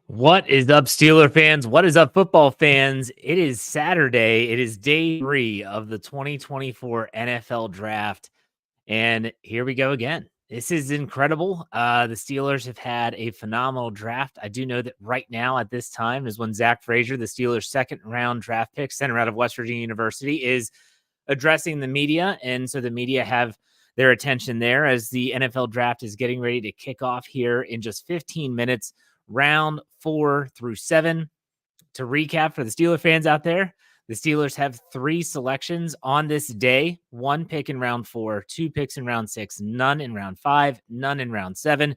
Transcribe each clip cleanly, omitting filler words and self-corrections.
What is up, Steeler fans? What is up, football fans? It is Saturday. It is day 3 of the 2024 NFL Draft. And here we go again. This is incredible. The Steelers have had a phenomenal draft. I do know that right now at this time is when Zach Frazier, the Steelers' second-round draft pick, center out of West Virginia University, is addressing the media. And so the media have their attention there as the NFL Draft is getting ready to kick off here in just 15 minutes. Round 4 through 7. To recap for the Steeler fans out there, the Steelers have 3 selections on this day. 1 pick in round 4, 2 picks in round 6, none in round 5, none in round 7.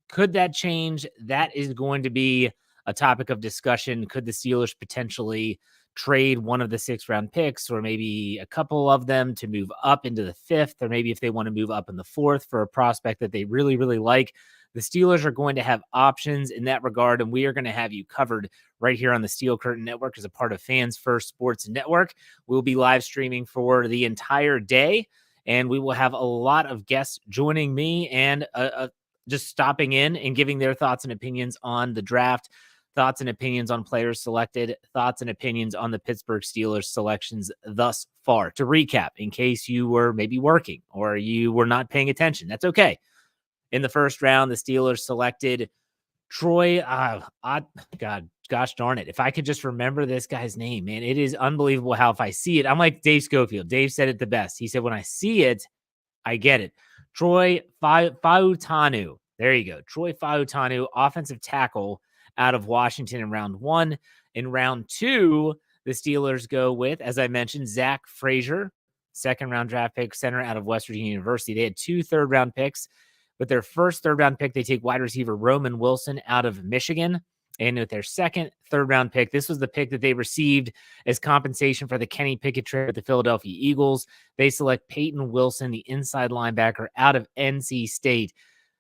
Could that change? That is going to be a topic of discussion. Could the Steelers potentially trade one of the 6th-round picks or maybe a couple of them to move up into the 5th, or maybe if they want to move up in the 4th for a prospect that they really, really like? The Steelers are going to have options in that regard, and we are going to have you covered right here on the Steel Curtain Network as a part of Fans First Sports Network. We'll be live streaming for the entire day, and we will have a lot of guests joining me and just stopping in and giving their thoughts and opinions on the draft, thoughts and opinions on players selected, thoughts and opinions on the Pittsburgh Steelers selections thus far. To recap, in case you were maybe working or you were not paying attention, that's okay. In the first round, the Steelers selected Troy. Gosh darn it. If I could just remember this guy's name, man, it is unbelievable how if I see it, I'm like Dave Schofield. Dave said it the best. He said, when I see it, I get it. Troy Fautanu. There you go. Troy Fautanu, offensive tackle out of Washington in round 1. In round 2, the Steelers go with, as I mentioned, Zach Frazier, second-round draft pick, center out of West Virginia University. They had 2 third-round picks. With their first third-round pick, they take wide receiver Roman Wilson out of Michigan. And with their second third-round pick, this was the pick that they received as compensation for the Kenny Pickett trade with the Philadelphia Eagles. They select Peyton Wilson, the inside linebacker out of NC State.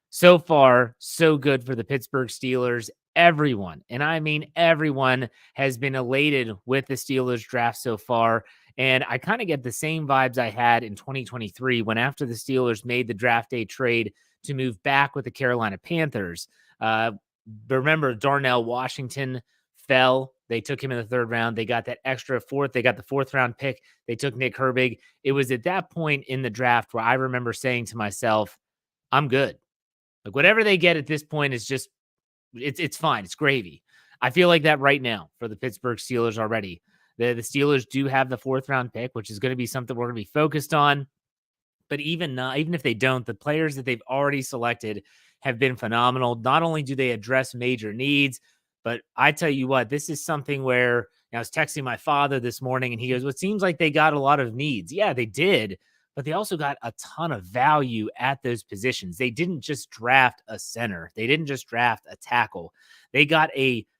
So far, so good for the Pittsburgh Steelers. Everyone, and I mean everyone, has been elated with the Steelers draft so far. And I kind of get the same vibes I had in 2023 when after the Steelers made the draft day trade to move back with the Carolina Panthers. Remember, Darnell Washington fell. They took him in the 3rd round. They got that extra 4th. They got the 4th-round pick. They took Nick Herbig. It was at that point in the draft where I remember saying to myself, I'm good. Like, whatever they get at this point is just, it's fine. It's gravy. I feel like that right now for the Pittsburgh Steelers already. The Steelers do have the 4th-round pick, which is going to be something we're going to be focused on. But even if they don't, the players that they've already selected have been phenomenal. Not only do they address major needs, but I tell you what, this is something where I was texting my father this morning and he goes, well, it seems like they got a lot of needs. Yeah, they did, but they also got a ton of value at those positions. They didn't just draft a center. They didn't just draft a tackle. They got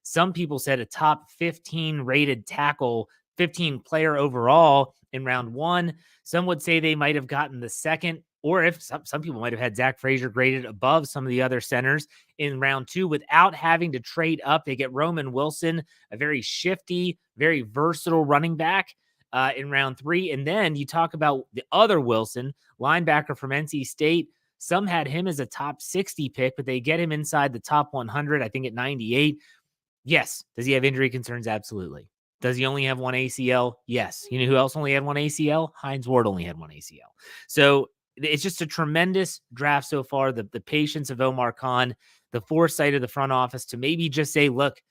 some people said a top 15 rated tackle, 15 player overall in round 1. Some would say they might have gotten the 2nd, or if some people might have had Zach Frazier graded above some of the other centers in round 2 without having to trade up. They get Roman Wilson, a very shifty, very versatile running back in round 3. And then you talk about the other Wilson, linebacker from NC State. Some had him as a top 60 pick, but they get him inside the top 100, I think at 98. Yes. Does he have injury concerns? Absolutely. Does he only have 1 ACL? Yes. You know who else only had 1 ACL? Hines Ward only had 1 ACL. So it's just a tremendous draft so far. The patience of Omar Khan, the foresight of the front office to maybe just say, look,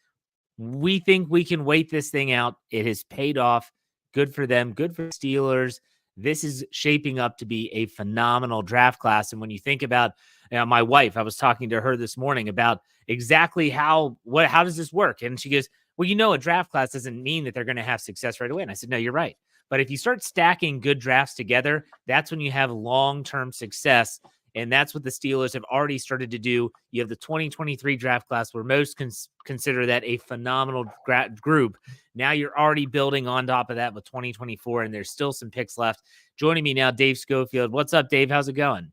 we think we can wait this thing out. It has paid off. Good for them. Good for the Steelers. This is shaping up to be a phenomenal draft class. And when you think about my wife, I was talking to her this morning about exactly how does this work? And she goes, well, a draft class doesn't mean that they're going to have success right away. And I said, no, you're right. But if you start stacking good drafts together, that's when you have long-term success. And that's what the Steelers have already started to do. You have the 2023 draft class where most consider that a phenomenal group. Now you're already building on top of that with 2024, and there's still some picks left. Joining me now, Dave Schofield. What's up, Dave? How's it going?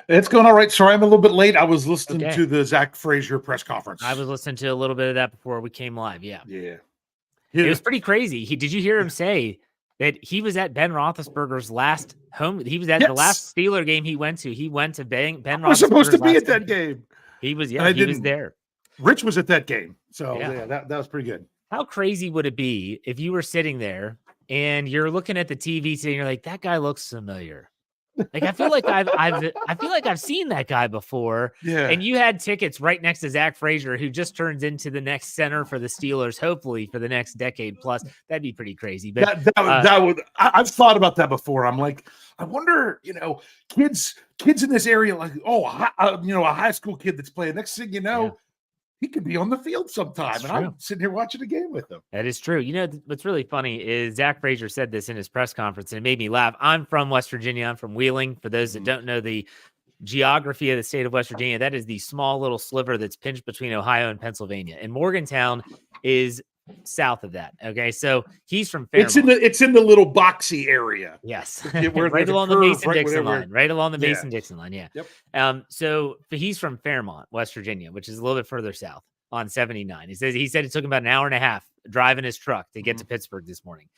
It's going all right. Sorry, I'm a little bit late. I was listening to the Zach Frazier press conference. I was listening to a little bit of that before we came live. Yeah. It was pretty crazy. Did you hear him say that he was at Ben Roethlisberger's last home? He was at the last Steeler game he went to. He went to Ben Roethlisberger's I was supposed to be at that game. He was, he was there. Rich was at that game. So Yeah. that was pretty good. How crazy would it be if you were sitting there and you're looking at the TV and you're like, that guy looks familiar. Like, I feel like I've seen that guy before. Yeah. And you had tickets right next to Zach Frazier, who just turns into the next center for the Steelers, hopefully for the next decade plus. That'd be pretty crazy. But that would, I've thought about that before. I'm like, I wonder, kids in this area, like, a high school kid that's playing. Next thing you know, he could be on the field sometime. And I'm sitting here watching a game with him. That is true. What's really funny is Zach Frazier said this in his press conference, and it made me laugh. I'm from West Virginia. I'm from Wheeling. For those that don't know the geography of the state of West Virginia, that is the small little sliver that's pinched between Ohio and Pennsylvania. And Morgantown is south of that. Okay, so he's from Fairmont. It's in the little boxy area. Yes, right along the Mason-Dixon line. Right along the Mason-Dixon line. Yeah. Yep. So he's from Fairmont, West Virginia, which is a little bit further south on 79. He said it took him about an hour and a half driving his truck to get to Pittsburgh this morning,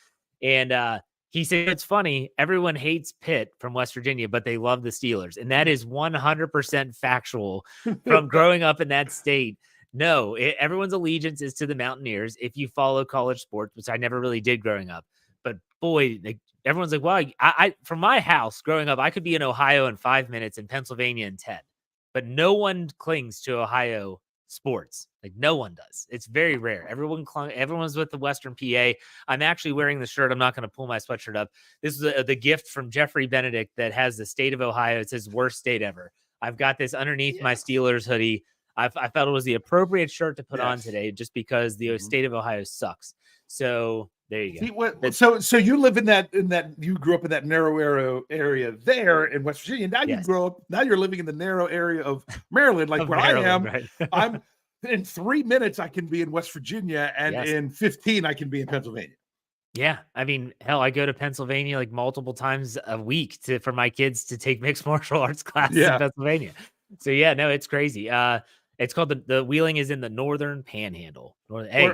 and he said it's funny. Everyone hates Pitt from West Virginia, but they love the Steelers, and that is 100% factual from growing up in that state. No, everyone's allegiance is to the Mountaineers if you follow college sports, which I never really did growing up. But boy, everyone's like, wow, I from my house growing up, I could be in Ohio in 5 minutes, in Pennsylvania in 10. But no one clings to Ohio sports. Like, no one does. It's very rare. Everyone's with the Western PA. I'm actually wearing the shirt. I'm not going to pull my sweatshirt up. This is the gift from Jeffrey Benedict that has the state of Ohio. It says worst state ever. I've got this underneath my Steelers hoodie. I felt it was the appropriate shirt to put on today just because the state of Ohio sucks. So there you go. So you live you grew up in that narrow area there in West Virginia. Now you're living in the narrow area of Maryland, like where I am. Right? I'm in 3 minutes I can be in West Virginia, and in 15 I can be in Pennsylvania. Yeah, I mean, hell, I go to Pennsylvania like multiple times a week for my kids to take mixed martial arts classes in Pennsylvania. So no, it's crazy. It's called the Wheeling is in the Northern Panhandle.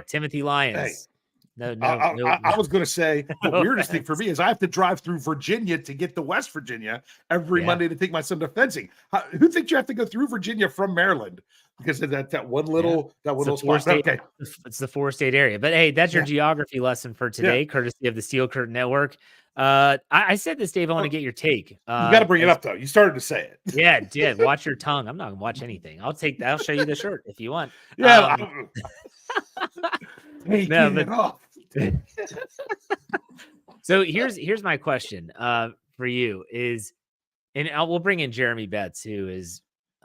Timothy Lyons. Hey. No. I was going to say the weirdest thing for me is I have to drive through Virginia to get to West Virginia every Monday to take my son to fencing. Who thinks you have to go through Virginia from Maryland because of that one little spot? Okay, it's the 4-state area. But hey, that's your geography lesson for today, courtesy of the Steel Curtain Network. I said this, Dave. I want to get your take. You got to bring it up though. You started to say it. Yeah, it did. Watch your tongue. I'm not gonna watch anything. I'll show you the shirt if you want. Yeah. So here's my question for you is, and we'll bring in Jeremy Betts, who is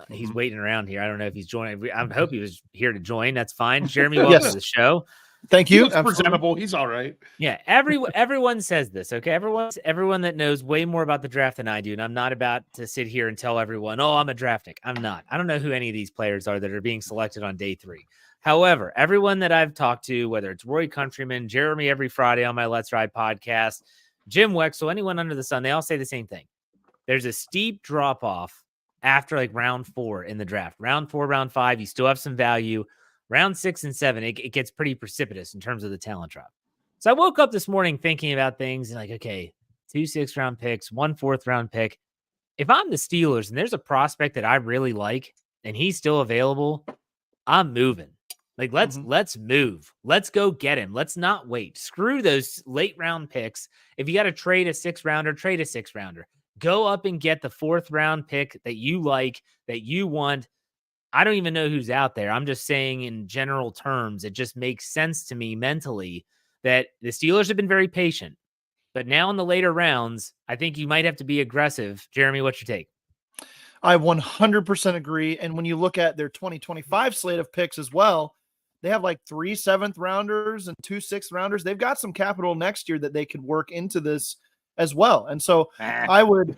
he's waiting around here. I don't know if he's joining. I hope he was here to join. That's fine. Jeremy, welcome to the show. Thank you. He's presentable. He's all right. Yeah. Everyone says this. Okay. Everyone that knows way more about the draft than I do. And I'm not about to sit here and tell everyone, oh, I'm a draftnik. I'm not. I don't know who any of these players are that are being selected on day 3. However, everyone that I've talked to, whether it's Roy Countryman, Jeremy every Friday on my Let's Ride podcast, Jim Wexel, anyone under the sun, they all say the same thing. There's a steep drop off after like round 4 in the draft. Round 4, round 5, you still have some value. Round 6 and 7, it gets pretty precipitous in terms of the talent drop. So I woke up this morning thinking about things and like, okay, 2 6th-round picks, 1 4th-round pick. If I'm the Steelers and there's a prospect that I really like and he's still available, I'm moving. Like, let's move. Let's go get him. Let's not wait. Screw those late round picks. If you got to trade a 6th-rounder, trade a 6th-rounder. Go up and get the 4th-round pick that you like, that you want. I don't even know who's out there. I'm just saying in general terms, it just makes sense to me mentally that the Steelers have been very patient. But now in the later rounds, I think you might have to be aggressive. Jeremy, what's your take? I 100% agree. And when you look at their 2025 slate of picks as well, they have like 3 7th-rounders and 2 6th-rounders. They've got some capital next year that they could work into this as well. And so I would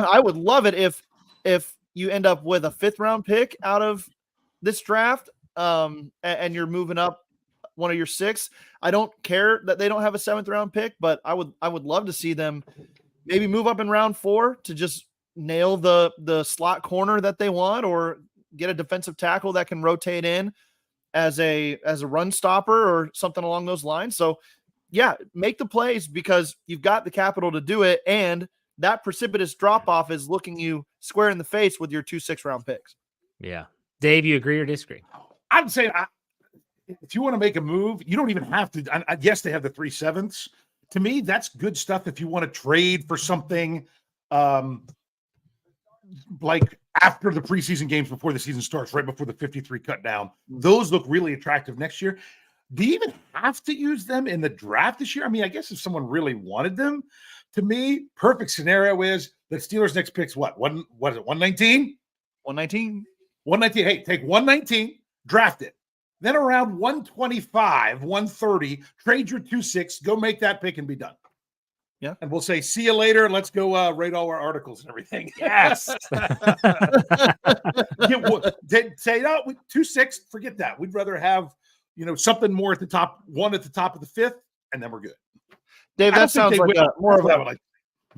love it if you end up with a 5th-round pick out of this draft, and you're moving up one of your 6. I don't care that they don't have a 7th-round pick, but I would love to see them maybe move up in round 4 to just nail the slot corner that they want, or get a defensive tackle that can rotate in as a run stopper or something along those lines. So yeah, make the plays because you've got the capital to do it, and that precipitous drop-off is looking you square in the face with your 2 6th-round picks. Yeah. Dave, you agree or disagree? I'm saying if you want to make a move, you don't even have to. Yes, they have the 3/7. To me, that's good stuff if you want to trade for something like after the preseason games before the season starts, right before the 53 cut down. Those look really attractive next year. Do you even have to use them in the draft this year? I mean, I guess if someone really wanted them, to me, perfect scenario is the Steelers' next pick's what? What is it, 119? 119. 119. Hey, take 119, draft it. Then around 125, 130, trade your 2/6, go make that pick and be done. Yeah. And we'll say, see you later. Let's go rate all our articles and everything. Yes. Say, no, 2/6, forget that. We'd rather have, something more at the top, one at the top of the fifth, and then we're good. Dave, that sounds like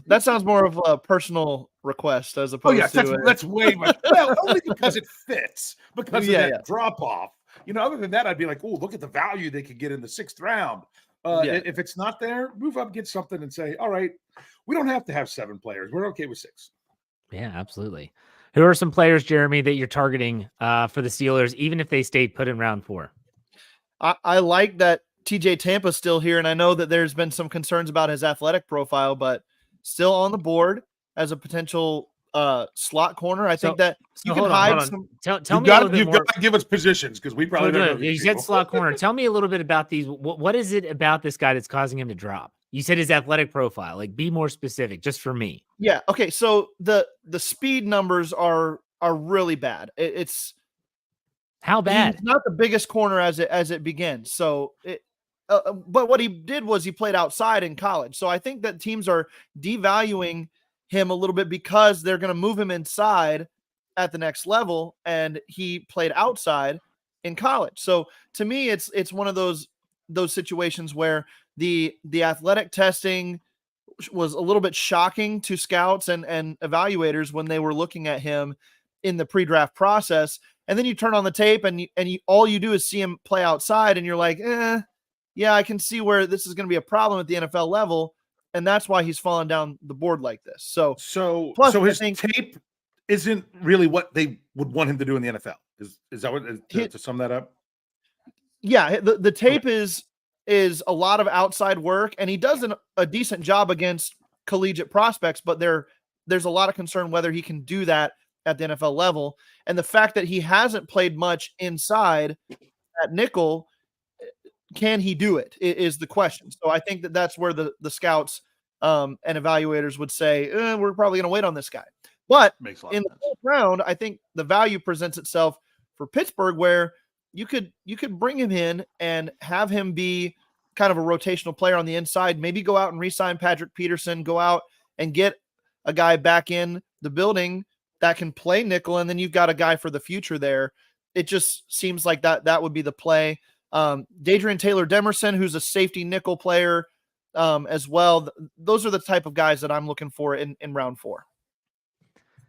that sounds more of a personal request as opposed to that's way much. Well, only because it fits, because of that drop off. Other than that, I'd be like, oh, look at the value they could get in the 6th round. If it's not there, move up, get something, and say, all right, we don't have to have 7 players. We're okay with 6. Yeah, absolutely. Who are some players, Jeremy, that you're targeting for the Steelers, even if they stay put in round 4? I like that TJ Tampa's still here, and I know that there's been some concerns about his athletic profile, but still on the board as a potential slot corner. I think that you can hide some. Tell me a little bit more. You've got to give us positions because we probably don't know. You said slot corner. Tell me a little bit about these. What is it about this guy that's causing him to drop? You said his athletic profile. Like, be more specific, just for me. Yeah. Okay. So the speed numbers are really bad. It's how bad? He's not the biggest corner as it begins. So but what he did was he played outside in college. So I think that teams are devaluing him a little bit because they're going to move him inside at the next level, and he played outside in college. So to me, it's one of those situations where the athletic testing was a little bit shocking to scouts and evaluators when they were looking at him in the pre-draft process. And then you turn on the tape and all you do is see him play outside, and you're like, yeah, I can see where this is going to be a problem at the NFL level. And that's why he's fallen down the board like this. So his tape isn't really what they would want him to do in the NFL. Is that what to sum that up? Yeah, the tape is a lot of outside work, and he does a decent job against collegiate prospects, but there's a lot of concern whether he can do that at the NFL level. And the fact that he hasn't played much inside at nickel, can he do it is the question. So I think that's where the scouts and evaluators would say, we're probably going to wait on this guy. But in the 4th round, I think the value presents itself for Pittsburgh, where you could bring him in and have him be kind of a rotational player on the inside, maybe go out and re-sign Patrick Peterson, go out and get a guy back in the building that can play nickel, and then you've got a guy for the future there. It just seems like that would be the play. Dadrian Taylor-Demerson, who's a safety nickel player as well. Those are the type of guys that I'm looking for in round 4.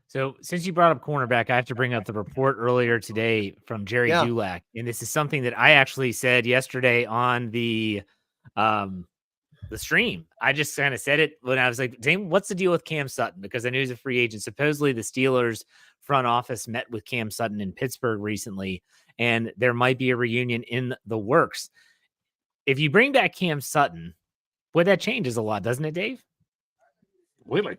So since you brought up cornerback, I have to bring up the report earlier today from Jerry Dulac. And this is something that I actually said yesterday on the stream. I just kind of said it when I was like, Dame, what's the deal with Cam Sutton? Because I knew he's a free agent. Supposedly the Steelers front office met with Cam Sutton in Pittsburgh recently, and there might be a reunion in the works. If you bring back Cam Sutton, boy, that changes a lot, doesn't it, Dave? Really?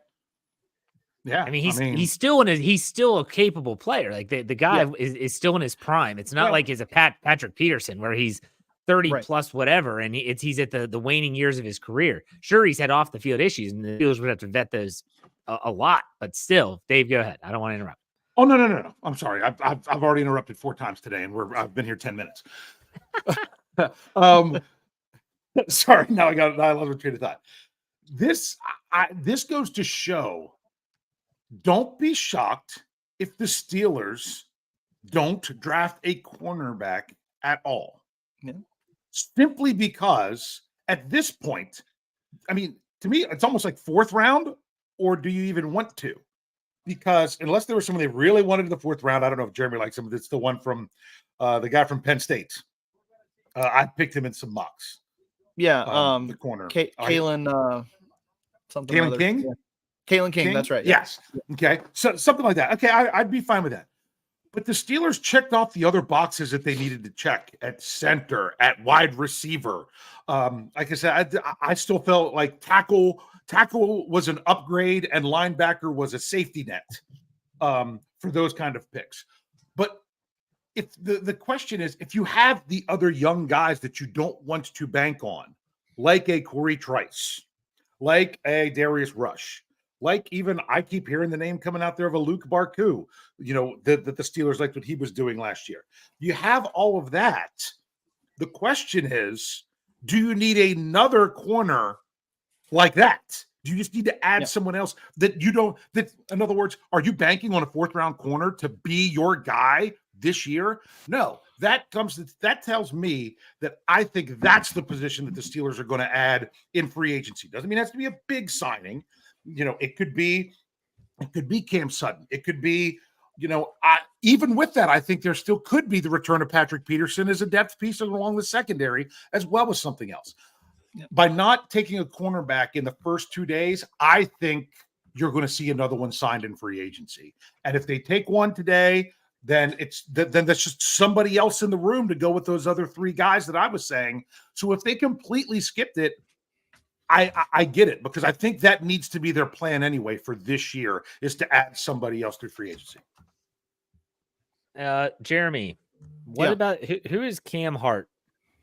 Yeah. I mean, he's still a capable player. Like the guy is still in his prime. It's not like he's a Patrick Peterson where he's 30 plus whatever, and he's at the waning years of his career. Sure, he's had off the field issues, and the Steelers would have to vet those a lot. But still, Dave, go ahead. I don't want to interrupt. Oh no! I'm sorry. I've already interrupted 4 times today, and I've been here 10 minutes. Sorry. Now I lost my train of thought. This goes to show. Don't be shocked if the Steelers don't draft a cornerback at all. Yeah. Simply because at this point, I mean, to me, it's almost like 4th round, or do you even want to? Because unless there was someone they really wanted in the 4th round, I don't know if Jeremy likes him. It's the one from the guy from Penn State. I picked him in some mocks. Yeah. The corner. Kalen something. Kalen King? Yeah. Kalen King, that's right. Yes. Okay. So something like that. Okay, I'd be fine with that. But the Steelers checked off the other boxes that they needed to check at center, at wide receiver. Like I said, I still felt like tackle was an upgrade and linebacker was a safety net for those kind of picks. But if the question is, if you have the other young guys that you don't want to bank on, like a Corey Trice, like a Darius Rush, like even I keep hearing the name coming out there of a Luke Barku, that the Steelers liked what he was doing last year. You have all of that. The question is, do you need another corner like that? Do you just need to add someone else that you don't, that in other words, are you banking on a 4th round corner to be your guy this year? No, that tells me that I think that's the position that the Steelers are going to add in free agency. Doesn't mean it has to be a big signing. It could be Cam Sutton. It could be, even with that, I think there still could be the return of Patrick Peterson as a depth piece along the secondary, as well as something else. Yeah. By not taking a cornerback in the first 2 days, I think you're going to see another one signed in free agency. And if they take one today, then that's just somebody else in the room to go with those other 3 guys that I was saying. So if they completely skipped it, I get it, because I think that needs to be their plan anyway for this year, is to add somebody else through free agency. Jeremy, what about who is Cam Hart?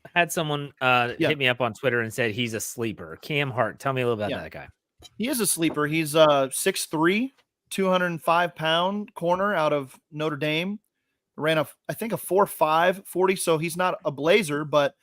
I had someone hit me up on Twitter and said he's a sleeper. Cam Hart, tell me a little about that guy. He is a sleeper. He's 6'3", 205-pound corner out of Notre Dame. Ran I think a 4.5 40, so he's not a blazer, but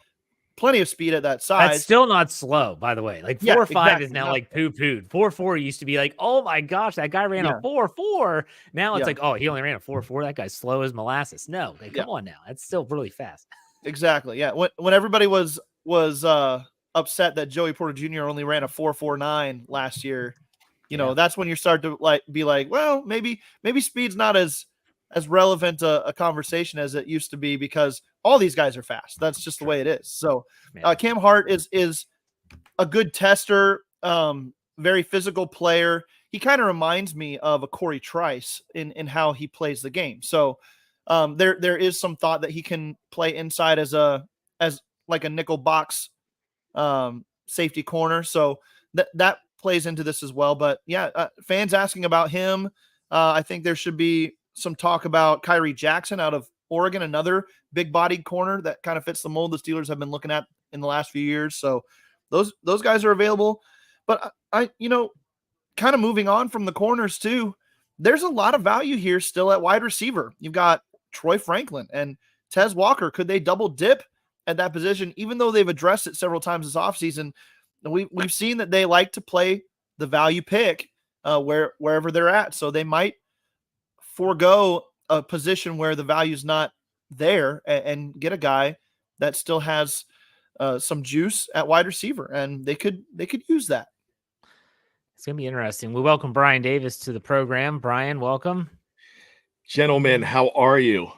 plenty of speed at that size. That's still not slow, by the way. Like 4.5 is now like poo-pooed. 4.4 used to be like, oh my gosh, that guy ran a 4.4. Now it's like, oh, he only ran a 4.4. That guy's slow as molasses. No, come on now. That's still really fast. Exactly. Yeah. When everybody was upset that Joey Porter Jr. only ran a 4.49 last year, that's when you start to be like, well, maybe speed's not as relevant a conversation as it used to be, because all these guys are fast. That's just the way it is. So Cam Hart is a good tester, very physical player. He kind of reminds me of a Corey Trice in how he plays the game. So there is some thought that he can play inside as like a nickel box safety corner. So that plays into this as well. But fans asking about him. I think there should be some talk about Kyrie Jackson out of Oregon, another big-bodied corner that kind of fits the mold the Steelers have been looking at in the last few years. So those guys are available. But I kind of moving on from the corners too, there's a lot of value here still at wide receiver. You've got Troy Franklin and Tez Walker. Could they double dip at that position, even though they've addressed it several times this offseason? We've seen that they like to play the value pick wherever they're at. So they might forego a position where the value's not there and get a guy that still has some juice at wide receiver, and they could use that. It's going to be interesting. We welcome Brian Davis to the program. Brian, welcome. Gentlemen, how are you?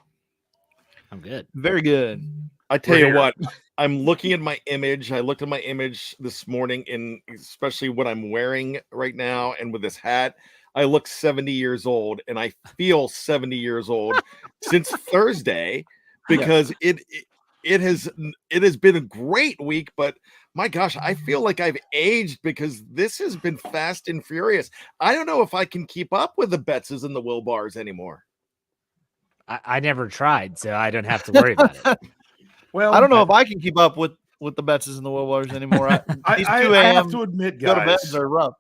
I'm good. Very good. I tell you what, I'm looking at my image. I looked at my image this morning, and especially what I'm wearing right now and with this hat, I look 70 years old, and I feel 70 years old since Thursday, because it has been a great week, but my gosh, I feel like I've aged because this has been fast and furious. I don't know if I can keep up with the Bettses and the Wilbars anymore. I never tried, so I don't have to worry about it. Well, I don't know if I can keep up with the Bettses and the Wilbars anymore. I have to admit, guys, go to bed are rough.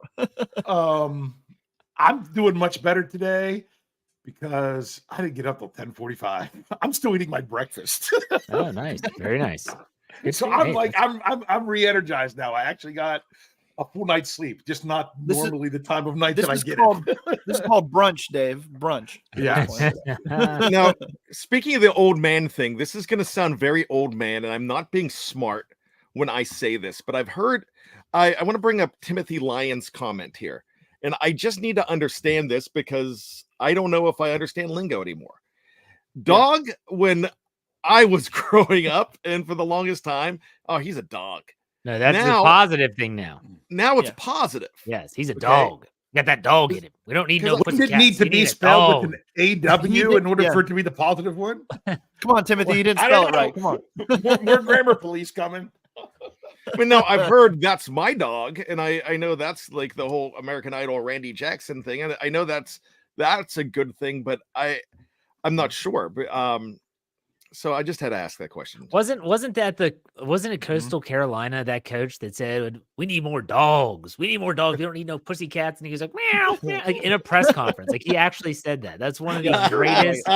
I'm doing much better today because I didn't get up till 10:45. I'm still eating my breakfast. Oh, nice. Very nice. So I'm re-energized now. I actually got a full night's sleep, just not normally the time of night that I get it. This is called brunch, Dave. Brunch. Yeah. Now, speaking of the old man thing, this is going to sound very old man, and I'm not being smart when I say this, but I've heard, I want to bring up Timothy Lyons' comment here. And I just need to understand this because I don't know if I understand lingo anymore. Dog, when I was growing up and for the longest time, oh, he's a dog. No, that's a positive thing now. Now it's positive. Yes, he's a dog. Got that dog in him. We don't need no Wouldn't it pussycats. need to be spelled with an AW in order for it to be the positive one? Come on, Timothy, you didn't spell it right. Come on. More grammar police coming. I mean, no, I've heard That's My Dog, and I know that's like the whole American Idol Randy Jackson thing, and I know that's a good thing, but I'm not sure. But so I just had to ask that question. Wasn't it Coastal Carolina, that coach that said, we need more dogs. We need more dogs. We don't need no pussycats. And he was like, meow, meow, like in a press conference. Like he actually said that. That's one of the greatest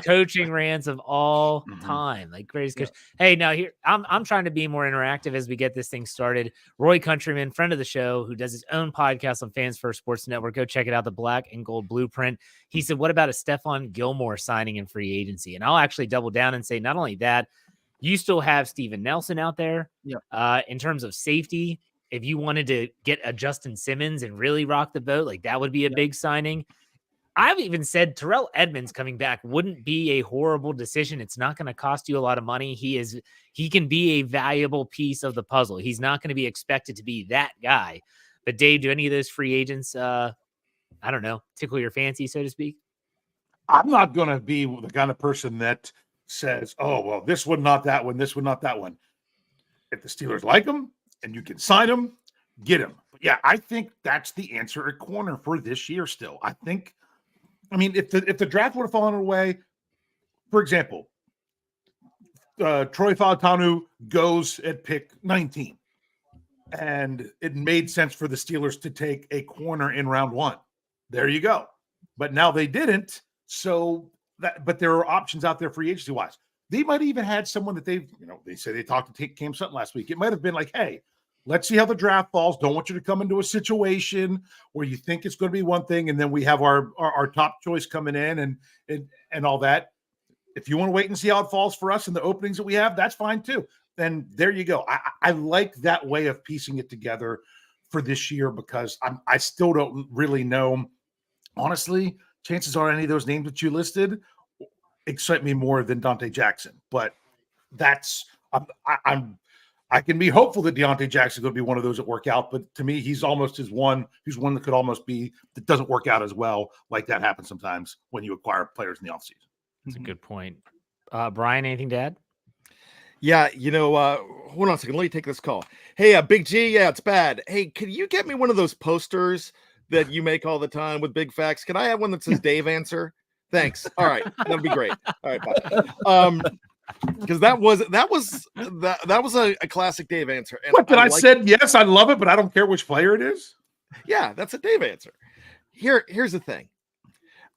coaching rants of all time. Like greatest coach. Hey, now here I'm trying to be more interactive as we get this thing started. Roy Countryman, friend of the show, who does his own podcast on Fans First Sports Network. Go check it out, the Black and Gold Blueprint. He said, what about a Stephon Gilmore signing in free agency? And I'll actually double down and say, not only that, you still have Steven Nelson out there. In terms of safety, if you wanted to get a Justin Simmons and really rock the boat, like that would be a big signing. I've even said Terrell Edmonds coming back wouldn't be a horrible decision. It's not going to cost you a lot of money. He can be a valuable piece of the puzzle. He's not going to be expected to be that guy. But Dave, do any of those free agents, I don't know, tickle your fancy, so to speak? I'm not going to be the kind of person that says, oh, well, this one, not that one, this one, not that one. If the Steelers like them and you can sign them, get them. But yeah, I think that's the answer at corner for this year still. I mean, if the draft would have fallen away, for example, Troy Fautanu goes at pick 19, and it made sense for the Steelers to take a corner in round 1. There you go. But now they didn't. But there are options out there free agency wise. They might have even had someone that they say they talked to Cam Sutton last week. It might have been like, hey, let's see how the draft falls. Don't want you to come into a situation where you think it's going to be one thing, and then we have our top choice coming in and all that. If you want to wait and see how it falls for us and the openings that we have, that's fine too. Then there you go. I like that way of piecing it together for this year because I still don't really know. Honestly, chances are any of those names that you listed excite me more than Deontay Jackson. But I can be hopeful that Deontay Jackson is going to be one of those that work out. But to me, he's one that could almost be that doesn't work out as well. Like that happens sometimes when you acquire players in the offseason. That's a good point. Brian, anything to add? Yeah, hold on a second. Let me take this call. Hey, Big G. Yeah, it's bad. Hey, can you get me one of those posters that you make all the time with big facts? Can I have one that says Dave Answer? Thanks. All right, that'd be great. All right, bye. Because that was a classic Dave Answer. And what did I said? Yes, I love it, but I don't care which player it is. Yeah, that's a Dave Answer. Here's the thing.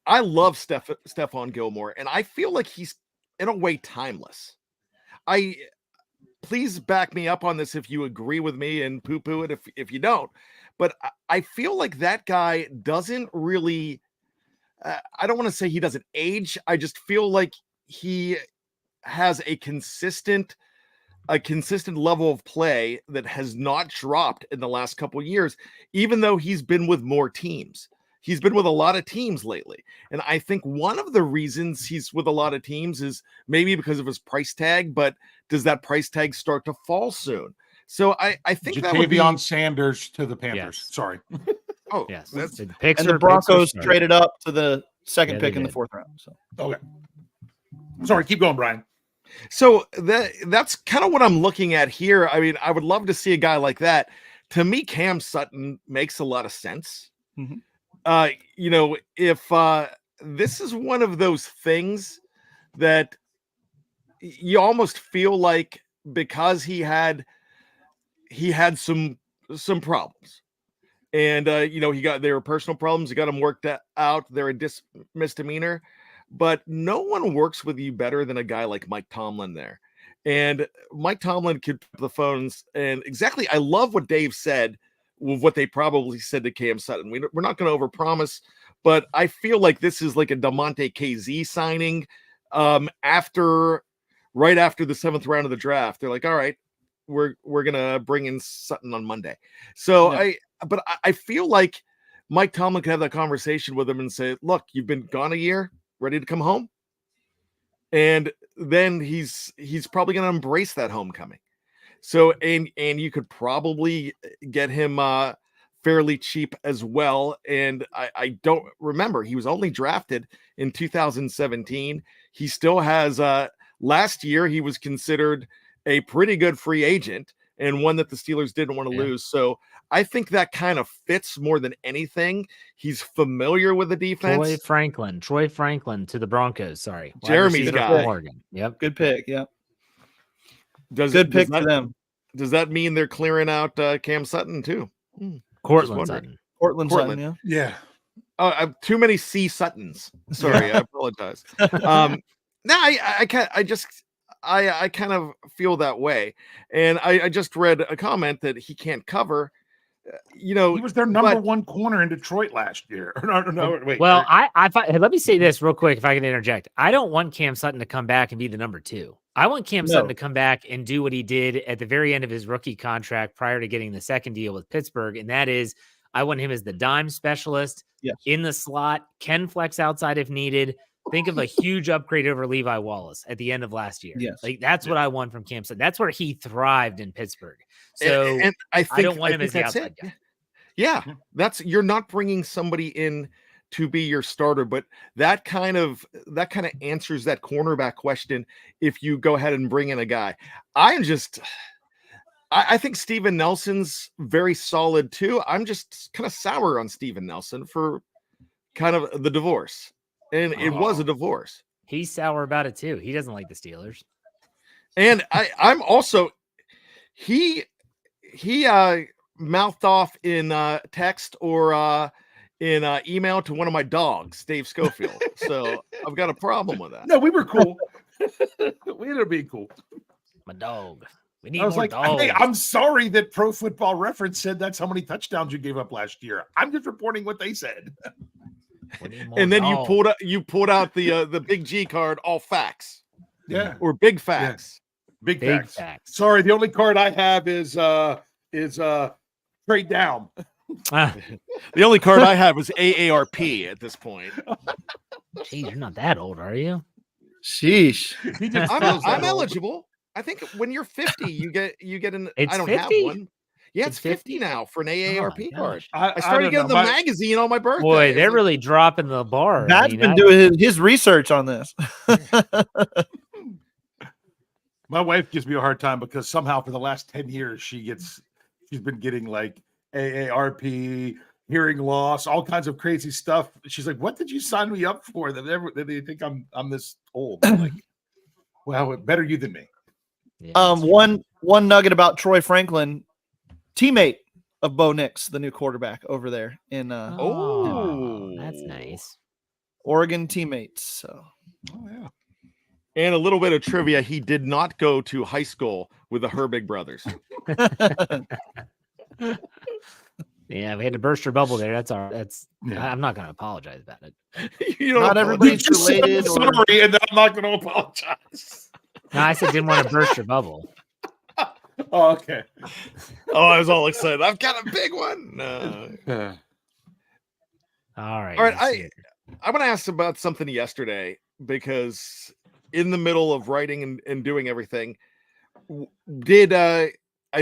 I love Stephon Gilmore, and I feel like he's in a way timeless. Please back me up on this if you agree with me, and poo-poo it if you don't. But I feel like that guy doesn't really, I don't want to say he doesn't age. I just feel like he has a consistent level of play that has not dropped in the last couple of years, even though he's been with more teams. He's been with a lot of teams lately. And I think one of the reasons he's with a lot of teams is maybe because of his price tag, but does that price tag start to fall soon? So I think that would be Sanders to the Panthers. Yes. Sorry. Oh, yes. And the Broncos traded up to the second pick in the 4th round. So okay. Sorry, keep going, Brian. So that's kind of what I'm looking at here. I mean, I would love to see a guy like that. To me, Cam Sutton makes a lot of sense. Mm-hmm. If this is one of those things that you almost feel like because he had some problems, and there were personal problems. He got them worked out. They're a misdemeanor, but no one works with you better than a guy like Mike Tomlin there. And Mike Tomlin could put the phones and exactly. I love what Dave said with what they probably said to Cam Sutton. We're not going to overpromise, but I feel like this is like a DeMonte KZ signing right after the 7th round of the draft. They're like, all right, we're going to bring in Sutton on Monday. So yeah. I feel like Mike Tomlin could have that conversation with him and say, look, you've been gone a year, ready to come home. And then he's probably going to embrace that homecoming. So, and you could probably get him fairly cheap as well. And I don't remember, he was only drafted in 2017. He still has last year he was considered a pretty good free agent and one that the Steelers didn't want to lose. So I think that kind of fits more than anything. He's familiar with the defense. Troy Franklin to the Broncos. Sorry. Jeremy's guy. Morgan. Yep. Good pick. Yep. Good pick for them. Does that mean they're clearing out Cam Sutton too? Cortland Sutton. Portland. Yeah. I have too many C Suttons. Sorry, I apologize. No, I kind of feel that way, and I just read a comment that he can't cover. He was their number one corner in Detroit last year. No, wait. Well, let me say this real quick, if I can interject. I don't want Cam Sutton to come back and be the number 2. I want Cam Sutton to come back and do what he did at the very end of his rookie contract prior to getting the second deal with Pittsburgh, and that is I want him as the dime specialist in the slot, can flex outside if needed. Think of a huge upgrade over Levi Wallace at the end of last year. Yes. Like that's what I want from Cam Sutton. That's where he thrived in Pittsburgh. So and I don't want him as the outside guy. Yeah, you're not bringing somebody in to be your starter, but that kind of answers that cornerback question. If you go ahead and bring in a guy, I think Steven Nelson's very solid too. I'm just kind of sour on Steven Nelson for kind of the divorce. And it was a divorce. He's sour about it too. He doesn't like the Steelers. And I'm also he mouthed off in text or in email to one of my dogs, Dave Schofield. So I've got a problem with that. No, we were cool. We ended up being cool. My dog. We need I was more like, dogs. hey, I'm sorry that Pro Football Reference said that's how many touchdowns you gave up last year. I'm just reporting what they said. And then you pulled out the big G card, all facts. Yeah. Or big facts. Yeah. Big facts. Sorry, the only card I have is trade down. The only card I have is AARP at this point. Geez, you're not that old, are you? Sheesh. I'm eligible. I think when you're 50, you get an It's I don't 50? have one. Yeah, it's 50 now for an AARP card. I started getting the magazine on my birthday. Boy, they're really dropping the bar. Matt's been doing his research on this. My wife gives me a hard time because somehow for the last 10 years she's been getting like AARP, hearing loss, all kinds of crazy stuff. She's like, "What did you sign me up for? That they think I'm this old?" I'm like, well, better you than me. Yeah, one nugget about Troy Franklin, teammate of Bo Nix, the new quarterback over there in that's nice. Oregon teammates. So yeah. And a little bit of trivia: he did not go to high school with the Herbig brothers. Yeah, we had to burst your bubble there. That's I'm not going to apologize about it. Not everybody's related. Sorry, and I'm not going to apologize. No, I said didn't want to burst your bubble. Oh, okay. Oh, I was all excited. I've got a big one. No. All right. I want to ask about something yesterday because in the middle of writing and doing everything, I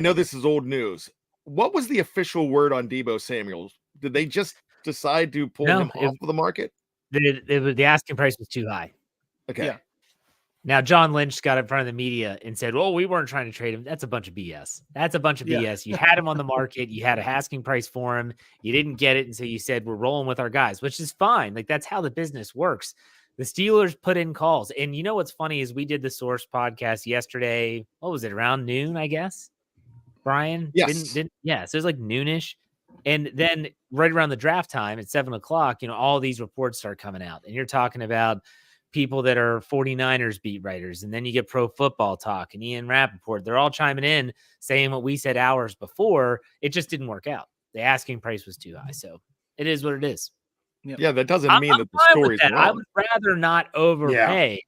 know this is old news. What was the official word on Deebo Samuel? Did they just decide to pull him off of the market? The asking price was too high. Okay. Yeah. Now, John Lynch got in front of the media and said, well, we weren't trying to trade him. That's a bunch of BS. That's a bunch of BS. You had him on the market. You had a asking price for him. You didn't get it. And so you said, we're rolling with our guys, which is fine. Like, that's how the business works. The Steelers put in calls. And you know what's funny is we did the Source podcast yesterday. What was it, around noon, I guess? Brian? Yes. So it was like noonish. And then right around the draft time at 7:00, all these reports start coming out. And you're talking about people that are 49ers beat writers. And then you get Pro Football Talk and Ian Rappaport. They're all chiming in saying what we said hours before. It just didn't work out. The asking price was too high. So it is what it is. Yeah, that doesn't mean that the story's wrong. I would rather not overpay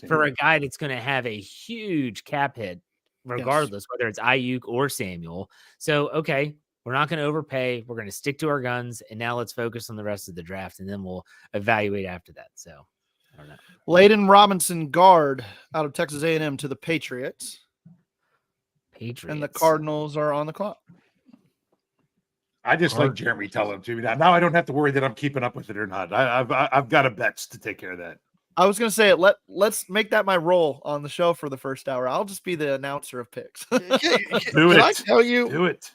for a guy that's going to have a huge cap hit, regardless, whether it's Ayuk or Samuel. So, okay, we're not going to overpay. We're going to stick to our guns. And now let's focus on the rest of the draft. And then we'll evaluate after that. So, I don't know. Layden Robinson, guard out of Texas A&M to the Patriots. And the Cardinals are on the clock. I just like Jeremy telling them to me now. I don't have to worry that I'm keeping up with it or not. I've got a bets to take care of that. I was going to say, let's make that my role on the show for the first hour. I'll just be the announcer of picks. Can I tell you? Do it.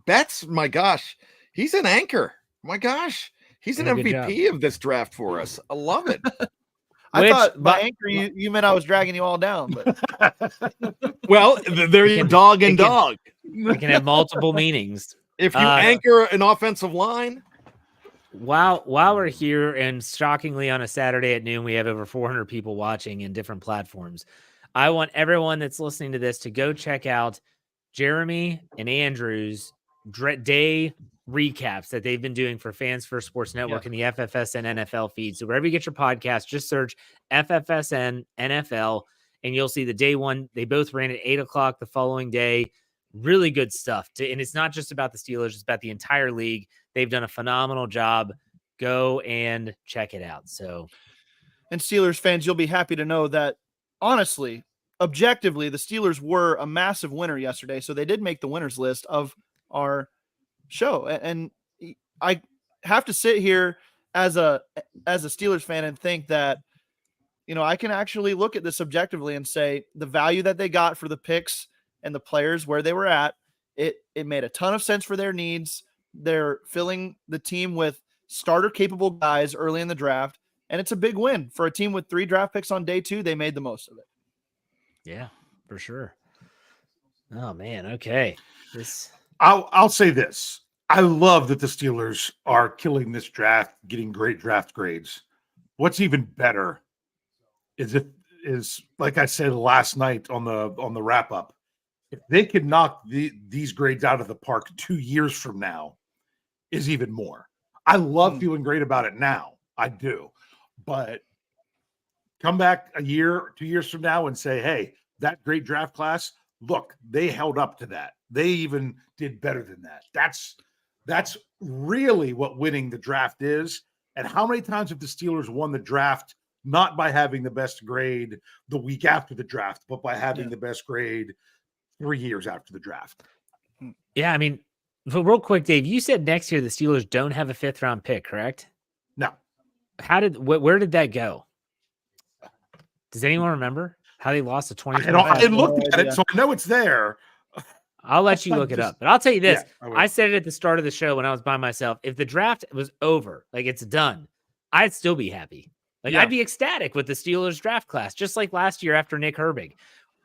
Bets, my gosh, he's an anchor. My gosh, he's an MVP of this draft for us. I love it. I thought by anchor you meant I was dragging you all down. But well, there you dog and dog. It can have multiple meanings. If you anchor an offensive line. While we're here, and shockingly on a Saturday at noon, we have over 400 people watching in different platforms. I want everyone that's listening to this to go check out Jeremy and Andrew's day recaps that they've been doing for Fans First Sports Network and the FFSN NFL feed. So wherever you get your podcast, just search FFSN NFL, and you'll see the day one. They both ran at 8:00 the following day. Really good stuff. And it's not just about the Steelers, it's about the entire league. They've done a phenomenal job. Go and check it out. So, and Steelers fans, you'll be happy to know that, honestly, objectively, the Steelers were a massive winner yesterday. So they did make the winners list of our show. And I have to sit here as a Steelers fan and think that, I can actually look at this objectively and say the value that they got for the picks and the players where they were at, it made a ton of sense for their needs. They're filling the team with starter capable guys early in the draft. And it's a big win for a team with 3 draft picks on day 2. They made the most of it. Yeah, for sure. Oh man. Okay. I'll say this. I love that the Steelers are killing this draft, getting great draft grades. What's even better is like I said last night on the wrap up, if they could knock these grades out of the park 2 years from now, is even more. I love feeling great about it now. I do. But come back a year, 2 years from now and say, hey, that great draft class, look, they held up to that. They even did better than that. That's really what winning the draft is. And how many times have the Steelers won the draft not by having the best grade the week after the draft, but by having the best grade 3 years after the draft? Yeah, I mean, so real quick, Dave, you said next year the Steelers don't have a 5th round pick, correct? No. Where did that go? Does anyone remember how they lost to 20? I looked at it, so I know it's there. I'll let you look it up, but I'll tell you this. I said it at the start of the show when I was by myself. If the draft was over, like it's done, I'd still be happy. Like I'd be ecstatic with the Steelers draft class, just like last year after Nick Herbig.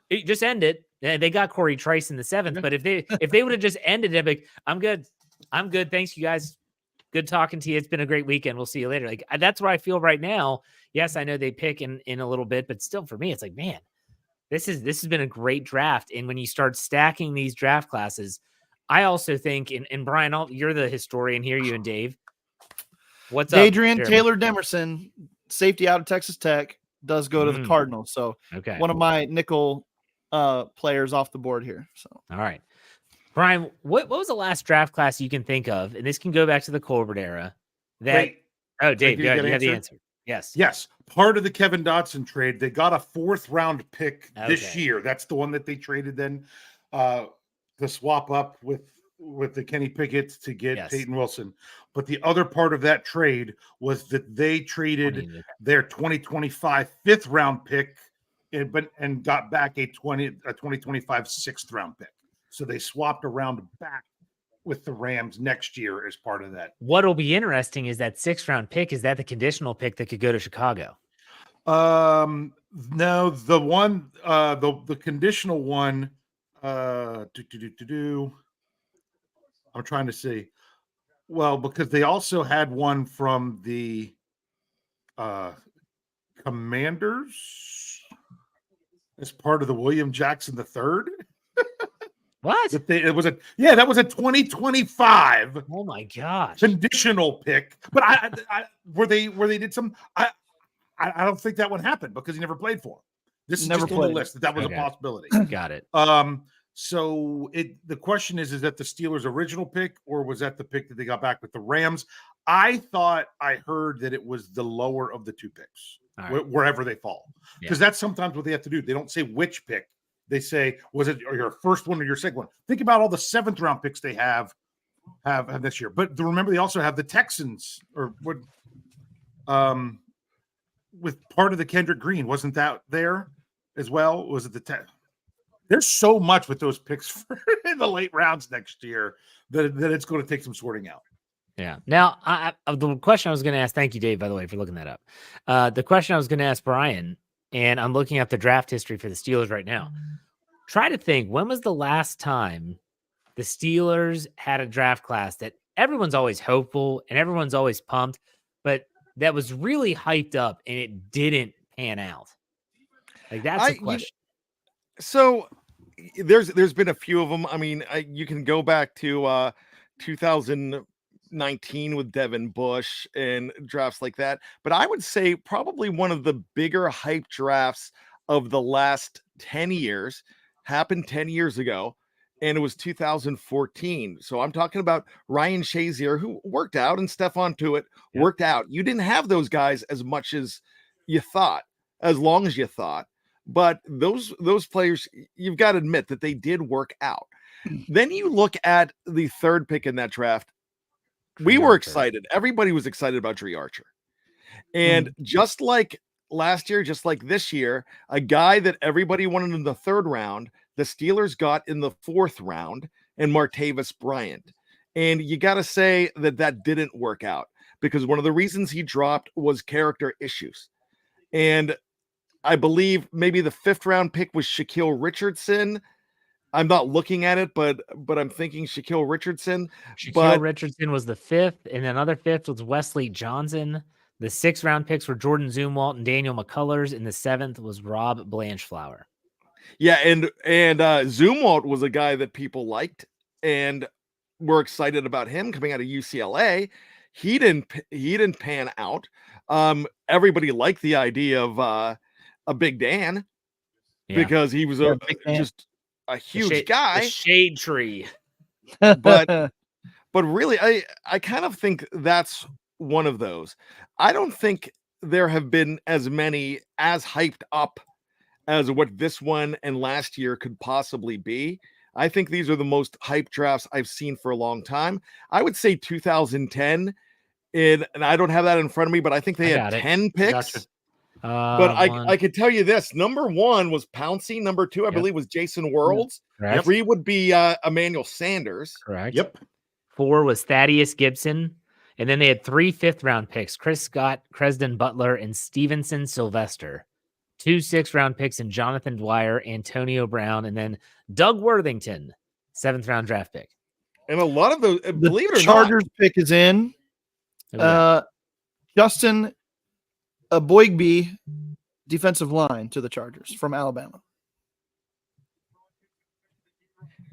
It just ended. They got Corey Trice in the 7th, but if they would have just ended it, like, I'm good. Thanks, you guys. Good talking to you. It's been a great weekend. We'll see you later. Like that's where I feel right now. Yes, I know they pick in a little bit, but still for me, it's like, man, this has been a great draft. And when you start stacking these draft classes, I also think, and Brian, you're the historian here, you and Dave. What's up? Adrian Taylor Demerson, safety out of Texas Tech, does go to the Cardinals. So one of my nickel players off the board here. So all right. Brian, what was the last draft class you can think of? And this can go back to the Colbert era. Dave, you have the answer. Yes. Part of the Kevin Dotson trade, they got a 4th round pick this year. That's the one that they traded then to swap up with the Kenny Pickett to get Peyton Wilson. But the other part of that trade was that they traded their 2025 5th round pick and got back a 2025 6th round pick. So they swapped around back with the Rams next year as part of that. What'll be interesting is that 6th round pick. Is that the conditional pick that could go to Chicago? No, the one, the conditional one, I'm trying to see. Well, because they also had one from the Commanders as part of the William Jackson III. What? That was a 2025. Oh my gosh! Conditional pick, but I where they did some. I don't think that one happened because he never played for him. This is never just on the list that was a possibility. Got it. So the question is that the Steelers' original pick, or was that the pick that they got back with the Rams? I thought I heard that it was the lower of the 2 picks, wherever they fall, because that's sometimes what they have to do. They don't say which pick. They say, was it your first one or your second one? Think about all the 7th round picks they have have this year. But remember, they also have the Texans, or what? With part of the Kendrick Green, wasn't that there as well? Was it there's so much with those picks in the late rounds next year that it's going to take some sorting out. Yeah. Now, the question I was going to ask, thank you, Dave, by the way, for looking that up. The question I was going to ask Brian, and I'm looking up the draft history for the Steelers right now. Try to think, when was the last time the Steelers had a draft class that everyone's always hopeful and everyone's always pumped, but that was really hyped up and it didn't pan out? Like, that's a question. So there's been a few of them. I mean, you can go back to 2019 with Devin Bush and drafts like that. But I would say probably one of the bigger hype drafts of the last 10 years happened 10 years ago. And it was 2014. So I'm talking about Ryan Shazier, who worked out, and Stephon Tuitt worked out. You didn't have those guys as much as you thought, as long as you thought. But those players, you've got to admit that they did work out. Then you look at the third pick in that draft. We were excited. Everybody was excited about Dre Archer. And just like last year, just like this year, a guy that everybody wanted in the third round, the Steelers got in the fourth round, and Martavis Bryant. And you got to say that didn't work out, because one of the reasons he dropped was character issues. And I believe maybe the fifth round pick was Shaquille Richardson. I'm not looking at it, but I'm thinking Shaquille Richardson. Richardson was the fifth, and another fifth was Wesley Johnson. The sixth round picks were Jordan Zumwalt and Daniel McCullers, and the seventh was Rob Blanchflower. Yeah, and Zumwalt was a guy that people liked and were excited about him coming out of UCLA. He didn't pan out. Everybody liked the idea of a Big Dan because he was just a huge guy, a shade tree. But really, I kind of think that's one of those. I don't think there have been as many as hyped up as what this one and last year could possibly be. I think these are the most hyped drafts I've seen for a long time. I would say 2010, and I don't have that in front of me, but I think they had 10 picks. Gotcha. But I could tell you this: number one was Pouncey. Number two, I believe, was Jason Worlds. Correct. 3 would be Emmanuel Sanders. Correct. Yep. 4 was Thaddeus Gibson. And then they had 3 fifth-round picks: Chris Scott, Cresden Butler, and Stevenson Sylvester. 2 sixth-round picks in Jonathan Dwyer, Antonio Brown, and then Doug Worthington, 7th-round draft pick. And a lot of those, believe it or Chargers not, pick is in. Justin Boygby, defensive line to the Chargers from Alabama.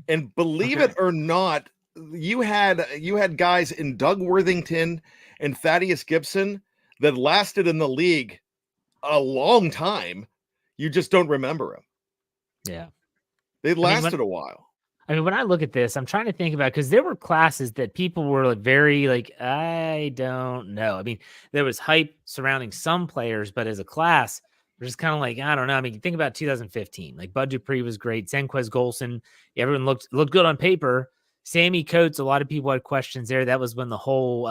And believe it or not, you had guys in Doug Worthington and Thaddeus Gibson that lasted in the league a long time. You just don't remember them. Yeah. They lasted a while. I mean, when I look at this, I'm trying to think about, because there were classes that people were like very like, I don't know. I mean, there was hype surrounding some players, but as a class, they're just kind of like, I don't know. I mean, you think about 2015, like Bud Dupree was great. Senquez Golson, everyone looked good on paper. Sammy Coates, a lot of people had questions there. That was when the whole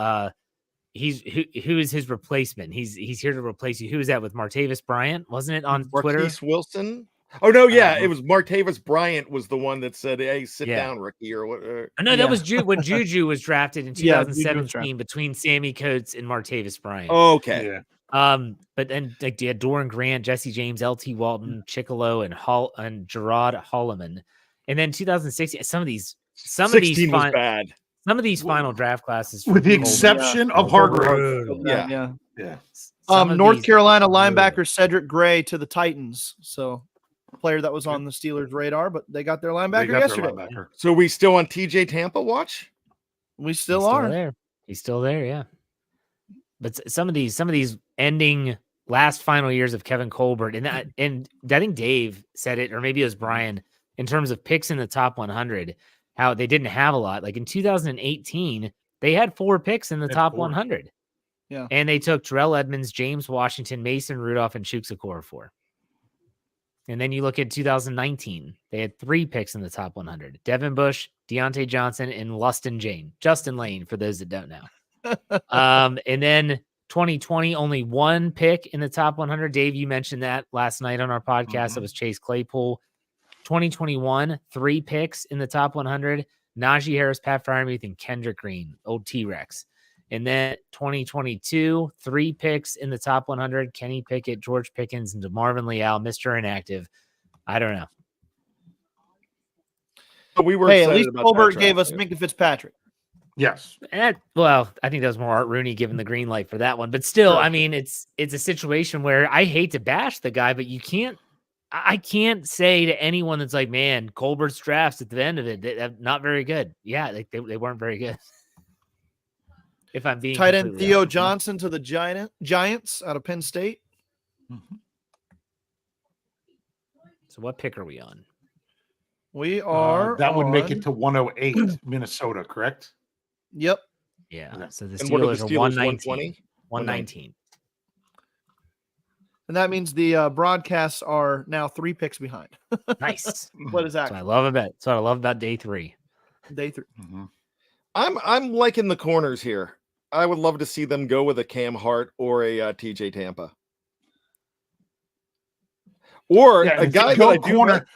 who is his replacement? He's here to replace you. Who was that with? Martavis Bryant, wasn't it, on Twitter? Marquise Wilson. Oh no, yeah, it was Martavis Bryant was the one that said, "Hey, sit down, rookie," or what? No, that was when Juju was drafted in 2017 between Sammy Coates and Martavis Bryant. Oh, okay. Yeah. But then like you had Doran Grant, Jesse James, LT Walton, Chicolo, and Gerard Holloman. And then 2016, some of these was bad. Some of these final draft classes, with the exception of Hargrove. Yeah. North Carolina linebacker Cedric Gray to the Titans. So a player that was on the Steelers' radar, but they got their linebacker yesterday. So we still on TJ Tampa watch? We still are. There. He's still there, yeah. But some of these ending last final years of Kevin Colbert, and I think Dave said it, or maybe it was Brian, in terms of picks in the top 100, how they didn't have a lot. Like in 2018, they had 4 picks in the top 100. Yeah. And they took Terrell Edmonds, James Washington, Mason Rudolph, and Chukwueze 4. And then you look at 2019, they had 3 picks in the top 100. Devin Bush, Deontay Johnson, and Justin Lane, for those that don't know. And then 2020, only 1 pick in the top 100. Dave, you mentioned that last night on our podcast. It was Chase Claypool. 2021, 3 picks in the top 100. Najee Harris, Pat Freiermuth, and Kendrick Green, old T-Rex. And then 2022, 3 picks in the top 100. Kenny Pickett, George Pickens, and DeMarvin Leal, Mr. Inactive. I don't know. We were at least Colbert gave us Minkah Fitzpatrick. Yes. Well, I think that was more Art Rooney giving the green light for that one. But still, I mean, it's a situation where I hate to bash the guy, but I can't say to anyone that's like, man, Colbert's drafts at the end of it, they're not very good. Yeah, they weren't very good. If I'm being tight end Theo honest. Johnson to the Giants out of Penn State. So what pick are we on? We are that would make it to 108 Minnesota, correct? Yep. Yeah. Okay. So the And what are Steelers the are Steelers, 119. 119. And that means the broadcasts are now 3 picks behind. Nice. What is that? So I love about day 3. Day 3. I'm liking the corners here. I would love to see them go with a Cam Hart or a TJ Tampa. Or a guy that I do corner.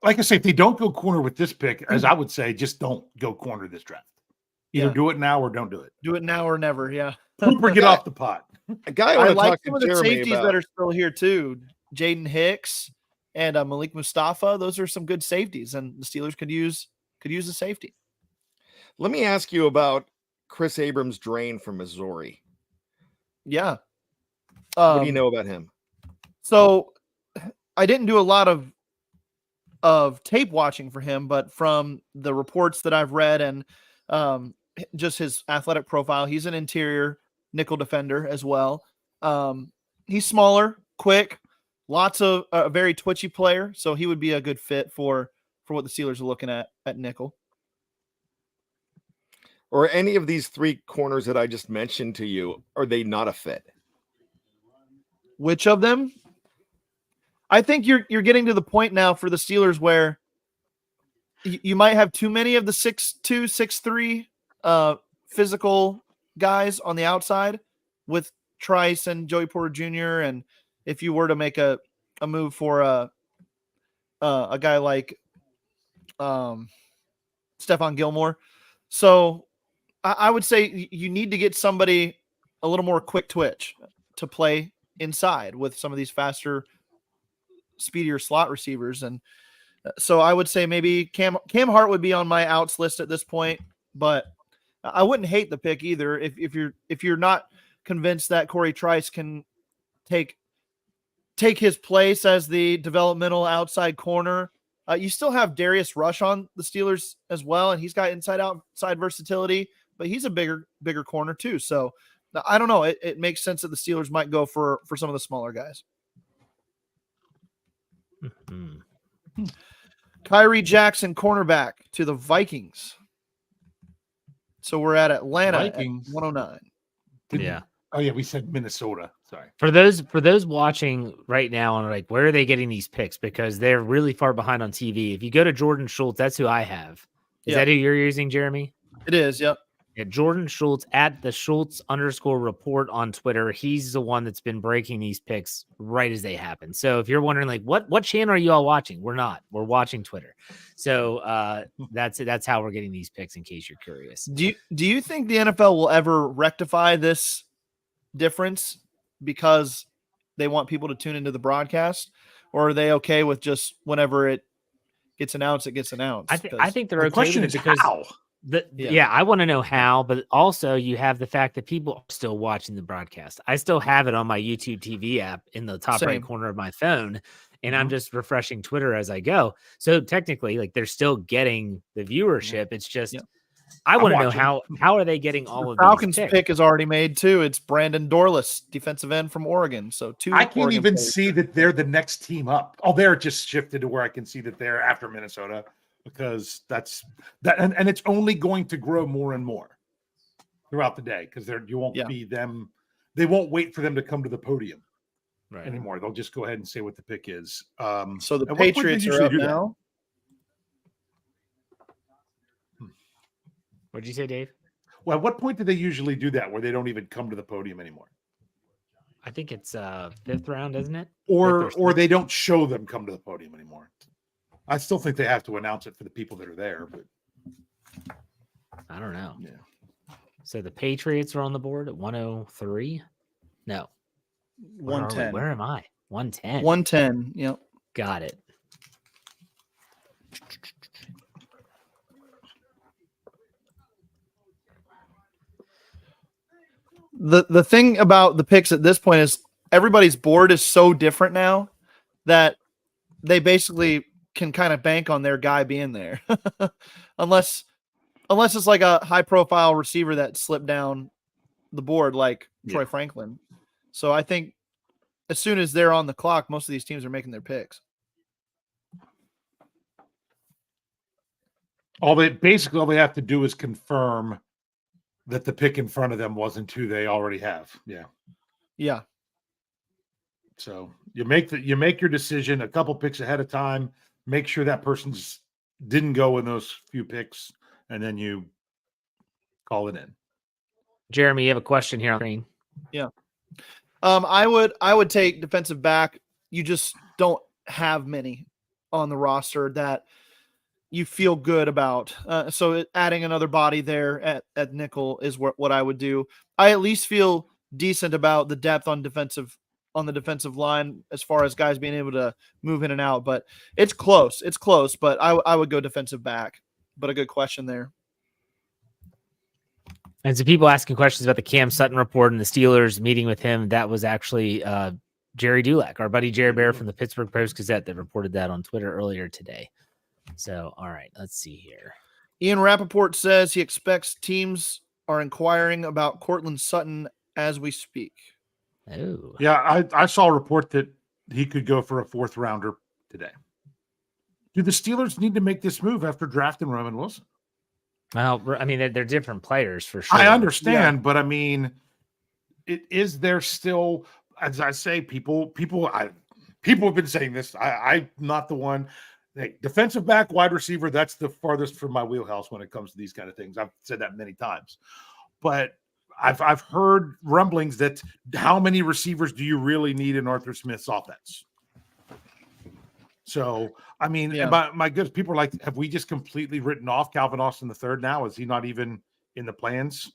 Like I say, if they don't go corner with this pick, as I would say, just don't go corner this draft. Either do it now or don't do it. Do it now or never. Yeah. Cooper, get off the pot. A guy I I like talk some to of the Jeremy safeties about. that are still here too. Jaden Hicks and Malik Mustafa. Those are some good safeties, and the Steelers could use a safety. Let me ask you about Chris Abrams' drain from Missouri. Yeah. What do you know about him? So I didn't do a lot of tape watching for him, but from the reports that I've read and just his athletic profile, he's an interior nickel defender as well. He's smaller, quick, lots of a very twitchy player, so he would be a good fit for what the Steelers are looking at nickel. Or any of these 3 corners that I just mentioned to you, are they not a fit? Which of them? I think you're getting to the point now for the Steelers where you might have too many of the 6'2", 6'3" physical guys on the outside with Trice and Joey Porter Jr. And if you were to make a move for a guy like Stephon Gilmore. So I would say you need to get somebody a little more quick twitch to play inside with some of these faster, speedier slot receivers. And so I would say maybe Cam Hart would be on my outs list at this point, but I wouldn't hate the pick either. If you're not convinced that Corey Trice can take his place as the developmental outside corner, you still have Darius Rush on the Steelers as well, and he's got inside-outside versatility, but he's a bigger corner too. So I don't know. It makes sense that the Steelers might go for some of the smaller guys. Kyrie Jackson, cornerback to the Vikings. So we're at Atlanta Vikings. At 109. Yeah. Oh yeah, we said Minnesota. Sorry. For those watching right now and like, where are they getting these picks? Because they're really far behind on TV. If you go to Jordan Schultz, that's who I have. Is that who you're using, Jeremy? It is. Yep. Yeah, Jordan Schultz at the Schultz_report on Twitter. He's the one that's been breaking these picks right as they happen. So if you're wondering, like, what channel are you all watching? We're not. We're watching Twitter. So that's how we're getting these picks. In case you're curious. Do you think the NFL will ever rectify this difference because they want people to tune into the broadcast, or are they okay with just whenever it gets announced, it gets announced? I think they're okay with it because how? I want to know how, but also you have the fact that people are still watching the broadcast. I still have it on my YouTube TV app in the top right corner of my phone, and I'm just refreshing Twitter as I go. So technically, like, they're still getting the viewership. It's just I want to know how are they getting all of the Falcons these picks? Pick is already made too. It's Brandon Dorless, defensive end from Oregon. So I can't even see that they're the next team up. Oh, they're just shifted to where I can see that they're after Minnesota. Because that's that, and it's only going to grow more and more throughout the day because you won't be them. They won't wait for them to come to the podium. anymore. They'll just go ahead and say what the pick is. So the Patriots are up now. What'd you say, Dave? Well, at what point do they usually do that where they don't even come to the podium anymore? I think it's 5th round, isn't it? Or they don't show them come to the podium anymore. I still think they have to announce it for the people that are there, but I don't know. Yeah. So the Patriots are on the board at 103. No. 110. Where am I? 110. 110. Yep. Got it. The thing about the picks at this point is everybody's board is so different now that they basically can kind of bank on their guy being there. unless it's like a high profile receiver that slipped down the board like Troy Franklin. So I think as soon as they're on the clock, most of these teams are making their picks. All they have to do is confirm that the pick in front of them wasn't who they already have. Yeah. Yeah. So you make your decision a couple picks ahead of time, make sure that person's didn't go in those few picks, and then you call it in. Jeremy, you have a question here on screen. Yeah. I would take defensive back. You just don't have many on the roster that you feel good about. So adding another body there at nickel is what I would do. I at least feel decent about the depth on the defensive line as far as guys being able to move in and out, but it's close. It's close, but I would go defensive back. But a good question there. And so people asking questions about the Cam Sutton report and the Steelers meeting with him. That was actually Jerry Dulac, our buddy Jerry Bear from the Pittsburgh Post-Gazette, that reported that on Twitter earlier today. So, all right, let's see here. Ian Rappaport says he expects teams are inquiring about Cortland Sutton as we speak. Oh, yeah. I saw a report that he could go for a 4th rounder today. Do the Steelers need to make this move after drafting Roman Wilson? Well, I mean, they're different players for sure. I understand, but I mean, is there still, as I say, people have been saying this. I'm not the one. Hey, defensive back, wide receiver, that's the farthest from my wheelhouse when it comes to these kind of things. I've said that many times. But I've heard rumblings that how many receivers do you really need in Arthur Smith's offense? So, I mean, my good people are like, have we just completely written off Calvin Austin III now? Is he not even in the plans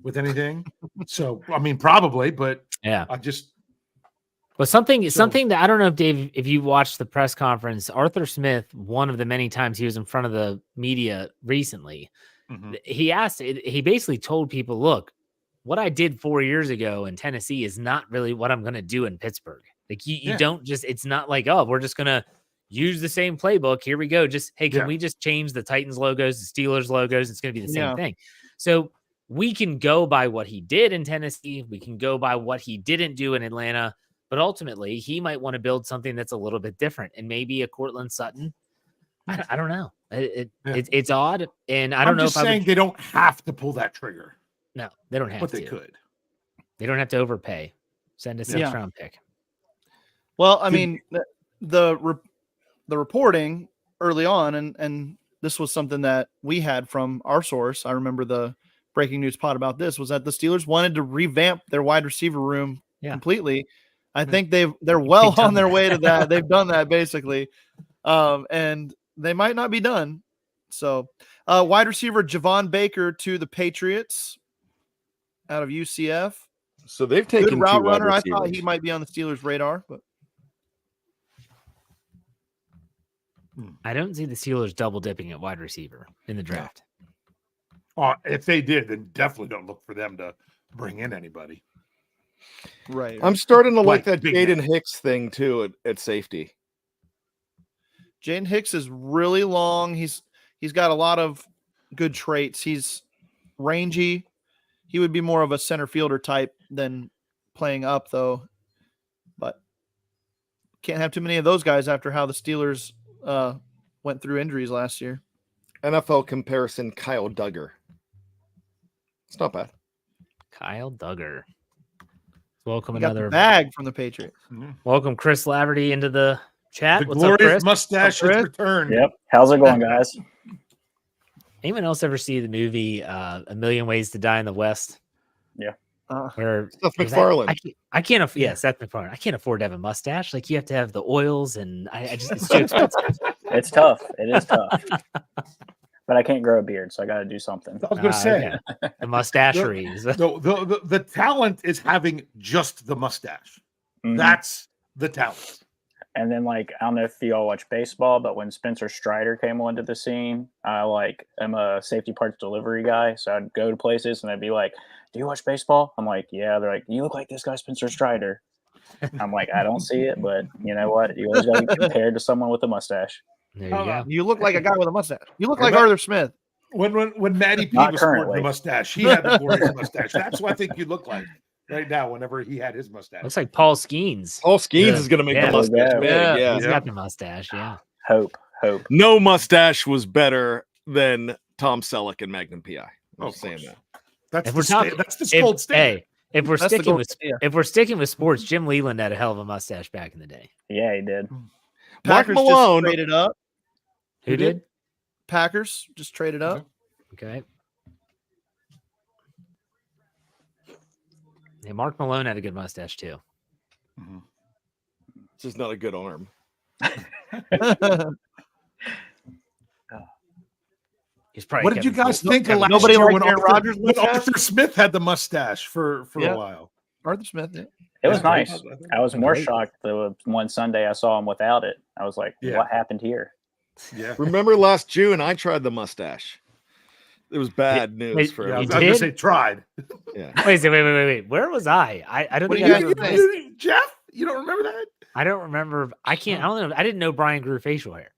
with anything? So, I mean, probably, but yeah, But something that I don't know if Dave, if you watched the press conference, Arthur Smith, one of the many times he was in front of the media recently, he basically told people, look, what I did 4 years ago in Tennessee is not really what I'm going to do in Pittsburgh. Like you don't just, it's not like, oh, we're just going to use the same playbook. Here we go. Just, hey, can we just change the Titans logos, the Steelers logos? It's going to be the same thing. So we can go by what he did in Tennessee. We can go by what he didn't do in Atlanta. But ultimately, he might want to build something that's a little bit different, and maybe a Cortland Sutton. I don't know. It's odd, and I don't know. I'm just saying they don't have to pull that trigger. No, they don't have to. But they could. They don't have to overpay. Send a 6th round pick. Well, I mean, the reporting early on, and this was something that we had from our source. I remember the breaking news pod about this was that the Steelers wanted to revamp their wide receiver room completely. I think they're well on their way to that. They've done that basically. And they might not be done. So wide receiver Javon Baker to the Patriots out of UCF. So they've taken good route runner. I receivers. thought he might be on the Steelers' radar, but I don't see the Steelers double dipping at wide receiver in the draft. If they did, then definitely don't look for them to bring in anybody. Right. I'm starting to like that Jaden Hicks thing too at safety. Jaden Hicks is really long. He's got a lot of good traits. He's rangy. He would be more of a center fielder type than playing up though. But can't have too many of those guys after how the Steelers went through injuries last year. NFL comparison, Kyle Duggar. It's not bad. Kyle Duggar. Welcome got another the bag from the Patriots. Welcome Chris Laverty into the chat. The What's glorious up, Chris? mustache has returned. Yep. How's it going, guys? Anyone else ever see the movie A Million Ways to Die in the West? Yeah. Where Seth MacFarlane. I can't afford. Yeah, Seth MacFarlane. I can't afford to have a mustache. Like you have to have the oils, and I just it's too expensive. It's tough. It is tough. But I can't grow a beard, so I got to do something. I was going to say the mustacheries. The talent is having just the mustache. Mhm. That's the talent. And then, like, I don't know if you all watch baseball, but when Spencer Strider came onto the scene, I'm a safety parts delivery guy, so I'd go to places and I'd be like, "Do you watch baseball?" I'm like, "Yeah." They're like, "You look like this guy, Spencer Strider." I'm like, "I don't see it, but you know what? You always got to be compared to someone with a mustache." There you go. You look like a guy with a mustache. You look like Arthur Smith. When Matty P Not was sporting currently. the mustache, he had the glorious mustache. That's what I think you look like right now. Whenever he had his mustache, Looks like Paul Skeens. Paul Skeens is going to make Yeah. the mustache big. Yeah. Yeah. He's got the mustache. Yeah. Hope. No mustache was better than Tom Selleck and Magnum PI. I'm just saying that. that's If the we're talking- that's the gold standard. Hey, if we're That's the sticking goal. with Yeah. if we're sticking with sports, Jim Leland had a hell of a mustache back in the day. Yeah, he did. Mark Packers Malone. just traded up. Who did? Packers just traded up. Okay. Yeah, Mark Malone had a good mustache too. It's just not a good arm. He's probably What did you Kevin guys Costner. think of last Nobody year liked when Aaron Rodgers' when mustache? Arthur Smith had the mustache for Yeah. a while? Arthur Smith. Yeah. It was Yeah, nice. I was more Great. shocked the one Sunday I saw him without it. I was like, Yeah. what happened here? Yeah. Remember last June, I tried the mustache. It was bad news wait, for Yeah, I was You going to did? say tried. Yeah. Wait. Where was I? I don't What think do I you ever guys missed- think? Jeff, you don't remember that? I don't remember. I don't know. I didn't know Brian grew facial hair.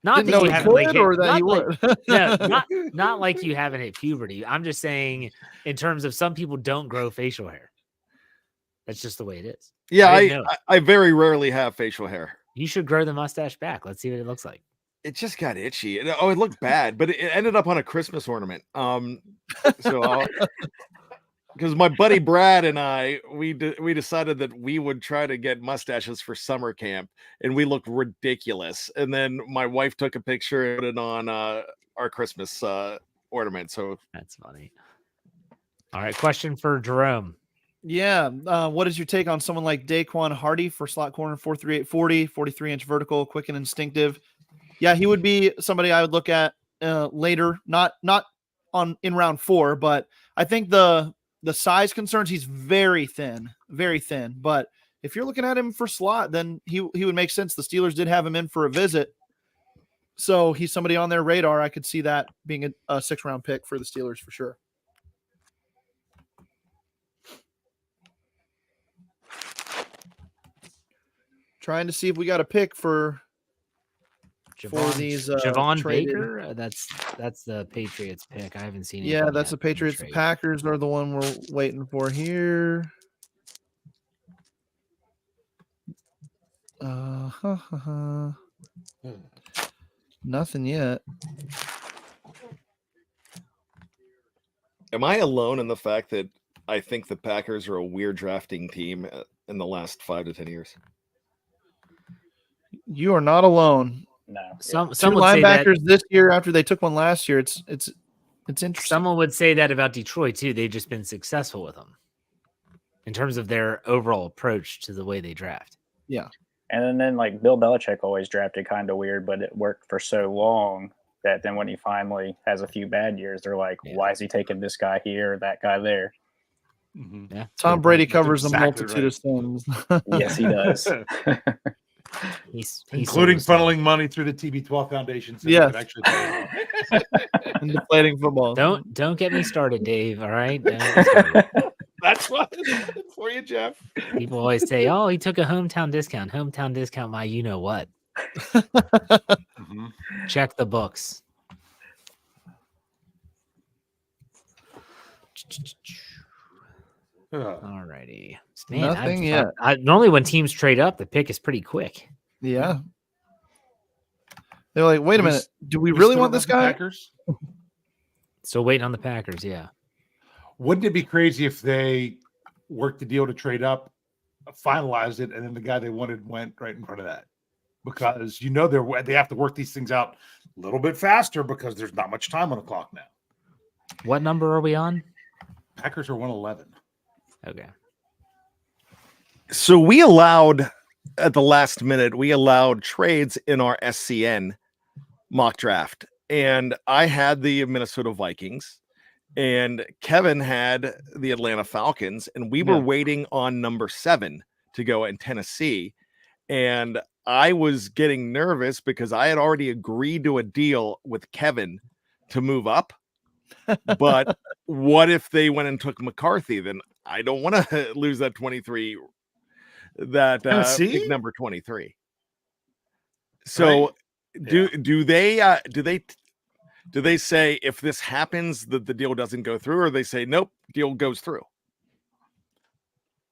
Not Didn't that know you he haven't like could hit- or that not he like- would. no, not like you haven't hit puberty. I'm just saying in terms of some people don't grow facial hair. That's just the way it is. Yeah, I didn't know. I very rarely have facial hair. You should grow the mustache back. Let's see what it looks like. It just got itchy. Oh, it looked bad, but it ended up on a Christmas ornament. So because my buddy Brad and I, we decided that we would try to get mustaches for summer camp, and we looked ridiculous. And then my wife took a picture and put it on our Christmas ornament. So That's funny. All right, question for Jerome. Yeah. What is your take on someone like Daquan Hardy for slot corner 4.38 40, 43-inch vertical, quick and instinctive? Yeah, he would be somebody I would look at later, not in round 4, but I think the size concerns, he's very thin. But if you're looking at him for slot, then he would make sense. The Steelers did have him in for a visit. So he's somebody on their radar. I could see that being a 6th-round pick for the Steelers for sure. Trying to see if we got a pick for these Javon traded. Baker. That's the Patriots pick. I haven't seen. Yeah, anything that's the yet from Patriots. The trade. Packers are the one we're waiting for here. Nothing yet. am I alone in the fact that I think the Packers are a weird drafting team in the last 5 to 10 years? You are not alone. No. Some Two would say that. linebackers this year after they took one last year. It's interesting. Someone would say that about Detroit too. They've just been successful with them in terms of their overall approach to the way they draft. Yeah. And then like Bill Belichick always drafted kind of weird, but it worked for so long that then when he finally has a few bad years, they're like, Yeah. why is he taking this guy here or that guy there? Yeah. Tom Brady covers exactly a multitude right. of sins. Yes, he does. He's Including so funneling money through the TB12 Foundation. So Yes. we could actually play it. And deflating football. Don't get me started, Dave. All right. Don't get me started. That's what for you, Jeff. People always say, "Oh, he took a hometown discount." Hometown discount, my you know what? Check the books. All righty. Man, Nothing yet. Normally, when teams trade up, the pick is pretty quick. Yeah. They're like, wait a minute. Do we really want this guy? Still waiting on the Packers. Yeah. Wouldn't it be crazy if they worked the deal to trade up, finalized it, and then the guy they wanted went right in front of that? Because they have to work these things out a little bit faster because there's not much time on the clock now. What number are we on? Packers are 111. Okay. So we allowed at the last minute, we allowed trades in our SCN mock draft. And I had the Minnesota Vikings and Kevin had the Atlanta Falcons. And we were waiting on number 7 to go in Tennessee. And I was getting nervous because I had already agreed to a deal with Kevin to move up. But what if they went and took McCarthy? Then I don't want to lose that 23, that pick number 23. So right. do they say if this happens that the deal doesn't go through, or they say nope, deal goes through?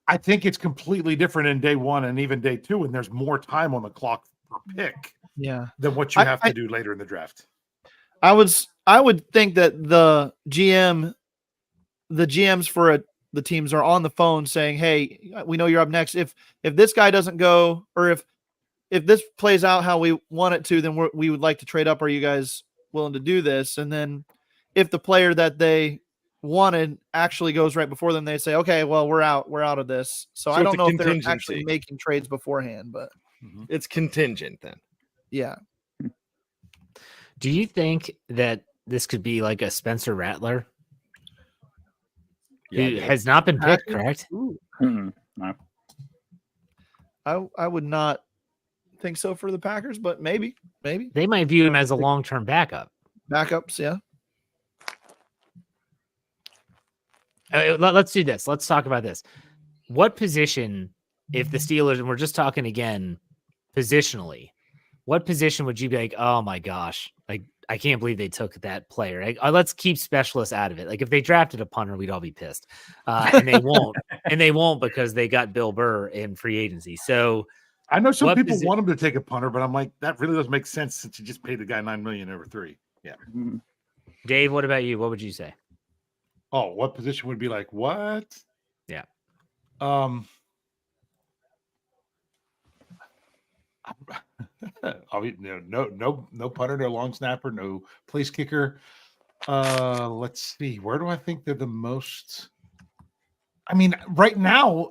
I think it's completely different in day 1 and even day 2, and there's more time on the clock per pick. Than what you have to do later in the draft. I would think that the GMs for the teams are on the phone saying, "Hey, we know you're up next. If this guy doesn't go, or if this plays out how we want it to, then we would like to trade up. Are you guys willing to do this?" And then if the player that they wanted actually goes right before them, they say, "Okay, well, we're out of this." So I don't know if they're actually making trades beforehand, but it's contingent then. Yeah. Do you think that this could be like a Spencer Rattler? Who has not been picked, correct? No. I would not think so for the Packers, but maybe they might view him as a long-term backup. Backups, yeah. Let's do this. Let's talk about this. What position, if the Steelers, and we're just talking again positionally, what position would you be like, oh my gosh, like I can't believe they took that player. Like, let's keep specialists out of it. Like if they drafted a punter, we'd all be pissed. And they won't. And they won't because they got Bill Burr in free agency. So I know some people want him to take a punter, but I'm like, that really doesn't make sense since you just paid the guy $9 million over 3. Yeah. Dave, what about you? What would you say? Oh, what position would be like what? Yeah. No punter, no long snapper, no place kicker. Let's see. Where do I think they're the most? I mean, right now,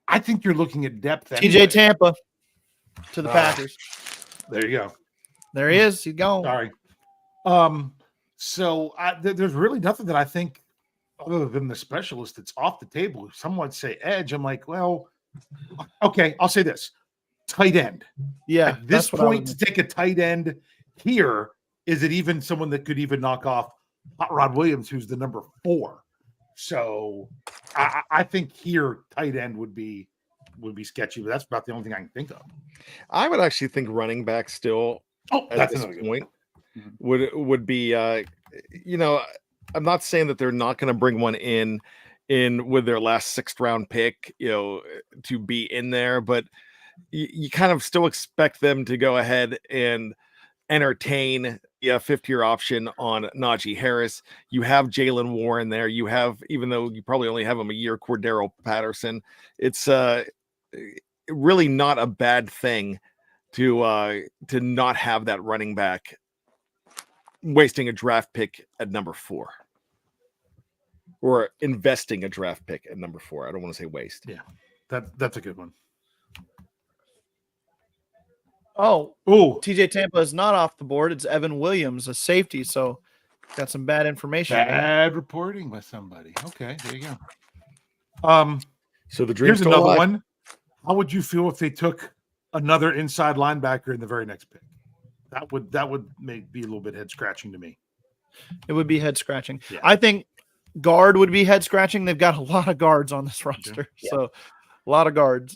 I think you're looking at depth. TJ Tampa to the Packers. There you go. There he is. He's gone. Sorry. So there's really nothing that I think other than the specialist that's off the table. If someone say edge, I'm like, well, okay, I'll say this. Tight end. Yeah. At this point, to take a tight end here, is it even someone that could even knock off Hot Rod Williams, who's the number 4? So I think here tight end would be sketchy, but that's about the only thing I can think of. I would actually think running back still at this point would be I'm not saying that they're not going to bring one in with their last 6th round pick, to be in there, but you kind of still expect them to go ahead and entertain a 5th-year option on Najee Harris. You have Jalen Warren there. You have, even though you probably only have him a year, Cordero Patterson. It's really not a bad thing to not have that running back wasting a draft pick at number 4. Or investing a draft pick at number 4. I don't want to say waste. Yeah, that's a good one. Oh, TJ Tampa is not off the board. It's Evan Williams, a safety. So got some bad information. Bad reporting by somebody. Okay, there you go. So the dream's here's another one. How would you feel if they took another inside linebacker in the very next pick? That would be a little bit head scratching to me. It would be head scratching. Yeah. I think guard would be head scratching. They've got a lot of guards on this roster, so a lot of guards.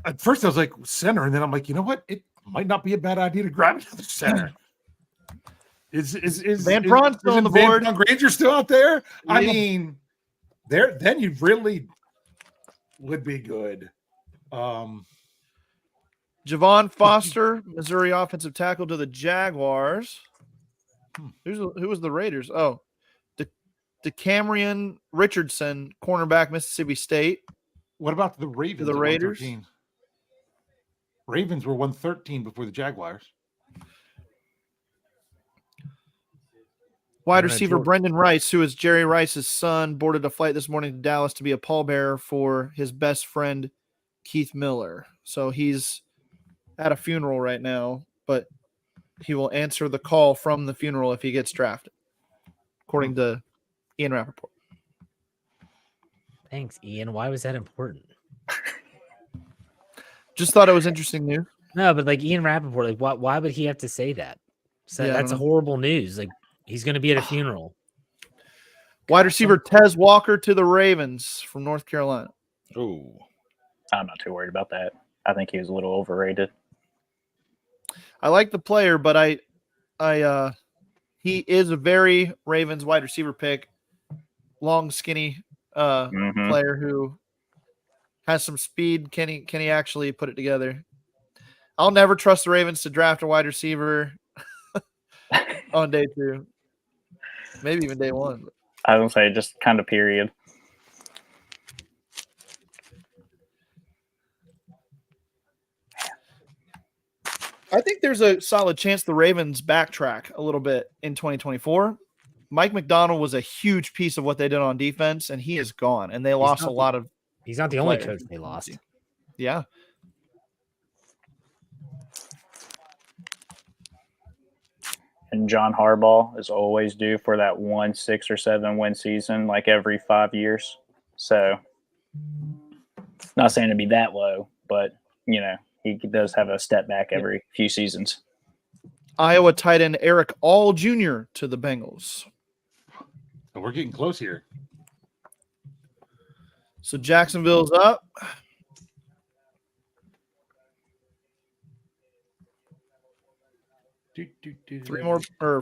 At first, I was like center, and then I'm like, you know what? It might not be a bad idea to grab another center. Is Van Prawn still on the board? Van Granger still out there? Yeah. I mean, then you really would be good. Javon Foster, Missouri offensive tackle to the Jaguars. Who was the Raiders? Oh, DeCamerion Richardson, cornerback, Mississippi State. What about the Ravens? The Raiders. Ravens were 113 before the Jaguars. Wide receiver Brendan Rice, who is Jerry Rice's son, boarded a flight this morning to Dallas to be a pallbearer for his best friend, Keith Miller. So he's at a funeral right now, but he will answer the call from the funeral if he gets drafted, according to Ian Rappaport. Thanks, Ian. Why was that important? Just thought it was interesting news. No, but like Ian Rappaport, like why would he have to say that? So that's horrible news. Like he's going to be at a funeral. Wide receiver Tez Walker to the Ravens from North Carolina. Oh, I'm not too worried about that. I think he was a little overrated. I like the player, but he is a very Ravens wide receiver pick. Long, skinny player who has some speed. Can he actually put it together? I'll never trust the Ravens to draft a wide receiver on day 2. Maybe even day 1. I don't say just kind of period. I think there's a solid chance the Ravens backtrack a little bit in 2024. Mike McDonald was a huge piece of what they did on defense, and he is gone. And they lost a lot of. He's not the only coach they lost. Yeah. And John Harbaugh is always due for that 6 or 7 win season, like every 5 years. So, not saying it'd be that low, but he does have a step back every few seasons. Iowa tight end Eric All Jr. to the Bengals. We're getting close here. So Jacksonville's up.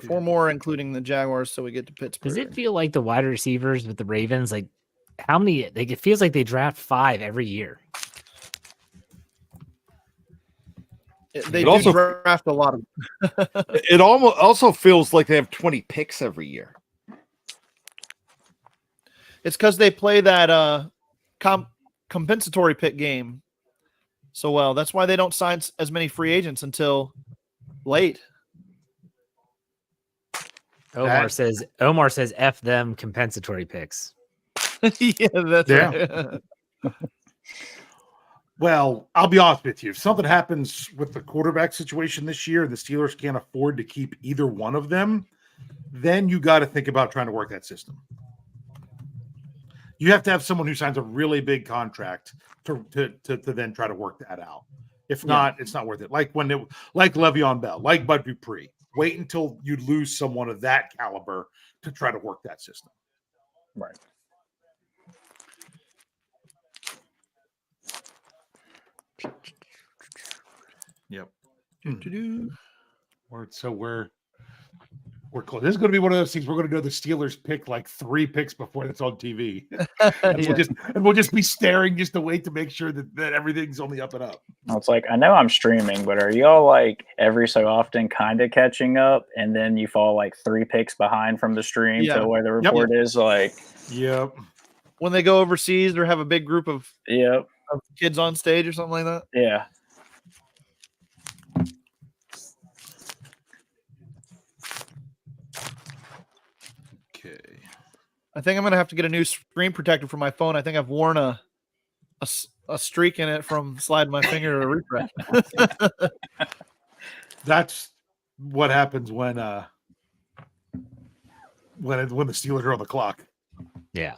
Four more, including the Jaguars, so we get to Pittsburgh. Does it feel like the wide receivers with the Ravens, like how many? Like it feels like they draft 5 every year. They also draft a lot of. It also feels like they have 20 picks every year. It's because they play that compensatory pick game so well. That's why they don't sign as many free agents until late. Omar says F them compensatory picks. Yeah, that's right. Well, I'll be honest with you. If something happens with the quarterback situation this year, the Steelers can't afford to keep either one of them, then you got to think about trying to work that system. You have to have someone who signs a really big contract to then try to work that out. If not, it's not worth it. Like like Le'Veon Bell, like Bud Dupree. Wait until you lose someone of that caliber to try to work that system. Right. Yep. We're close. This is going to be one of those things. We're going to know the Steelers pick like 3 picks before it's on TV. We'll just be staring just to wait to make sure that everything's only up and up. It's like, I know I'm streaming, but are y'all like every so often kind of catching up and then you fall like 3 picks behind from the stream to where the report is? Like, yep. When they go overseas or have a big group of kids on stage or something like that? Yeah. I think I'm going to have to get a new screen protector for my phone. I think I've worn a streak in it from sliding my finger to a refresh. That's what happens when the Steelers are on the clock. Yeah.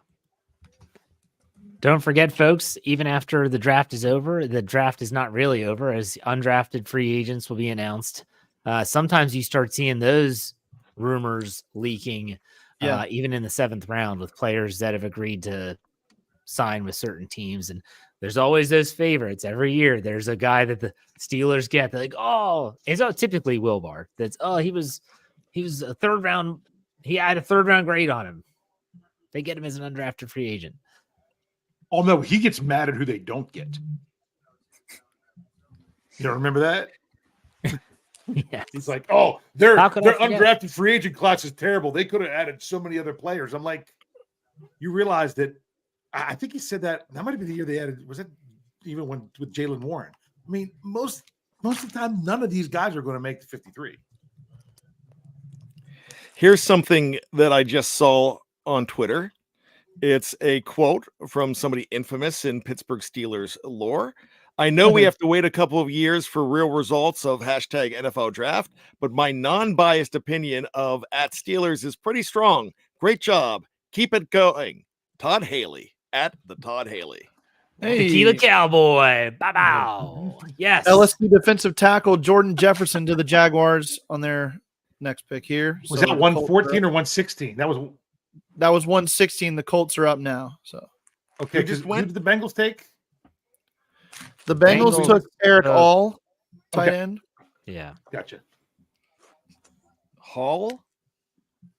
Don't forget, folks, even after the draft is over, the draft is not really over as undrafted free agents will be announced. Sometimes you start seeing those rumors leaking. Even in the 7th round with players that have agreed to sign with certain teams. And there's always those favorites every year. There's a guy that the Steelers get. They're like, it's typically Wilbar. That's, he was a 3rd round. He had a 3rd round grade on him. They get him as an undrafted free agent. Oh no, he gets mad at who they don't get. You don't remember that? Yeah, he's like, their undrafted free agent class is terrible. They could have added so many other players. I'm like, you realize that I think he said that might have been the year they added. Was it even when with Jalen Warren? I mean, most of the time, none of these guys are going to make the 53. Here's something that I just saw on Twitter. It's a quote from somebody infamous in Pittsburgh Steelers lore. I know we have to wait a couple of years for real results of hashtag NFL draft, but my non-biased opinion of @Steelers is pretty strong. Great job. Keep it going. Todd Haley @ Todd Haley. Hey. Tequila Cowboy. Bow. Yes. LSU defensive tackle Jordan Jefferson to the Jaguars on their next pick here. Was that 114 or 116? That was 116. The Colts are up now. So okay. Who did the Bengals take? The Bengals took Eric All, tight end. Yeah. Gotcha. Hall?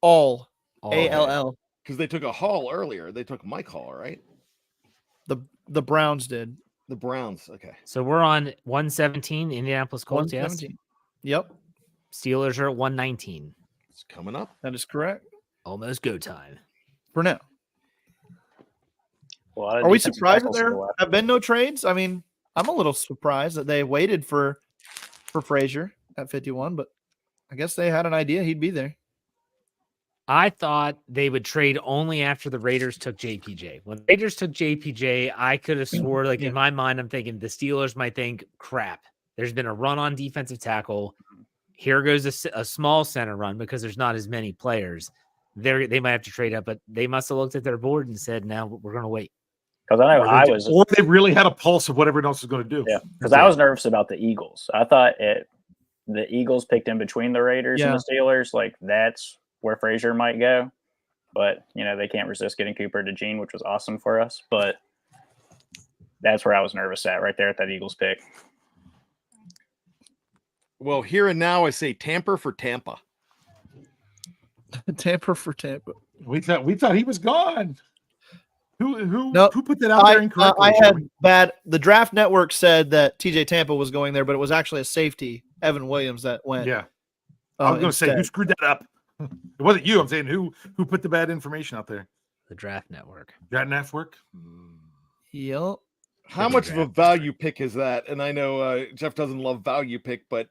All. A-L-L. Because they took a Hall earlier. They took Mike Hall, right? The Browns did. The Browns. Okay. So we're on 117, Indianapolis Colts. 117. Yes. Yep. Steelers are at 119. It's coming up. That is correct. Almost go time. For now. Well, are we surprised that there have been no trades? I mean, I'm a little surprised that they waited for Frazier at 51, but I guess they had an idea he'd be there. I thought they would trade only after the Raiders took JPJ. When the Raiders took JPJ, I could have swore, in my mind, I'm thinking the Steelers might think, crap, there's been a run on defensive tackle. Here goes a small center run because there's not as many players. They might have to trade up, but they must have looked at their board and said, "Now we're going to wait." Because I know or they really had a pulse of what everyone else was going to do. Yeah, because I was nervous about the Eagles. I thought the Eagles picked in between the Raiders and the Steelers. Like that's where Frazier might go, but they can't resist getting Cooper to Gene, which was awesome for us. But that's where I was nervous at, right there at that Eagles pick. Well, here and now I say Tampa for Tampa. Tampa for Tampa. We thought he was gone. Who put that out there incorrectly? I had bad. The Draft Network said that TJ Tampa was going there, but it was actually a safety, Evan Williams, that went. Yeah, I was going to say who screwed that up. It wasn't you. I'm saying who put the bad information out there. The Draft Network. Draft Network. Yep. How much of a value pick is that? And I know Jeff doesn't love value pick, but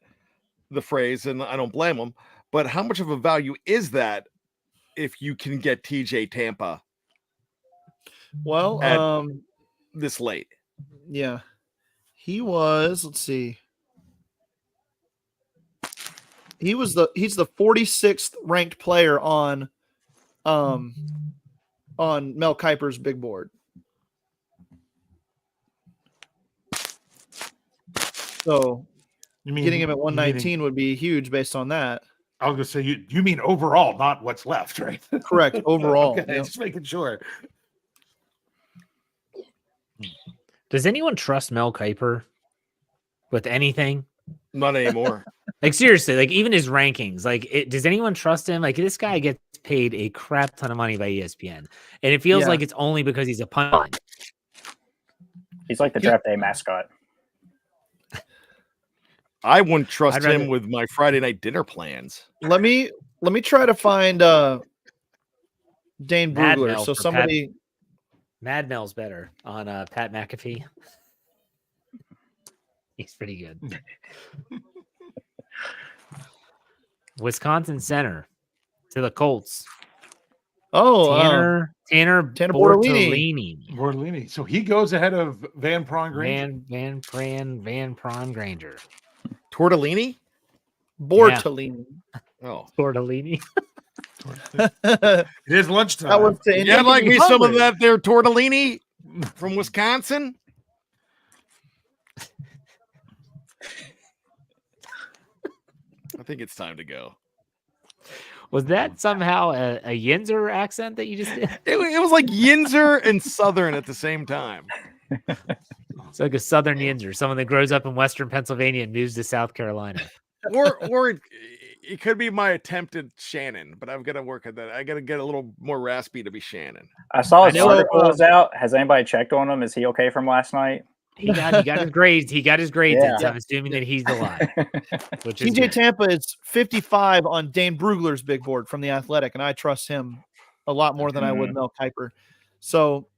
the phrase, and I don't blame him. But how much of a value is that if you can get TJ Tampa? Well, this late. Yeah. He was, let's see. He's the 46th ranked player on Mel Kiper's big board. So getting him at 119 would be huge based on that. I was going to say, you mean overall, not what's left, right? Correct. Overall. Okay, just making sure. Does anyone trust Mel Kiper with anything? Not anymore. Seriously, even his rankings, does anyone trust him? This guy gets paid a crap ton of money by ESPN, and it feels like it's only because he's a pundit. He's like the draft day mascot. I wouldn't trust him with my Friday night dinner plans. Let me try to find Dane Brugler. So somebody Mad Mel's better on Pat McAfee. He's pretty good. Wisconsin center to the Colts. Oh, Tanner Bortolini. So he goes ahead of Van Prawn Granger. Van Prawn Granger. Tortellini? Bortolini. Yeah. Oh. Tortellini. It is lunchtime. Yeah, like me some of that there tortellini from Wisconsin. I think it's time to go. Was that somehow a Yinzer accent that you just did? It was like Yinzer and Southern at the same time. It's like a Southern Yinzer, someone that grows up in Western Pennsylvania and moves to South Carolina. Or it could be my attempt at Shannon, but I've got to work at that. I got to get a little more raspy to be Shannon. I saw his article was out. Has anybody checked on him? Is he okay from last night? He got his grades. He got his grades. Yeah. I'm assuming that he's alive. TJ Tampa is 55 on Dane Brugler's big board from The Athletic, and I trust him a lot more than I would Mel Kiper. So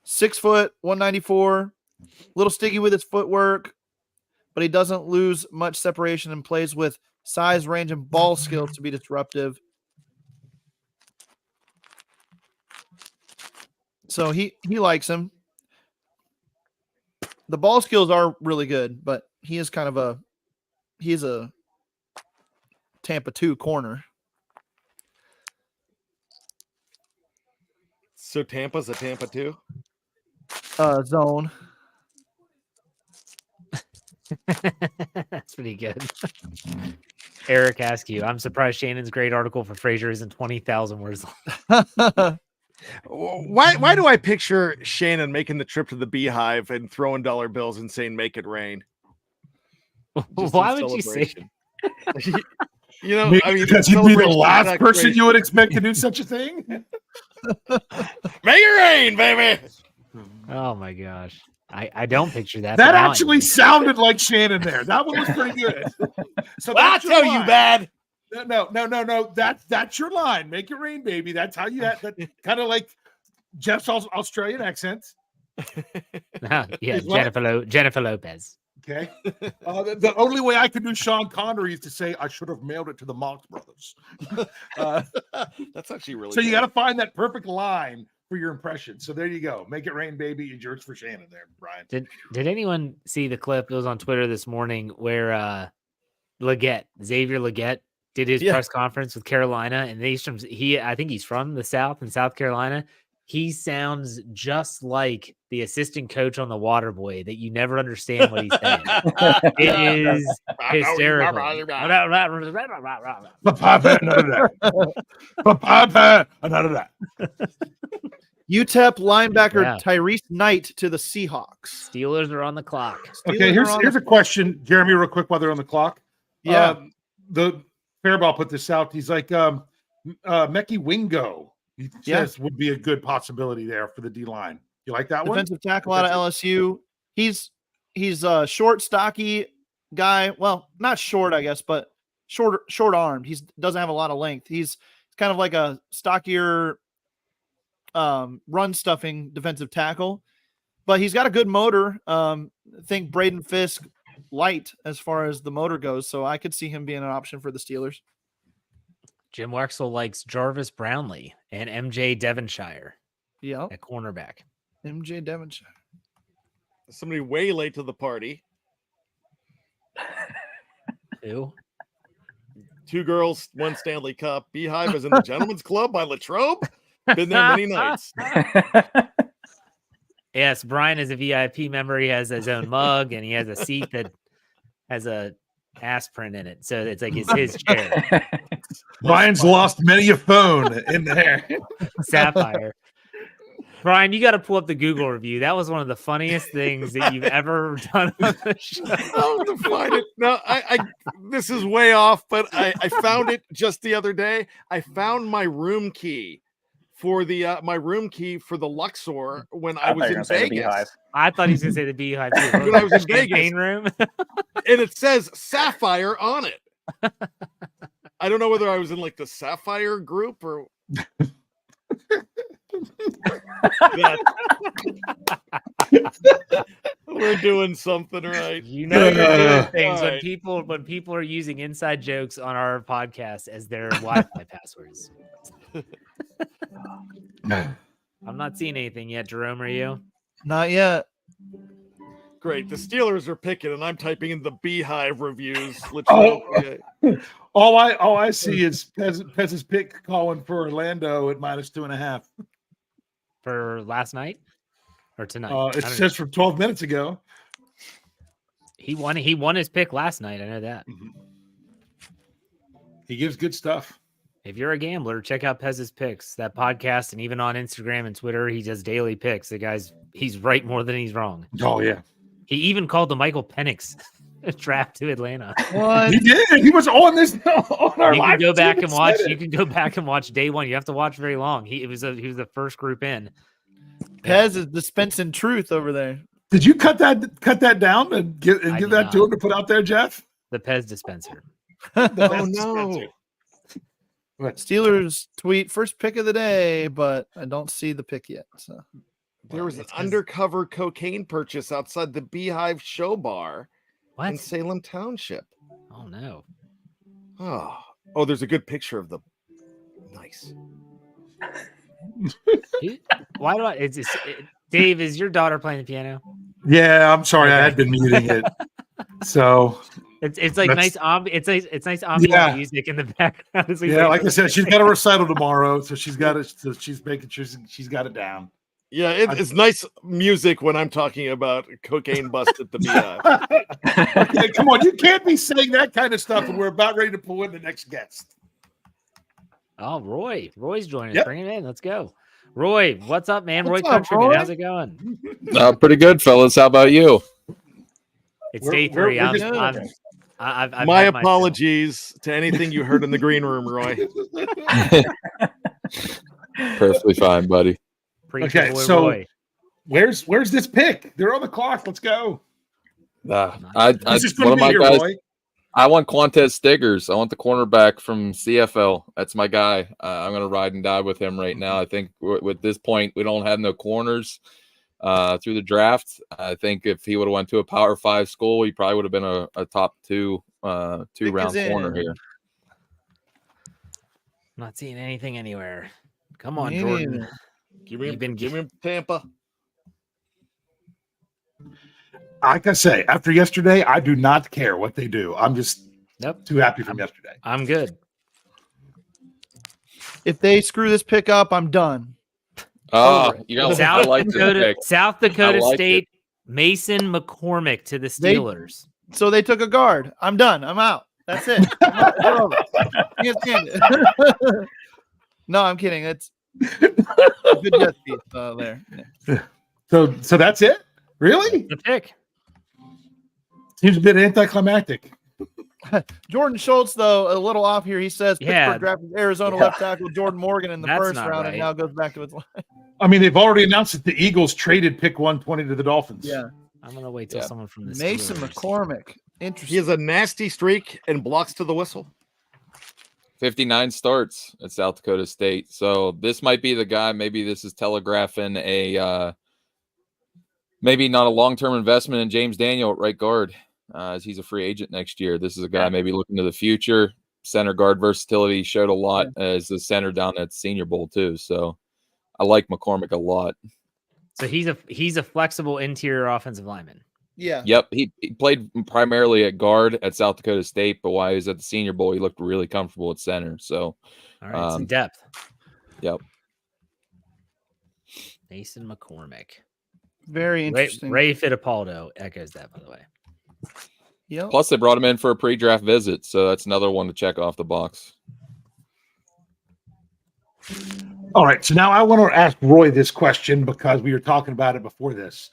6 foot, 194, a little sticky with his footwork, but he doesn't lose much separation and plays with size, range, and ball skills to be disruptive. So he likes him. The ball skills are really good, but he is a Tampa 2 corner. So Tampa's a Tampa 2? Zone. That's pretty good. Eric Askew, I'm surprised Shannon's great article for Frazier isn't 20,000 words long. Why do I picture Shannon making the trip to the Beehive and throwing dollar bills and saying "Make it rain"? Why would you say? You know, I mean, because you'd be the last person you would expect to do such a thing. Make it rain, baby. Oh my gosh. I don't picture that. That actually sounded like Shannon there. That one was pretty good. So I'll tell you bad. No. That's your line. Make it rain, baby. That's how you have that kind of like Jeff's Australian accent. Yeah, Jennifer Lopez. Okay. The only way I could do Sean Connery is to say I should have mailed it to the Marx Brothers. That's actually really so good. You got to find that perfect line for your impression. So there you go. Make it rain, baby. And yours for Shannon there, Brian. Did anyone see the clip? It was on Twitter this morning where Xavier Legette did his press conference with Carolina, and I think he's from the South in South Carolina. He sounds just like the assistant coach on The Waterboy that you never understand what he's saying. It is hysterical. UTEP linebacker Tyrese Knight to the Seahawks. Steelers are on the clock. Okay, here's a question, Jeremy, real quick while they're on the clock. Yeah. The Fairball put this out. He's like, Mekhi Wingo. He says would be a good possibility there for the D line. You like that one? Defensive tackle out of LSU. He's a short, stocky guy. Well, not short, I guess, but short armed. He doesn't have a lot of length. He's kind of like a stockier, run stuffing defensive tackle, but he's got a good motor. Think Braden Fisk light as far as the motor goes. So I could see him being an option for the Steelers. Jim Wexel likes Jarvis Brownlee and MJ Devonshire. Yeah. At cornerback. MJ Devonshire. Somebody way late to the party. Who? 2 girls, 1 Stanley Cup. Beehive is in the Gentleman's Club by Latrobe. Been there many nights. Yes, Brian is a VIP member. He has his own mug, and he has a seat that has a aspirin in it. So it's like it's his chair. Brian's lost many a phone in there. Sapphire. Brian, you got to pull up the Google review. That was one of the funniest things that you've ever done on the show. I'll have to find it. No, this is way off, but I found it just the other day. I found my room key for the Luxor when I was in Vegas. I thought he was going to say the Beehive too. When I was in Vegas, room. And it says Sapphire on it. I don't know whether I was in like the Sapphire group or. We're doing something right. You know you're doing things when people are using inside jokes on our podcast as their Wi-Fi passwords. I'm not seeing anything yet, Jerome. Are you? Not yet. Great. The Steelers are picking, and I'm typing in the Beehive reviews. All I see is Pez's pick calling for Orlando at -2.5 for last night or tonight. It says from 12 minutes ago. He won his pick last night. I know that. Mm-hmm. He gives good stuff. If you're a gambler, check out Pez's picks, that podcast, and even on Instagram and Twitter, he does daily picks. The he's right more than he's wrong. Oh yeah. He even called the Michael Penix draft to Atlanta. What? He did. He was on this on our live. You can go back and watch day one. You have to watch very long. He was the first group in. Pez is dispensing truth over there. Did you cut that down and give that to him to put out there, Jeff? The Pez dispenser. Oh no. Steelers tweet first pick of the day, but I don't see the pick yet. So there was an undercover cocaine purchase outside the Beehive Show Bar in Salem Township. Oh no. Oh, there's a good picture of the nice. Why do I? Dave, is your daughter playing the piano? Yeah, I'm sorry, I had been muting it. So it's like nice it's nice ambient music in the background. Yeah, like I said, she's got a recital tomorrow, so she's got it. So she's making sure she's got it down. Yeah, it's nice music when I'm talking about cocaine bust at the Beehive. Okay, come on, you can't be saying that kind of stuff when we're about ready to pull in the next guest. Oh, Roy's joining us. Bring him in. Let's go. Roy, what's up, man? Roy Countryman, how's it going? Pretty good, fellas. How about you? It's day 3. My apologies to anything you heard in the green room, Roy. Perfectly fine, buddy. Okay, so where's this pick? They're on the clock. Let's go. One of my guys. Roy. I want Quantez Stiggers. I want the cornerback from CFL. That's my guy. I'm going to ride and die with him right now. I think with this point, we don't have no corners through the draft. I think if he would have went to a Power 5 school, he probably would have been a top two round corner here. Not seeing anything anywhere. Come on, Jordan. Give me Tampa. Like I say, after yesterday, I do not care what they do. I'm just too happy from yesterday. I'm good. If they screw this pick up, I'm done. South Dakota State, Mason McCormick to the Steelers. So they took a guard. I'm done. I'm out. That's it. No, I'm kidding. It's good just piece there. Yeah. So that's it? Really? The pick. Seems a bit anticlimactic. Jordan Schultz, though, a little off here. He says Pittsburgh drafted Arizona left tackle Jordan Morgan in the first round and now goes back to its line. I mean, they've already announced that the Eagles traded pick 120 to the Dolphins. Yeah. I'm going to wait till someone from the Mason Steelers. McCormick. Interesting. He has a nasty streak and blocks to the whistle. 59 starts at South Dakota State. So this might be the guy. Maybe this is telegraphing a maybe not a long-term investment in James Daniel at right guard, as he's a free agent next year. This is a guy maybe looking to the future. Center guard versatility showed a lot as the center down at Senior Bowl too. So I like McCormick a lot. So he's a flexible interior offensive lineman. Yeah. Yep. He played primarily at guard at South Dakota State, but while he was at the Senior Bowl, he looked really comfortable at center. So, all right, some depth. Yep. Mason McCormick. Very interesting. Ray Fittipaldo echoes that, by the way. Yep. Plus, they brought him in for a pre-draft visit, so that's another one to check off the box. All right, so now I want to ask Roy this question because we were talking about it before this.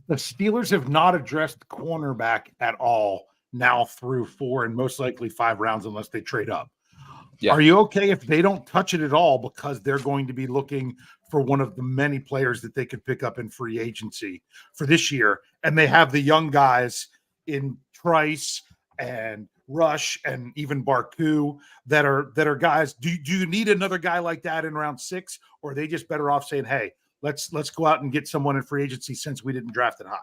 The Steelers have not addressed cornerback at all now through 4 and most likely 5 rounds unless they trade up. Yeah. Are you okay if they don't touch it at all because they're going to be looking for one of the many players that they could pick up in free agency for this year, and they have the young guys in Trice and Rush and even Barku that are guys? Do you need another guy like that in round 6, or are they just better off saying, hey, let's go out and get someone in free agency since we didn't draft it high?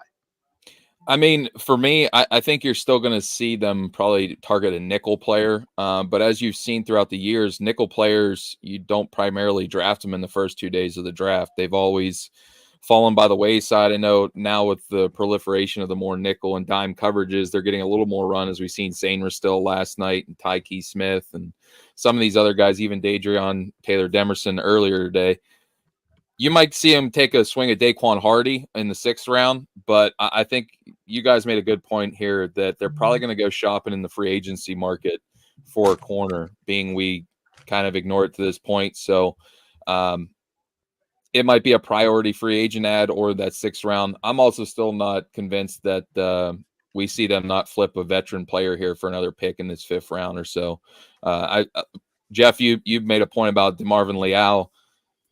I mean, for me, I think you're still going to see them probably target a nickel player. But as you've seen throughout the years, nickel players, you don't primarily draft them in the first 2 days of the draft. They've always fallen by the wayside. I know now with the proliferation of the more nickel and dime coverages, they're getting a little more run, as we've seen Sainer still last night and Tyke Smith and some of these other guys, even Dadrion Taylor Demerson earlier today. You might see him take a swing at Daquan Hardy in the 6th round, but I think you guys made a good point here that they're probably going to go shopping in the free agency market for a corner, being we kind of ignore it to this point. So it might be a priority free agent ad or that 6th round. I'm also still not convinced that we see them not flip a veteran player here for another pick in this 5th round or so. Jeff, you've made a point about DeMarvin Leal,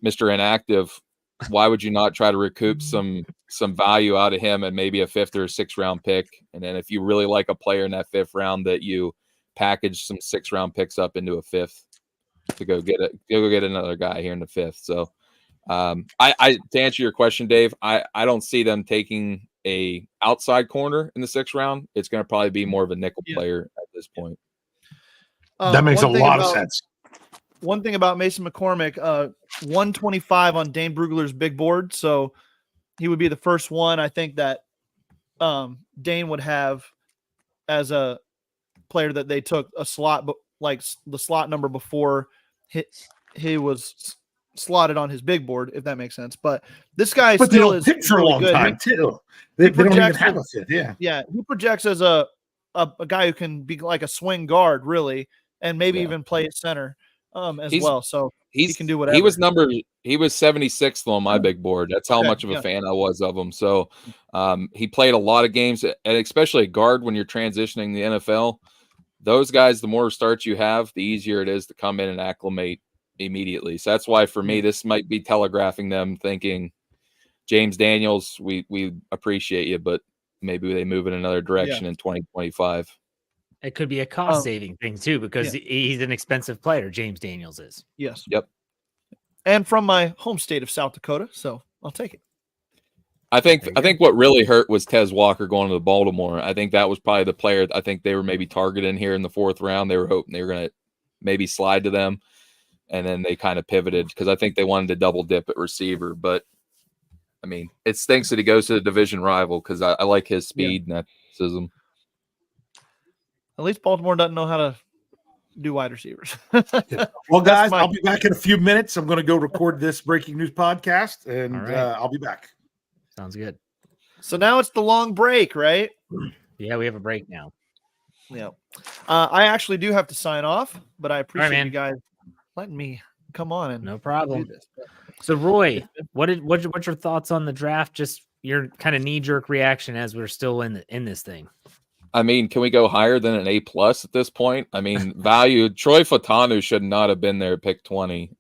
Mr. Inactive. Why would you not try to recoup some value out of him and maybe a 5th or 6th round pick? And then if you really like a player in that 5th round, that you package some 6th round picks up into a 5th. to go get another guy here in the 5th. So I to answer your question, Dave, I don't see them taking a outside corner in the 6th round. It's going to probably be more of a nickel player at this point. That makes a lot of sense. One thing about Mason McCormick, 125 on Dane Brugler's big board, so he would be the first one I think that Dane would have as a player that they took a slot, but like the slot number before he was slotted on his big board, if that makes sense. But this guy still is pick for really a long good. time too. They don't even have a fit. Yeah, he projects as a guy who can be like a swing guard, really, and maybe even play at center as well. So he can do whatever. He was 76th on my big board. That's how much of a fan I was of him. So he played a lot of games, and especially a guard when you're transitioning the NFL. Those guys, the more starts you have, the easier it is to come in and acclimate immediately. So that's why for me, this might be telegraphing them thinking, James Daniels, we appreciate you, but maybe they move in another direction in 2025. It could be a cost-saving thing, too, because he's an expensive player, James Daniels is. Yes. Yep. And from my home state of South Dakota, so I'll take it. I think what really hurt was Tez Walker going to the Baltimore. I think that was probably the player I think they were maybe targeting here in the 4th round. They were hoping they were going to maybe slide to them, and then they kind of pivoted because I think they wanted to double dip at receiver. But, I mean, it stinks that he goes to the division rival because I like his speed and athleticism. At least Baltimore doesn't know how to do wide receivers. Well, guys, I'll be back in a few minutes. I'm going to go record this breaking news podcast, and I'll be back. Sounds good. So now it's the long break, right? Yeah, we have a break now. Yeah. I actually do have to sign off, but I appreciate you guys letting me come on and no problem. do this. So, Roy, what's your thoughts on the draft? Just your kind of knee-jerk reaction as we're still in this thing. I mean, can we go higher than an A+ at this point? I mean, value. Troy Fatanu should not have been there at pick 20.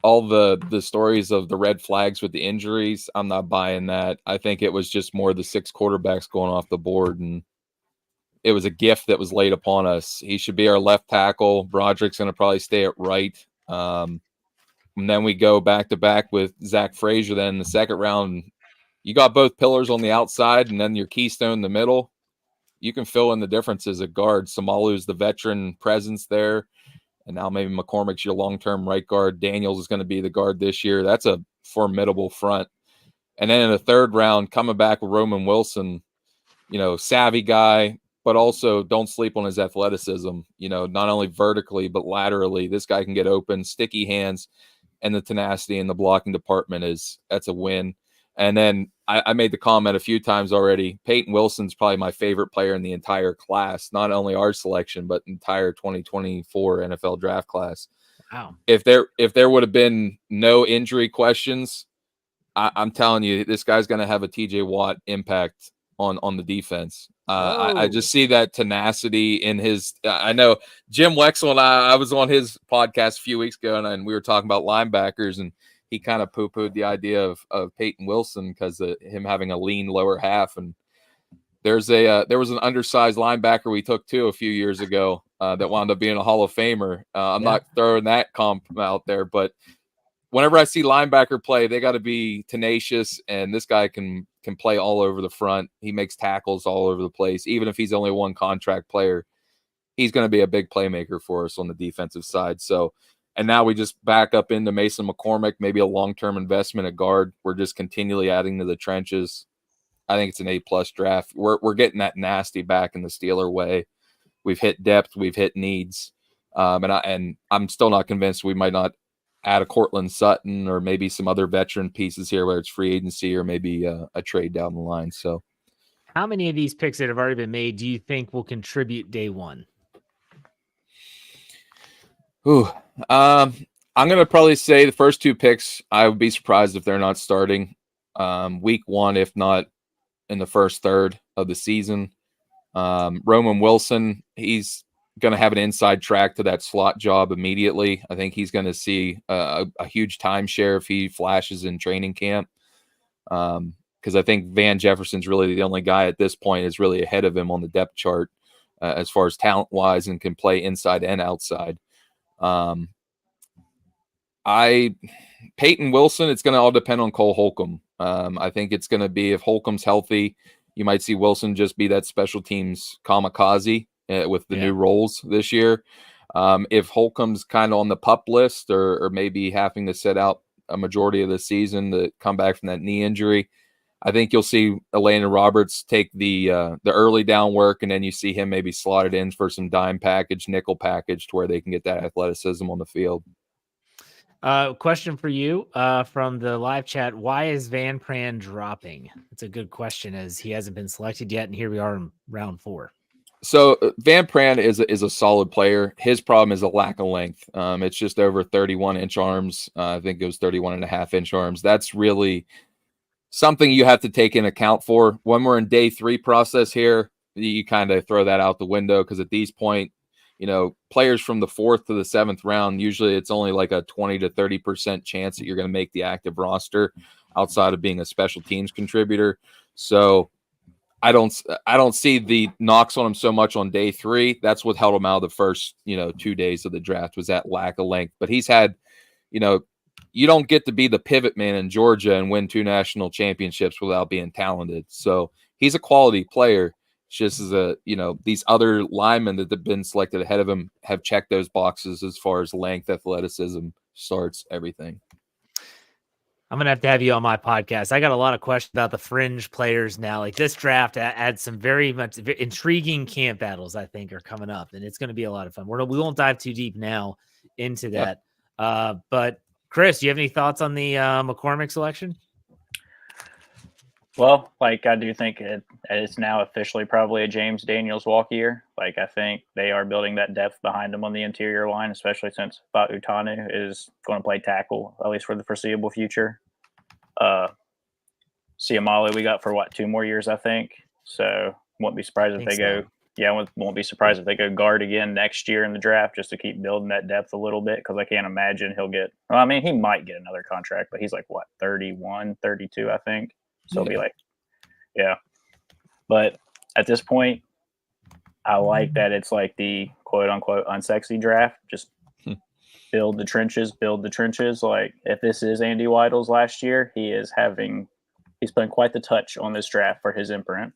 All the stories of the red flags with the injuries, I'm not buying that. I think it was just more the 6 quarterbacks going off the board, and it was a gift that was laid upon us. He should be our left tackle. Broderick's going to probably stay at right. And then we go back-to-back with Zach Frazier then in the 2nd round. You got both pillars on the outside and then your keystone in the middle. You can fill in the differences at guard. Samalu's the veteran presence there. And now maybe McCormick's your long-term right guard. Daniels is going to be the guard this year. That's a formidable front. And then in the 3rd round, coming back with Roman Wilson, savvy guy, but also don't sleep on his athleticism. Not only vertically, but laterally. This guy can get open, sticky hands, and the tenacity in the blocking department that's a win. And then I made the comment a few times already. Peyton Wilson's probably my favorite player in the entire class, not only our selection, but entire 2024 NFL draft class. Wow. If there would have been no injury questions, I'm telling you, this guy's going to have a TJ Watt impact on the defense. I just see that tenacity in his. I know Jim Wexel and I was on his podcast a few weeks ago, and we were talking about linebackers, and he kind of poo-pooed the idea of Peyton Wilson because of him having a lean lower half. And there was an undersized linebacker we took too a few years ago that wound up being a Hall of Famer. I'm not throwing that comp out there, but whenever I see linebacker play, they got to be tenacious, and this guy can play all over the front. He makes tackles all over the place. Even if he's only one contract player, he's going to be a big playmaker for us on the defensive side. So. And now we just back up into Mason McCormick, maybe a long-term investment at guard. We're just continually adding to the trenches. I think it's an A+ draft. We're getting that nasty back in the Steeler way. We've hit depth. We've hit needs. And I'm still not convinced we might not add a Cortland Sutton or maybe some other veteran pieces here, whether it's free agency or maybe a trade down the line. So, how many of these picks that have already been made do you think will contribute day one? I'm going to probably say the first 2 picks, I would be surprised if they're not starting week 1, if not in the first third of the season. Roman Wilson, he's going to have an inside track to that slot job immediately. I think he's going to see a huge timeshare if he flashes in training camp. Because I think Van Jefferson's really the only guy at this point is really ahead of him on the depth chart as far as talent-wise and can play inside and outside. Peyton Wilson, it's going to all depend on Cole Holcomb. I think it's going to be, if Holcomb's healthy, you might see Wilson just be that special teams kamikaze with the new roles this year. If Holcomb's kind of on the PUP list or maybe having to sit out a majority of the season to come back from that knee injury, I think you'll see Elena Roberts take the early down work, and then you see him maybe slotted in for some dime package, nickel package to where they can get that athleticism on the field. Question for you from the live chat. Why is Van Pran dropping? It's a good question, as he hasn't been selected yet, and here we are in round 4. So Van Pran is a solid player. His problem is a lack of length. It's just over 31-inch arms. I think it was 31.5-inch arms. That's really something you have to take into account for. When we're in day 3 process here, you kind of throw that out the window, because at these point, players from the 4th to the 7th round, usually it's only like a 20 to 30% chance that you're going to make the active roster outside of being a special teams contributor. So I don't see the knocks on him so much on day 3. That's what held him out of the first, 2 days of the draft, was that lack of length. But he's had, you don't get to be the pivot man in Georgia and win 2 national championships without being talented. So he's a quality player. Just as these other linemen that have been selected ahead of him have checked those boxes as far as length, athleticism, starts, everything. I'm going to have you on my podcast. I got a lot of questions about the fringe players now. Like, this draft adds some very much intriguing camp battles, I think, are coming up, and it's going to be a lot of fun. We won't dive too deep now into that. But Chris, do you have any thoughts on the McCormick selection? Well, I do think it's now officially probably a James Daniels walk year. I think they are building that depth behind him on the interior line, especially since Utanu is going to play tackle, at least for the foreseeable future. Siamale we got for 2 more years, I think. So won't be surprised if they go. Yeah, won't be surprised if they go guard again next year in the draft, just to keep building that depth a little bit, because I can't imagine he'll get. Well, I mean, he might get another contract, but he's 31, 32, I think. So it'll be But at this point, I like that it's the quote unquote unsexy draft. Just build the trenches. If this is Andy Weidl's last year, he's putting quite the touch on this draft for his imprint.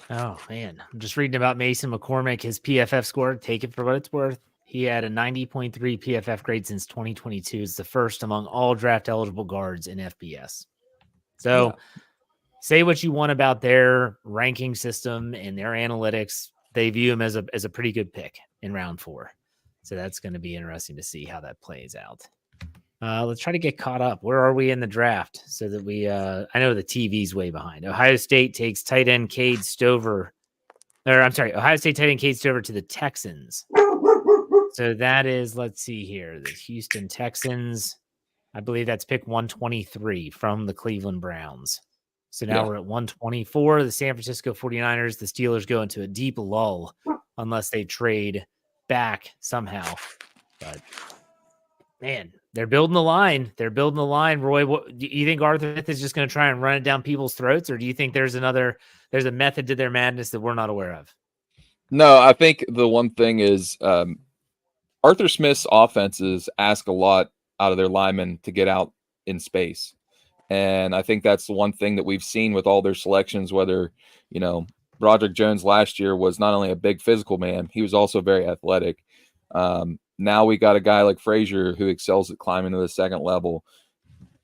Oh man, I'm just reading about Mason McCormick. His PFF score, take it for what it's worth. He had a 90.3 PFF grade since 2022. It's the first among all draft eligible guards in FBS. So say what you want about their ranking system and their analytics. They view him as a pretty good pick in round 4. So that's going to be interesting to see how that plays out. Let's try to get caught up. Where are we in the draft so that we, I know the TV's way behind. Ohio State takes tight end Cade Stover. Ohio State tight end Cade Stover to the Texans. So that is, let's see here, the Houston Texans. I believe that's pick 123 from the Cleveland Browns. So now we're at 124. The San Francisco 49ers, the Steelers go into a deep lull unless they trade back somehow. But man, they're building the line. Roy, what do you think? Arthur Smith is just going to try and run it down people's throats, or do you think there's a method to their madness that we're not aware of? No, I think the one thing is Arthur Smith's offenses ask a lot out of their linemen to get out in space. And I think that's the one thing that we've seen with all their selections, whether, Broderick Jones last year was not only a big physical man, he was also very athletic. Now we got a guy like Frazier who excels at climbing to the second level.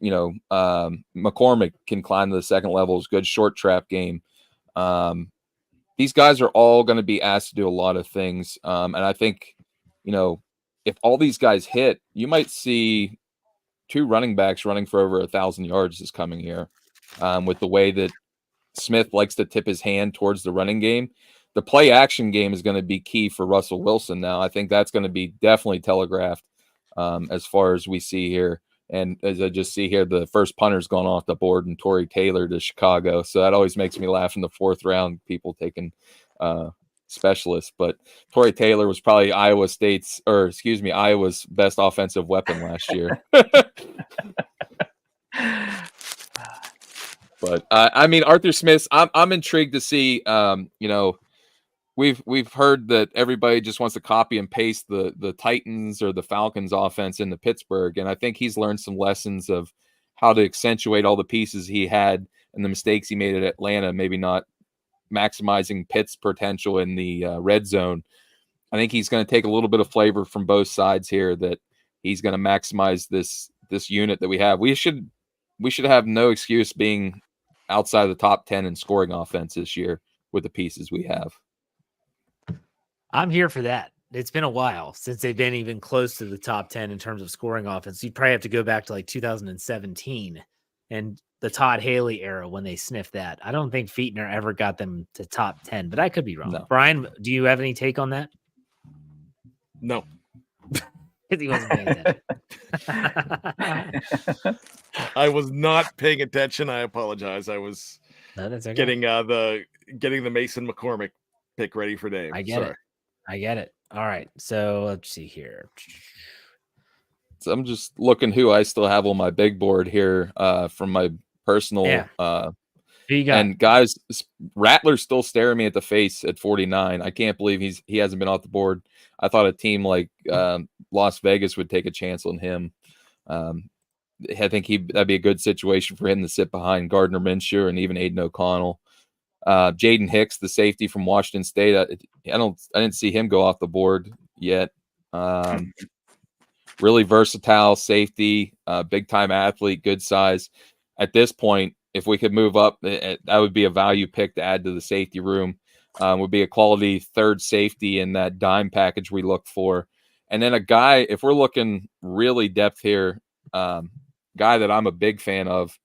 McCormick can climb to the second level. It's good short trap game. These guys are all going to be asked to do a lot of things. And I think, if all these guys hit, you might see 2 running backs running for over 1,000 yards this coming year. With the way that Smith likes to tip his hand towards the running game, the play action game is going to be key for Russell Wilson. Now, I think that's going to be definitely telegraphed as far as we see here. And as I just see here, the first punter's gone off the board, and Torrey Taylor to Chicago. So that always makes me laugh in the 4th round, people taking specialists. But Torrey Taylor was probably Iowa's best offensive weapon last year. But I mean, Arthur Smith, I'm intrigued to see, we've heard that everybody just wants to copy and paste the Titans or the Falcons offense into Pittsburgh, and I think he's learned some lessons of how to accentuate all the pieces he had and the mistakes he made at Atlanta, maybe not maximizing Pitt's potential in the red zone. I think he's going to take a little bit of flavor from both sides here, that he's going to maximize this unit that we have. We should have no excuse being outside of the top 10 in scoring offense this year with the pieces we have. I'm here for that. It's been a while since they've been even close to the top 10 in terms of scoring offense. You'd probably have to go back to like 2017 and the Todd Haley era when they sniffed that. I don't think Fichtner ever got them to top 10, but I could be wrong. No. Brian, do you have any take on that? No. Because he wasn't paying attention. I was not paying attention. I apologize. I was that's okay. getting the Mason McCormick pick ready for Dave. I get it. All right. So let's see here. So I'm just looking who I still have on my big board here from my personal. Who you got? And guys, Rattler's still staring me at the face at 49. I can't believe he hasn't been off the board. I thought a team like Las Vegas would take a chance on him. I think that'd be a good situation for him to sit behind Gardner Minshew and even Aiden O'Connell. Jaden Hicks, the safety from Washington State. I didn't see him go off the board yet. Really versatile safety, big time athlete, good size. At this point, if we could move up, that would be a value pick to add to the safety room. Would be a quality third safety in that dime package we look for. And then a guy, if we're looking really depth here, guy that I'm a big fan of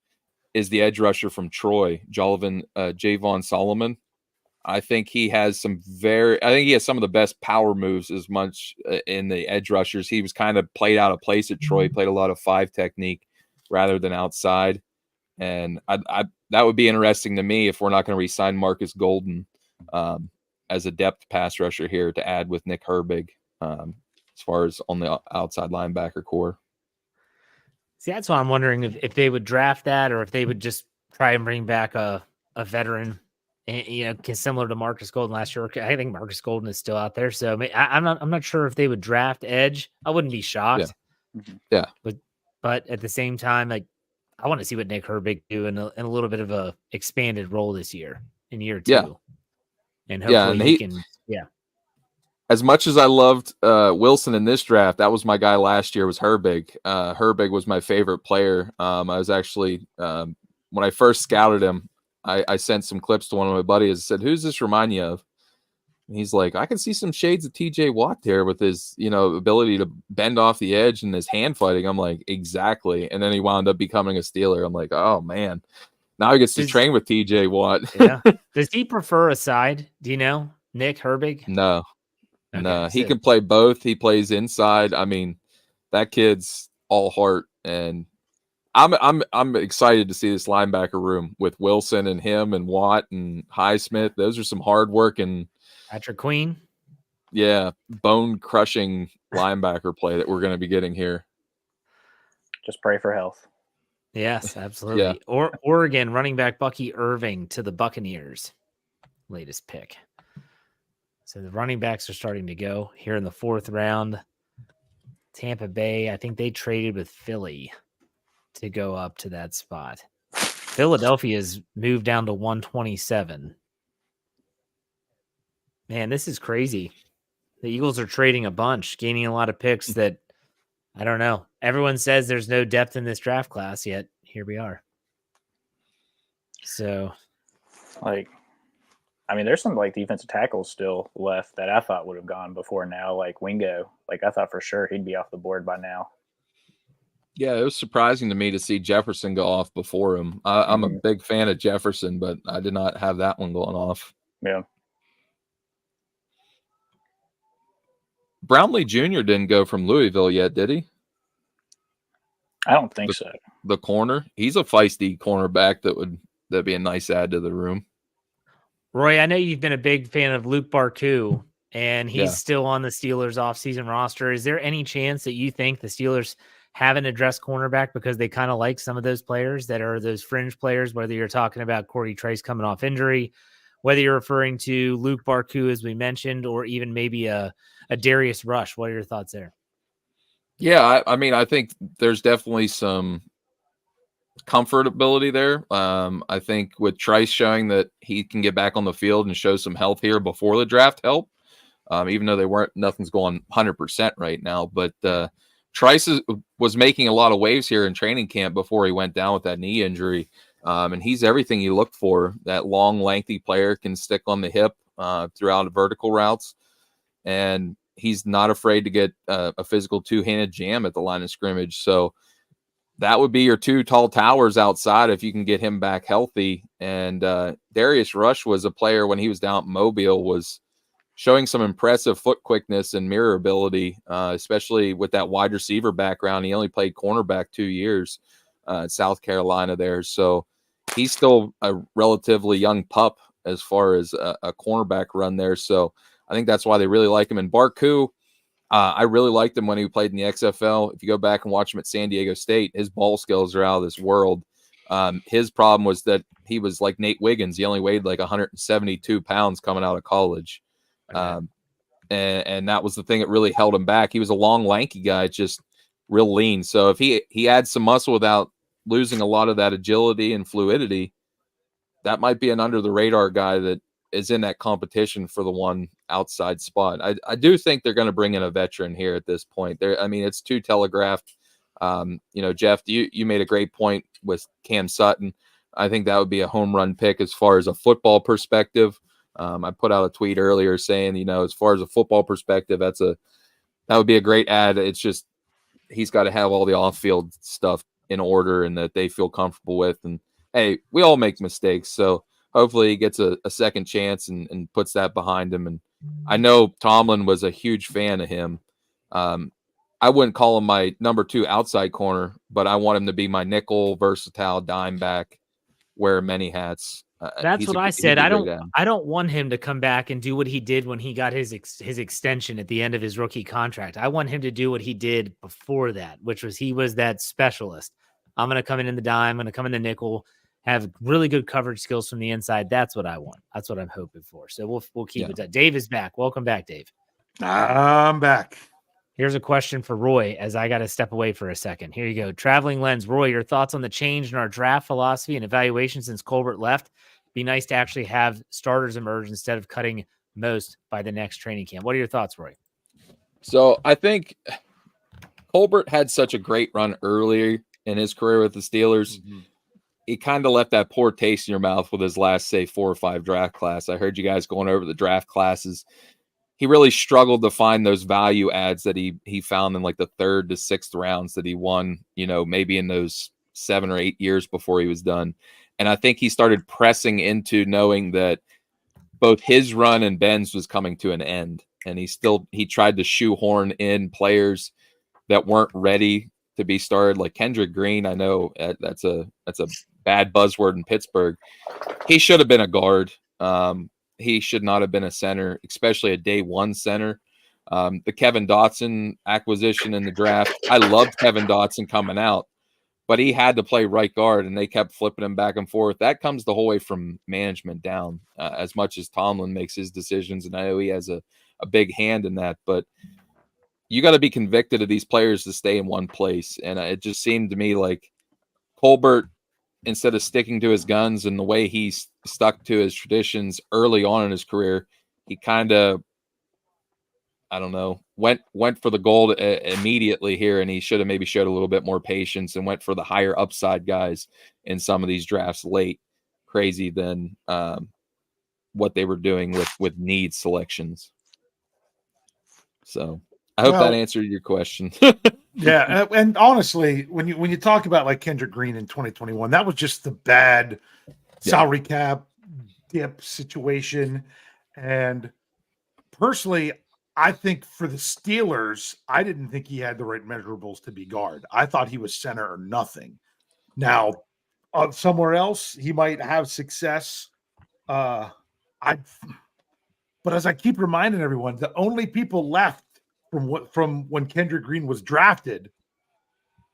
is the edge rusher from Troy, Javon Solomon. I think he has some of the best power moves as much in the edge rushers. He was kind of played out of place at Troy, played a lot of 5 technique rather than outside. And that would be interesting to me if we're not going to re-sign Marcus Golden as a depth pass rusher here to add with Nick Herbig as far as on the outside linebacker core. See, that's why I'm wondering if they would draft that or if they would just try and bring back a veteran, similar to Marcus Golden last year. I think Marcus Golden is still out there, so I'm not sure if they would draft edge. I wouldn't be shocked. Yeah. But at the same time, like, I want to see what Nick Herbig do in a little bit of a expanded role this year in year 2. Yeah. And hopefully he can. As much as I loved Wilson in this draft, that was my guy last year was Herbig. Herbig was my favorite player. I was actually, when I first scouted him, I sent some clips to one of my buddies and said, "Who's this remind you of?" And he's like, "I can see some shades of TJ Watt there with his, ability to bend off the edge and his hand fighting." I'm like, exactly. And then he wound up becoming a Steeler. I'm like, oh man, now he gets to train with TJ Watt. Yeah. Does he prefer a side? Do you know, Nick Herbig? No. Okay, no, he can play both. He plays inside. I mean, that kid's all heart, and I'm excited to see this linebacker room with Wilson and him and Watt and Highsmith. Those are some hard working Patrick Queen. Yeah, bone crushing linebacker play that we're going to be getting here. Just pray for health. Yes, absolutely. Yeah. Or Oregon running back Bucky Irving to the Buccaneers. Latest pick. So the running backs are starting to go here in the 4th round. Tampa Bay, I think they traded with Philly to go up to that spot. Philadelphia's moved down to 127. Man, this is crazy. The Eagles are trading a bunch, gaining a lot of picks that, I don't know. Everyone says there's no depth in this draft class, yet here we are. So, there's some defensive tackles still left that I thought would have gone before now, like Wingo. I thought for sure he'd be off the board by now. Yeah, it was surprising to me to see Jefferson go off before him. I'm a big fan of Jefferson, but I did not have that one going off. Yeah. Brownlee Jr. didn't go from Louisville yet, did he? I don't think so. The corner, he's a feisty cornerback that'd be a nice add to the room. Roy, I know you've been a big fan of Luke Barku, and he's still on the Steelers offseason roster. Is there any chance that you think the Steelers haven't addressed cornerback because they kind of like some of those players that are those fringe players, whether you're talking about Corey Trice coming off injury, whether you're referring to Luke Barku, as we mentioned, or even maybe a Darius Rush. What are your thoughts there? Yeah, I mean, I think there's definitely some comfortability there. I think with Trice showing that he can get back on the field and show some health here before the draft help, even though nothing's going 100% right now. But Trice was making a lot of waves here in training camp before he went down with that knee injury. And he's everything you look for. That long, lengthy player can stick on the hip throughout vertical routes. And he's not afraid to get a physical two-handed jam at the line of scrimmage. So that would be your two tall towers outside if you can get him back healthy. And Darius Rush was a player when he was down at Mobile, was showing some impressive foot quickness and mirror ability, especially with that wide receiver background. He only played cornerback 2 years at South Carolina there. So he's still a relatively young pup as far as a cornerback run there. So I think that's why they really like him. And Barku, I really liked him when he played in the XFL. If you go back and watch him at San Diego State, his ball skills are out of this world. His problem was that he was like Nate Wiggins. He only weighed like 172 pounds coming out of college. And that was the thing that really held him back. He was a long, lanky guy, just real lean. So if he adds some muscle without losing a lot of that agility and fluidity, that might be an under-the-radar guy that is in that competition for the one outside spot. I do think they're going to bring in a veteran here at this point. It's too telegraphed. Jeff, you made a great point with Cam Sutton. I think that would be a home run pick as far as a football perspective. I put out a tweet earlier saying, as far as a football perspective, that would be a great ad. It's just he's got to have all the off-field stuff in order and that they feel comfortable with. And hey, we all make mistakes, so hopefully he gets a second chance and puts that behind him. And I know Tomlin was a huge fan of him. I wouldn't call him my number 2 outside corner, but I want him to be my nickel, versatile dime back, wear many hats. That's what I said. I don't want him to come back and do what he did when he got his extension at the end of his rookie contract. I want him to do what he did before that, which was he was that specialist. I'm going to come in the dime. I'm going to come in the nickel, have really good coverage skills from the inside. That's what I want. That's what I'm hoping for. So we'll keep it. Dave is back. Welcome back, Dave. I'm back. Here's a question for Roy as I got to step away for a second. Here you go. Traveling Lens. Roy, your thoughts on the change in our draft philosophy and evaluation since Colbert left? Be nice to actually have starters emerge instead of cutting most by the next training camp. What are your thoughts, Roy? So I think Colbert had such a great run earlier in his career with the Steelers. Mm-hmm. He kind of left that poor taste in your mouth with his last, say, 4 or 5 draft class. I heard you guys going over the draft classes. He really struggled to find those value adds that he found in like the 3rd to 6th rounds that he won, maybe in those 7 or 8 years before he was done. And I think he started pressing into knowing that both his run and Ben's was coming to an end. And he tried to shoehorn in players that weren't ready to be started, like Kendrick Green. I know that's a bad buzzword in Pittsburgh. He should have been a guard. He should not have been a center, especially a day 1 center. The Kevin Dotson acquisition in the draft, I loved Kevin Dotson coming out, but he had to play right guard, and they kept flipping him back and forth. That comes the whole way from management down, as much as Tomlin makes his decisions, and I know he has a big hand in that, but you got to be convicted of these players to stay in one place. And it just seemed to me like Colbert, instead of sticking to his guns and the way he stuck to his traditions early on in his career, he kind of, I don't know, went for the gold immediately here, and he should have maybe showed a little bit more patience and went for the higher upside guys in some of these drafts late, crazy than what they were doing with need selections. So I hope that answered your question. Yeah, and honestly, when you talk about like Kendrick Green in 2021, that was just the bad salary cap dip situation. And personally, I think for the Steelers, I didn't think he had the right measurables to be guard. I thought he was center or nothing. Now, somewhere else, he might have success. But as I keep reminding everyone, the only people left from when Kendrick Green was drafted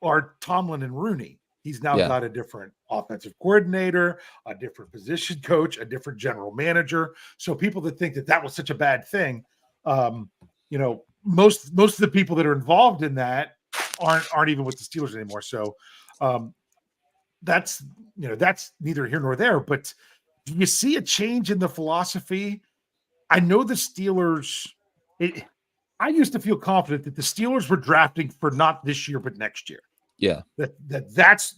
are Tomlin and Rooney. He's now got a different offensive coordinator, a different position coach, a different general manager. So people that think that was such a bad thing, most of the people that are involved in that aren't even with the Steelers anymore. So that's neither here nor there. But do you see a change in the philosophy? I know the Steelers. I used to feel confident that the Steelers were drafting for not this year but next year. Yeah. That's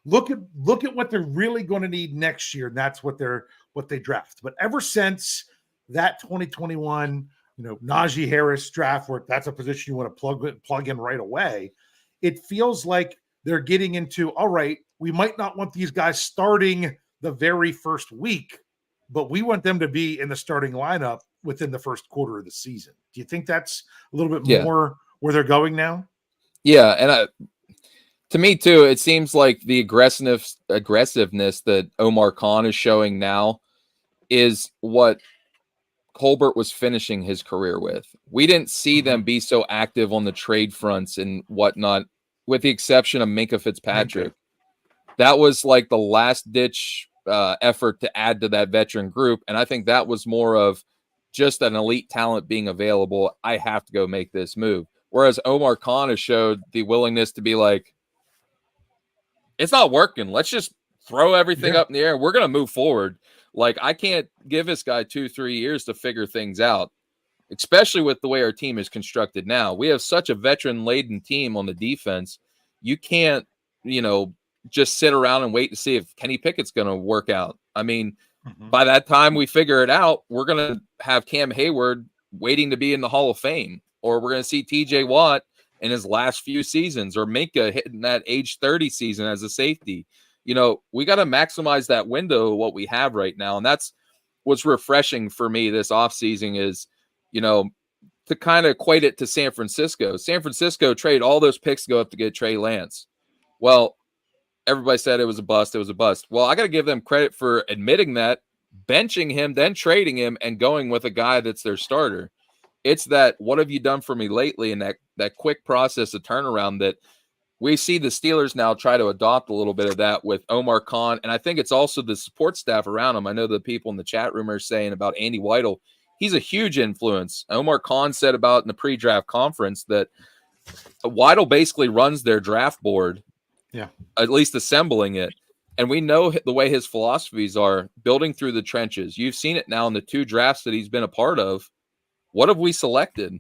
look at what they're really going to need next year, and that's what they draft. But ever since that 2021, Najee Harris draft, where that's a position you want to plug in right away, it feels like they're getting into, all right, we might not want these guys starting the very first week, but we want them to be in the starting lineup within the first quarter of the season. Do you think that's a little bit more where they're going now? Yeah, and to me too, it seems like the aggressiveness that Omar Khan is showing now is what Colbert was finishing his career with. We didn't see them be so active on the trade fronts and whatnot, with the exception of Minkah Fitzpatrick. That was like the last ditch effort to add to that veteran group. And I think that was more of just an elite talent being available. I have to go make this move. Whereas Omar Khan has showed the willingness to be like, it's not working. Let's just throw everything up in the air. We're going to move forward. Like, I can't give this guy 2-3 years to figure things out, especially with the way our team is constructed now. We have such a veteran-laden team on the defense. You can't, just sit around and wait to see if Kenny Pickett's going to work out. I mean, by that time we figure it out, we're going to have Cam Hayward waiting to be in the Hall of Fame, or we're going to see TJ Watt in his last few seasons, or Minkah hitting that age 30 season as a safety. We got to maximize that window of what we have right now. And that's what's refreshing for me this offseason is, to kind of equate it to San Francisco. San Francisco traded all those picks to go up to get Trey Lance. Well, everybody said it was a bust. It was a bust. Well, I got to give them credit for admitting that, benching him, then trading him, and going with a guy that's their starter. It's that, what have you done for me lately? And that quick process of turnaround that we see the Steelers now try to adopt a little bit of that with Omar Khan. And I think it's also the support staff around him. I know the people in the chat room are saying about Andy Weidel. He's a huge influence. Omar Khan said about in the pre-draft conference that Weidel basically runs their draft board. Yeah. At least assembling it. And we know the way his philosophies are, building through the trenches. You've seen it now in the 2 drafts that he's been a part of. What have we selected?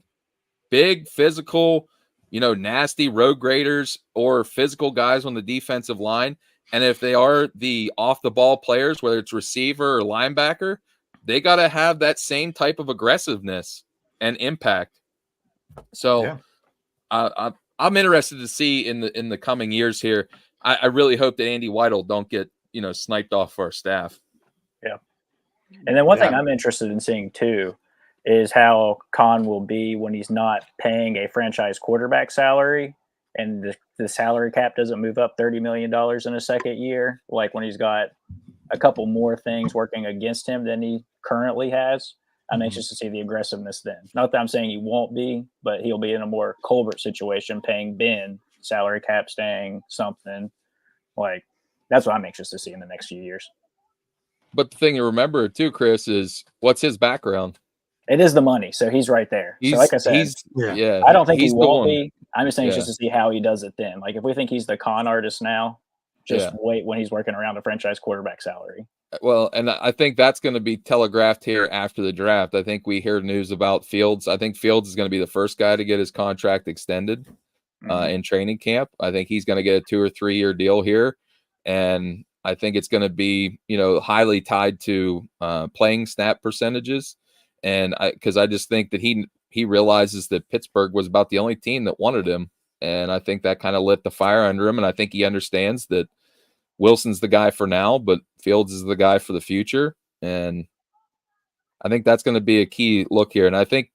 Big, physical, nasty road graders or physical guys on the defensive line. And if they are the off-the-ball players, whether it's receiver or linebacker, they got to have that same type of aggressiveness and impact. So I'm interested to see in the coming years here. I really hope that Andy Weidel don't get, sniped off our staff. Yeah. And then one thing I'm interested in seeing too is how Khan will be when he's not paying a franchise quarterback salary and the salary cap doesn't move up $30 million in a second year. Like when he's got a couple more things working against him than he currently has. I'm anxious to see the aggressiveness then. Not that I'm saying he won't be, but he'll be in a more Colbert situation, paying Ben, salary cap staying, something. Like, that's what I'm anxious to see in the next few years. But the thing to remember, too, Chris, is what's his background? It is the money, so he's right there. So like I said, I don't think he won't be. I'm just anxious to see how he does it then. Like, if we think he's the con artist now, just wait when he's working around a franchise quarterback salary. Well, and I think that's going to be telegraphed here after the draft. I think we hear news about Fields. I think Fields is going to be the first guy to get his contract extended in training camp. I think he's going to get a 2 or 3 year deal here. And I think it's going to be, highly tied to playing snap percentages. And because I just think that he realizes that Pittsburgh was about the only team that wanted him. And I think that kind of lit the fire under him. And I think he understands that Wilson's the guy for now, but Fields is the guy for the future. And I think that's going to be a key look here. And I think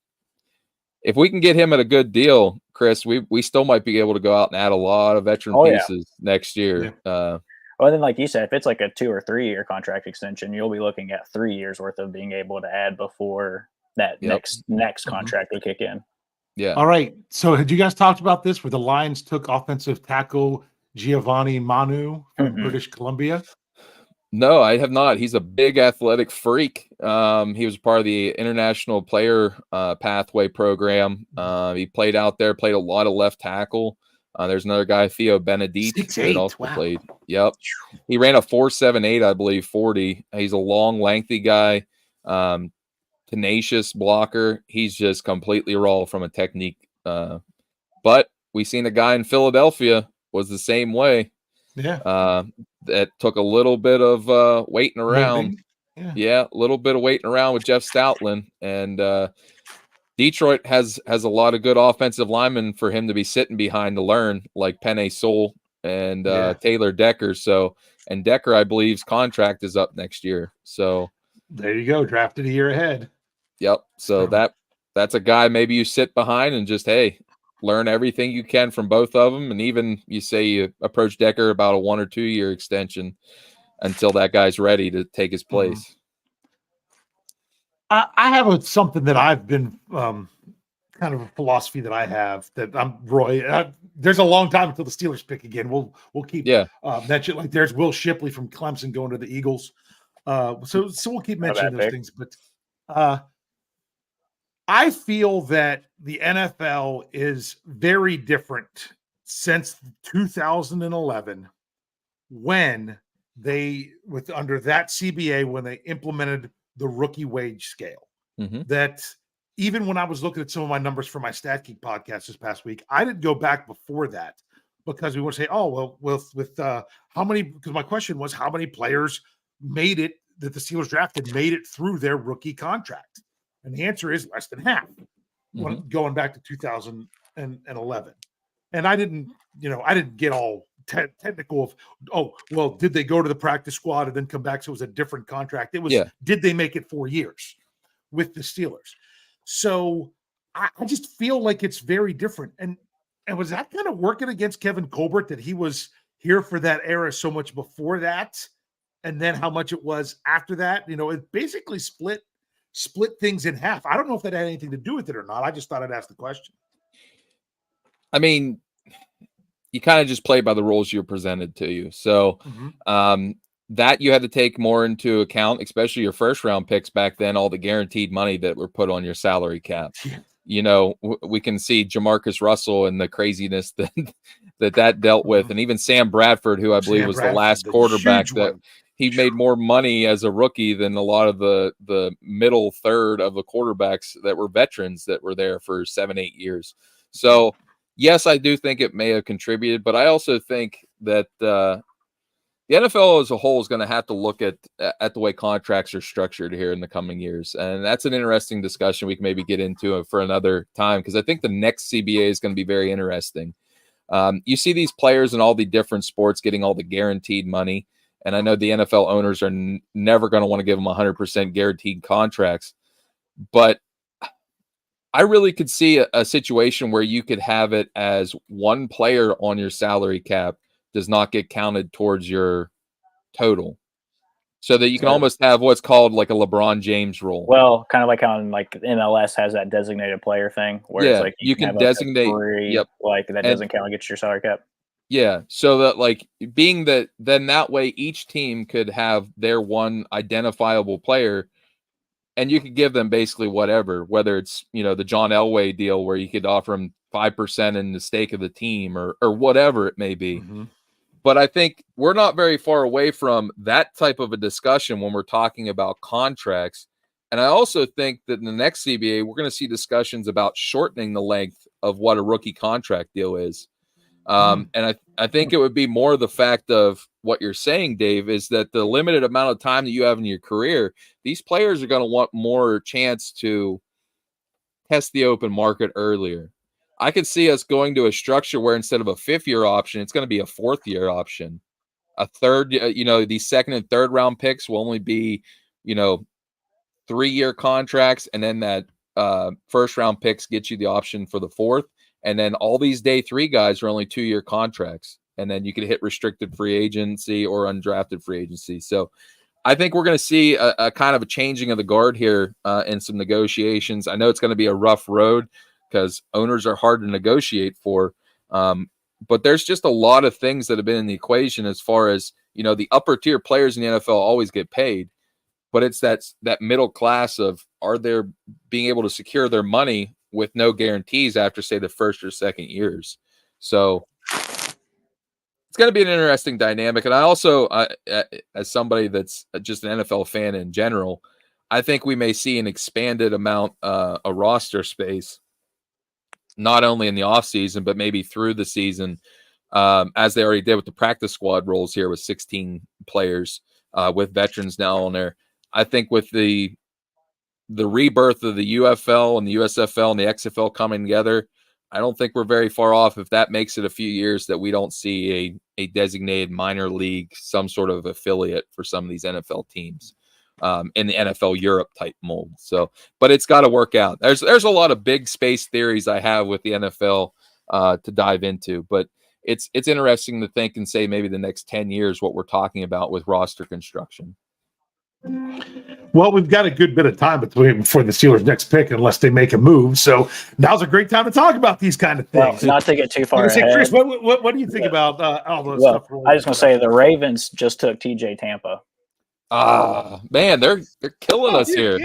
if we can get him at a good deal, Chris, we still might be able to go out and add a lot of veteran pieces next year. Yeah. Well, then, like you said, if it's like a 2 or 3 year contract extension, you'll be looking at 3 years worth of being able to add before that next contract will kick in. Yeah. All right. So had you guys talked about this where the Lions took offensive tackle Giovanni Manu from British Columbia? No, I have not. He's a big athletic freak. He was part of the international player pathway program. He played out there, played a lot of left tackle. There's another guy, Theo Benedict, that also played. Yep. He ran a 4.78, I believe, 40. He's a long, lengthy guy, tenacious blocker. He's just completely raw from a technique. But we seen a guy in Philadelphia was the same way. Yeah. That took a little bit of waiting around. Yeah, a little bit of waiting around with Jeff Stoutland. And Detroit has a lot of good offensive linemen for him to be sitting behind to learn, like Penei Sewell and Taylor Decker. And Decker, I believe's contract is up next year. So there you go, drafted a year ahead. Yep. So that's a guy maybe you sit behind and just, hey, learn everything you can from both of them. And even you say you approach Decker about a 1 or 2 year extension until that guy's ready to take his place. I have something that I've been kind of a philosophy that I have that I'm Roy. There's a long time until the Steelers pick again. We'll keep mentioning, like there's Will Shipley from Clemson going to the Eagles. So we'll keep mentioning those things. But I feel that the NFL is very different since 2011 when under that CBA, when they implemented the rookie wage scale. That even when I was looking at some of my numbers for my Stat Geek podcast this past week, I didn't go back before that because we would say, oh, well, with how many, because my question was how many players made it that the Steelers drafted made it through their rookie contract. And the answer is less than half going back to 2011. And I didn't get all technical of, did they go to the practice squad and then come back? So it was a different contract. It was, did they make it 4 years with the Steelers? So I just feel like it's very different. And was that kind of working against Kevin Colbert that he was here for that era so much before that? And then how much it was after that? It basically split things in half. I don't know if that had anything to do with it or not. I just thought I'd ask the question. I mean, you kind of just play by the rules you're presented to you. So that you had to take more into account, especially your first round picks back then, all the guaranteed money that were put on your salary cap. We can see Jamarcus Russell and the craziness that dealt with. And even Sam Bradford, who I believe was the last quarterback that he made more money as a rookie than a lot of the middle third of the quarterbacks that were veterans that were there for 7-8 years. So yes, I do think it may have contributed, but I also think that the NFL as a whole is going to have to look at the way contracts are structured here in the coming years. And that's an interesting discussion we can maybe get into for another time, because I think the next CBA is going to be very interesting. You see these players in all the different sports getting all the guaranteed money. And I know the NFL owners are never going to want to give them 100% guaranteed contracts. But I really could see a situation where you could have it as one player on your salary cap does not get counted towards your total, so that you can almost have what's called like a LeBron James rule. Well, kind of like how MLS has that designated player thing where it's like you can designate that doesn't count against your salary cap. Yeah, so that being that then that way each team could have their one identifiable player, and you could give them basically whatever, whether it's the John Elway deal where you could offer them 5% in the stake of the team or whatever it may be. But I think we're not very far away from that type of a discussion when we're talking about contracts. And I also think that in the next CBA, we're going to see discussions about shortening the length of what a rookie contract deal is. And I think it would be more the fact of what you're saying, Dave, is that the limited amount of time that you have in your career, these players are going to want more chance to test the open market earlier. I could see us going to a structure where instead of a 5th-year option, it's going to be a 4th-year option. A third, these 2nd and 3rd round picks will only be, 3-year contracts. And then that 1st round picks get you the option for the 4th. And then all these day 3 guys are only 2-year contracts. And then you can hit restricted free agency or undrafted free agency. So I think we're going to see a kind of a changing of the guard here in some negotiations. I know it's going to be a rough road because owners are hard to negotiate for. But there's just a lot of things that have been in the equation as far as, the upper tier players in the NFL always get paid, but it's that middle class of, are they being able to secure their money with no guarantees after, say, the first or second years. So it's going to be an interesting dynamic. And I also, as somebody that's just an NFL fan in general, I think we may see an expanded amount of roster space, not only in the offseason, but maybe through the season, as they already did with the practice squad roles here with 16 players, with veterans now on there. I think with the rebirth of the UFL and the USFL and the XFL coming together, I don't think we're very far off if that makes it a few years that we don't see a designated minor league, some sort of affiliate for some of these NFL teams, in the NFL Europe type mold. So, but it's got to work out. There's a lot of big space theories I have with the NFL to dive into, but it's interesting to think and say maybe the next 10 years what we're talking about with roster construction. Well, we've got a good bit of time before the Steelers' next pick, unless they make a move. So now's a great time to talk about these kind of things. Well, not to get too far ahead. Chris, what do you think about all those stuff? I was going to say the Ravens just took TJ Tampa. Man, they're killing us here.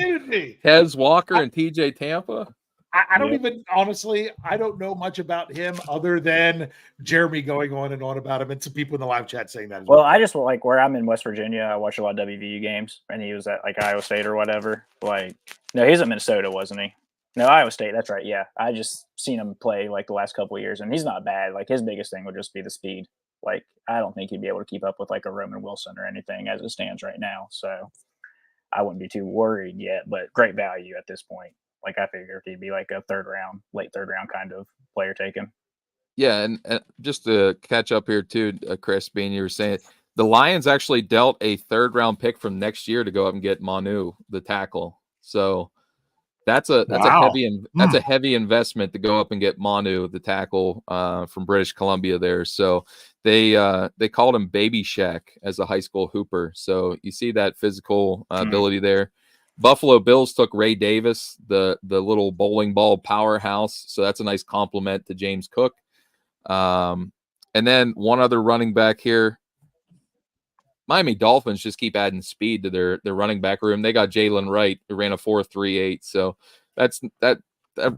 Hez Walker and TJ Tampa. I don't even, honestly, I don't know much about him other than Jeremy going on and on about him and some people in the live chat saying that as well. Well, I just like where I'm in West Virginia, I watch a lot of WVU games, and he was at like Iowa State or whatever. Like, no, he's at Minnesota, wasn't he? No, Iowa State. That's right. Yeah. I just seen him play like the last couple of years, and he's not bad. Like, his biggest thing would just be the speed. Like, I don't think he'd be able to keep up with like a Roman Wilson or anything as it stands right now. So I wouldn't be too worried yet, but great value at this point. Like, I figured he'd be like a late third round kind of player taken. Yeah, and just to catch up here too, Chris, being you were saying, the Lions actually dealt a third round pick from next year to go up and get Manu, the tackle. So that's a heavy investment to go up and get Manu, the tackle, from British Columbia there. So they called him Baby Shaq as a high school hooper. So you see that physical ability there. Buffalo Bills took Ray Davis, the little bowling ball powerhouse. So that's a nice compliment to James Cook. And then one other running back here. Miami Dolphins just keep adding speed to their running back room. They got Jalen Wright, who ran a 4.38. So that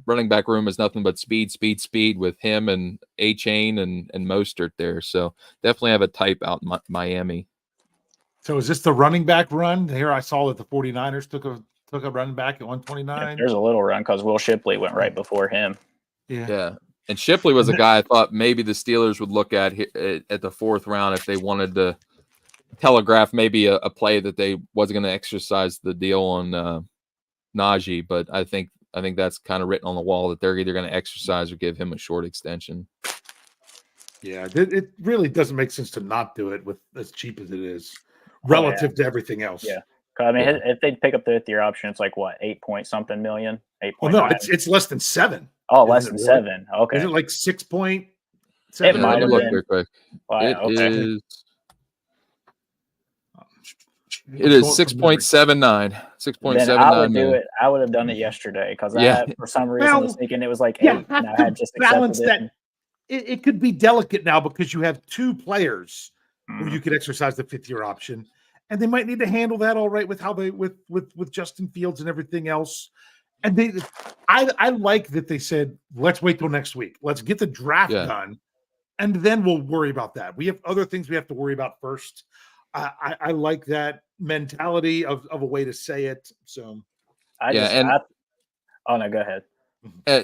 running back room is nothing but speed with him and A-Chain and Mostert there. So definitely have a type out in Miami. So is this the running back run? Here I saw that the 49ers took a running back at 129. There's a little run because Will Shipley went right before him. Yeah. And Shipley was a guy I thought maybe the Steelers would look at the fourth round if they wanted to telegraph maybe a play that they wasn't going to exercise the deal on Najee. But I think that's kind of written on the wall that they're either going to exercise or give him a short extension. Yeah, it really doesn't make sense to not do it with as cheap as it is. Relative to everything else. Yeah. I mean, if they pick up the fifth year option, it's like what, 8-point-something million? 8. Well, no, it's less than 7. Oh, less than 7. Okay. Is it like 6.7? It might have look been. real quick. It is 6.79. 6.79. I would do it. I would have done it yesterday because for some reason was thinking it was like 8. And I had just balance accepted that. It could be delicate now because you have 2 players where you could exercise the 5th year option, and they might need to handle that all right with how they with Justin Fields and everything else. And I like that they said, let's wait till next week. Let's get the draft done, and then we'll worry about that. We have other things we have to worry about first. I like that mentality of a way to say it. So, oh no, go ahead.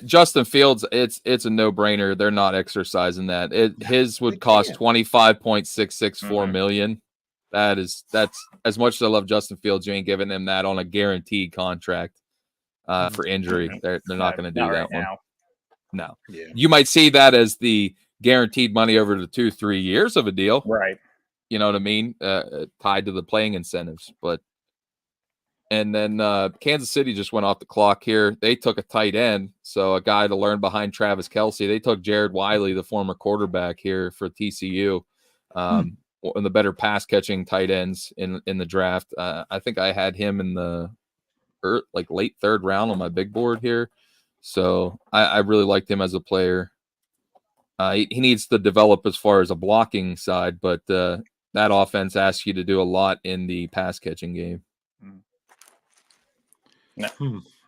Justin Fields, it's a no-brainer. They're not exercising that. His would cost $25.664 million. That's as much as I love Justin Fields, you ain't giving him that on a guaranteed contract for injury. They're not going to do that one. Now. No. Yeah. You might see that as the guaranteed money over the 2-3 years of a deal. Right. You know what I mean? Tied to the playing incentives. And then Kansas City just went off the clock here. They took a tight end, so a guy to learn behind Travis Kelce. They took Jared Wiley, the former quarterback here for TCU, one of the better pass-catching tight ends in the draft. I think I had him in the late 3rd round on my big board here. So I really liked him as a player. He needs to develop as far as a blocking side, but that offense asks you to do a lot in the pass catching game. No.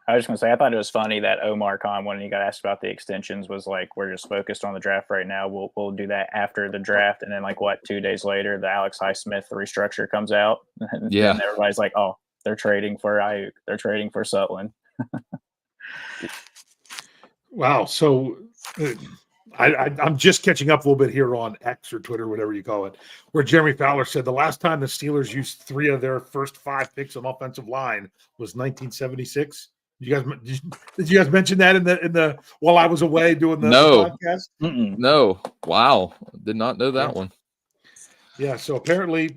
I was just going to say, I thought it was funny that Omar Khan, when he got asked about the extensions, was like, we're just focused on the draft right now. We'll do that after the draft. And then, 2 days later, the Alex Highsmith restructure comes out. And then everybody's like, oh, they're trading for Ayuk. They're trading for Sutton. Wow. So I'm just catching up a little bit here on X or Twitter, whatever you call it, where Jeremy Fowler said the last time the Steelers used 3 of their first 5 picks on offensive line was 1976. Did you guys mention that in the while I was away doing the podcast? No. Wow. Did not know that one. Yeah, so apparently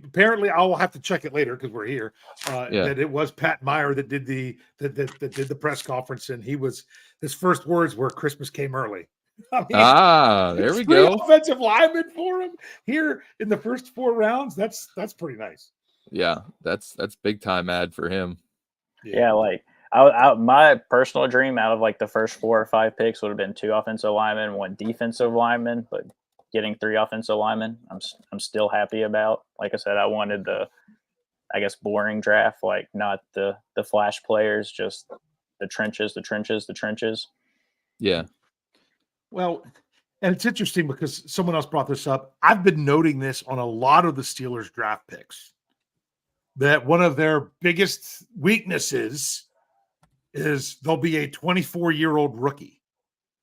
I'll have to check it later because we're here. That it was Pat Meyer that did the press conference, and his first words were "Christmas came early." I mean, there we go. Offensive lineman for him here in the first 4 rounds. That's pretty nice. Yeah, that's big time ad for him. Yeah, my personal dream out of the first 4 or 5 picks would have been 2 offensive linemen, 1 defensive lineman, but getting 3 offensive linemen, I'm still happy about. Like I said, I wanted the, boring draft, not the flash players, just the trenches. Yeah. Well, and it's interesting because someone else brought this up. I've been noting this on a lot of the Steelers draft picks, that one of their biggest weaknesses is they'll be a 24-year-old rookie.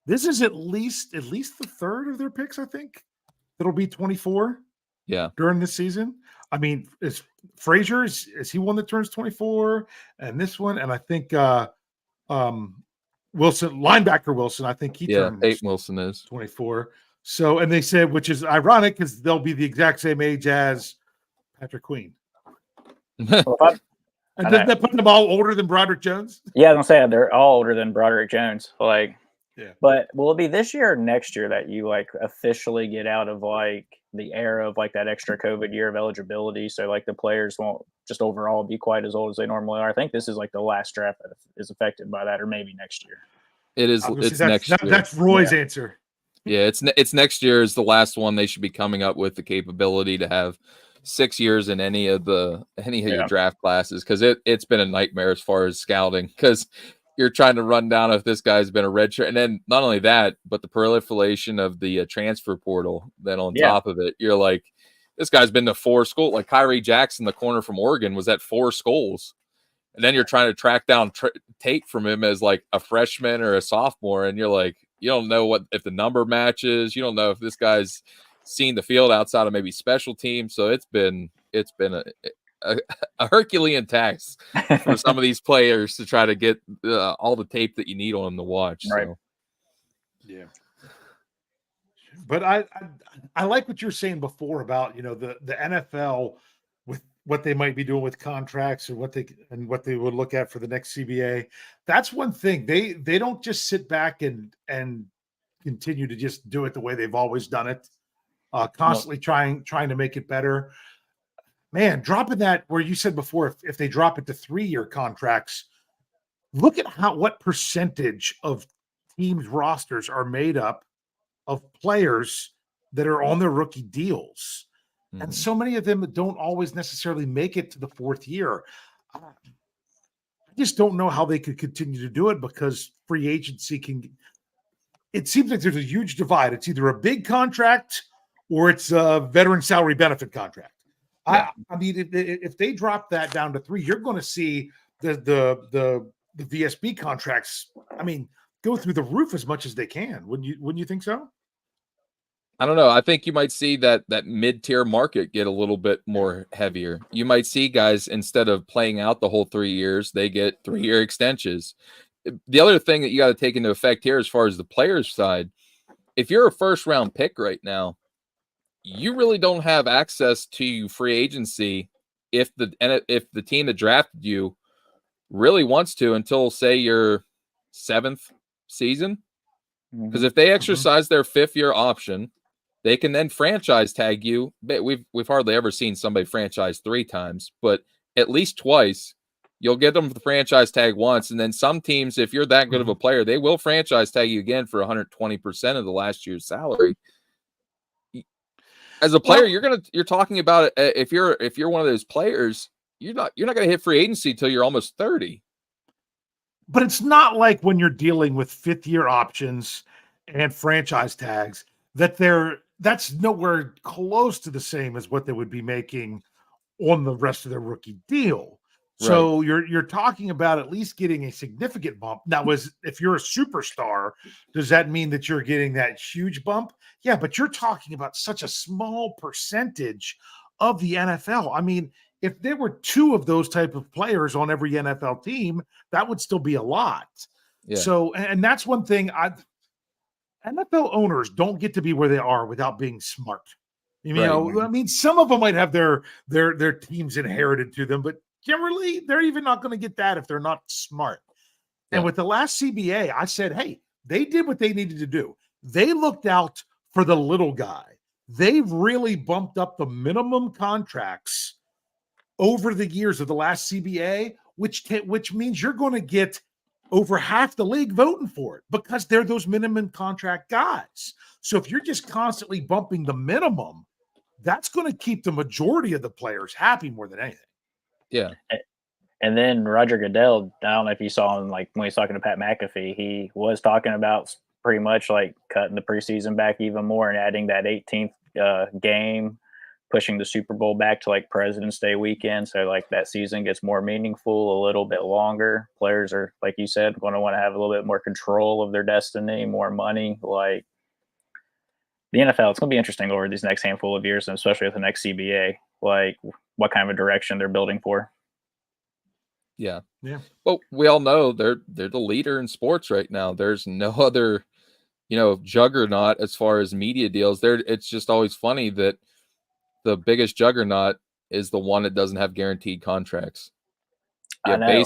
This is at least the third of their picks, I think, that'll be 24. Yeah. During this season. I mean, is Frazier is he one that turns 24? And this one, and I think Wilson, linebacker Wilson, I think he turns Peyton Wilson is 24. So, and they said, which is ironic because they'll be the exact same age as Patrick Queen. And doesn't that put them all older than Broderick Jones? Yeah, I was gonna say they're all older than Broderick Jones. But will it be this year or next year that you officially get out of the era of that extra COVID year of eligibility? So the players won't just overall be quite as old as they normally are. I think this is the last draft that is affected by that, or maybe next year. It is. It's next year. That's Roy's answer. Yeah, it's next year is the last one. They should be coming up with the capability to have 6 years in any of your draft classes, because it's been a nightmare as far as scouting, because you're trying to run down if this guy's been a redshirt, and then not only that, but the proliferation of the transfer portal. Then on top of it, you're like, this guy's been to 4 schools. Like Kyrie Jackson, the corner from Oregon, was at 4 schools, and then you're trying to track down tape from him as a freshman or a sophomore, and you're like, you don't know if the number matches. You don't know if this guy's seen the field outside of maybe special teams. So it's been a Herculean task for some of these players to try to get all the tape that you need on them to watch. Right. So. Yeah. But I like what you're saying before about, the NFL with what they might be doing with contracts or what they would look at for the next CBA. That's one thing. They don't just sit back and continue to just do it the way they've always done it. Constantly trying to make it better. Man, dropping that where you said before, if they drop it to 3-year contracts, look at what percentage of teams' rosters are made up of players that are on their rookie deals. Mm-hmm. And so many of them don't always necessarily make it to the 4th year. I just don't know how they could continue to do it, because free agency it seems like there's a huge divide. It's either a big contract or it's a veteran salary benefit contract. Yeah. I mean, if they drop that down to 3, you're going to see the VSB contracts, go through the roof as much as they can. Wouldn't you think so? I don't know. I think you might see that mid-tier market get a little bit more heavier. You might see guys, instead of playing out the whole 3 years, they get 3-year extensions. The other thing that you got to take into effect here, as far as the players' side, if you're a first-round pick right now, you really don't have access to free agency if the team that drafted you really wants to, until, say, your 7th season. Because if they exercise their 5th-year option, they can then franchise tag you. We've hardly ever seen somebody franchise 3 times, but at least twice. You'll get them the franchise tag once, and then some teams, if you're that good of a player, they will franchise tag you again for 120% of the last year's salary. As a player, you're talking about if you're one of those players, you're not going to hit free agency till you're almost 30. But it's not like when you're dealing with fifth-year options and franchise tags that's nowhere close to the same as what they would be making on the rest of their rookie deal. So you're talking about at least getting a significant bump. Now, if you're a superstar, does that mean that you're getting that huge bump? Yeah, but you're talking about such a small percentage of the NFL. I mean, if there were 2 of those type of players on every NFL team, that would still be a lot. Yeah. So, and that's one thing NFL owners don't get to be where they are without being smart. You know, I mean, some of them might have their teams inherited to them, but generally they're even not going to get that if they're not smart. Yeah. And with the last CBA, I said, hey, they did what they needed to do. They looked out for the little guy. They really bumped up the minimum contracts over the years of the last CBA, which means you're going to get over half the league voting for it because they're those minimum contract guys. So if you're just constantly bumping the minimum, that's going to keep the majority of the players happy more than anything. Yeah. And then Roger Goodell, I don't know if you saw him, like when he's talking to Pat McAfee, he was talking about pretty much like cutting the preseason back even more and adding that 18th game, pushing the Super Bowl back to like President's Day weekend. So like that season gets more meaningful, a little bit longer. Players are, like you said, going to want to have a little bit more control of their destiny, more money. Like the NFL, it's going to be interesting over these next handful of years, and especially with the next CBA, like what kind of a direction they're building for. Yeah. Yeah. Well, we all know they're the leader in sports right now. There's no other, juggernaut as far as media deals. It's just always funny that the biggest juggernaut is the one that doesn't have guaranteed contracts. Yeah,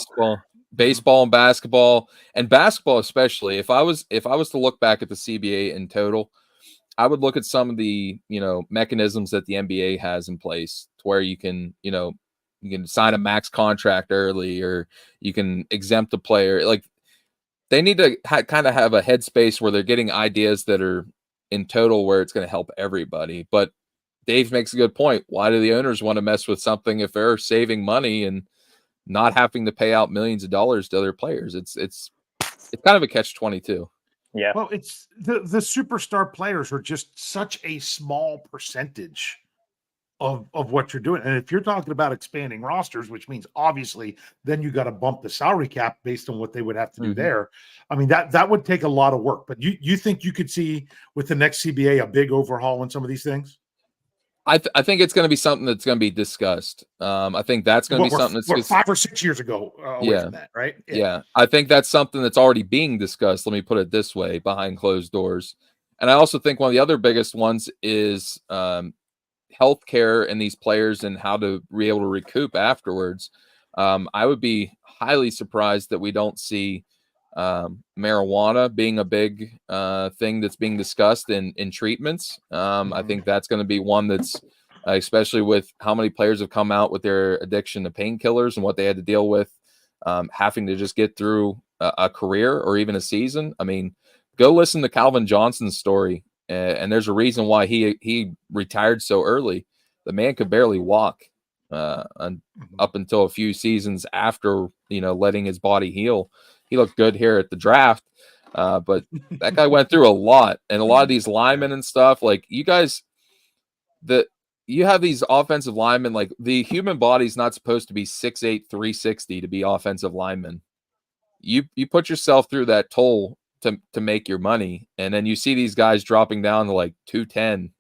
baseball and basketball especially. If I was to look back at the CBA in total, I would look at some of the, mechanisms that the NBA has in place to where you can sign a max contract early, or you can exempt a player. Like they need to kind of have a headspace where they're getting ideas that are in total where it's going to help everybody. But Dave makes a good point. Why do the owners want to mess with something if they're saving money and not having to pay out millions of dollars to other players? It's kind of a catch-22. Yeah. Well, it's the superstar players are just such a small percentage of what you're doing. And if you're talking about expanding rosters, which means obviously then you got to bump the salary cap based on what they would have to do there. I mean, that would take a lot of work. But you think you could see with the next CBA a big overhaul in some of these things? I think it's going to be something that's going to be discussed. I think that's going to be something that's 5 or 6 years ago away from that, right? Yeah. I think that's something that's already being discussed. Let me put it this way, behind closed doors. And I also think one of the other biggest ones is healthcare and these players and how to be able to recoup afterwards. I would be highly surprised that we don't see marijuana being a big thing that's being discussed in treatments. I think that's going to be one that's especially with how many players have come out with their addiction to painkillers and what they had to deal with having to just get through a career or even a season. I mean, go listen to Calvin Johnson's story, and there's a reason why he retired so early. The man could barely walk up until a few seasons after, letting his body heal. He looked good here at the draft, but that guy went through a lot. And a lot of these linemen and stuff, like you guys, you have these offensive linemen, like the human body's not supposed to be 6'8", 360 to be offensive linemen. You put yourself through that toll to make your money, and then you see these guys dropping down to like 210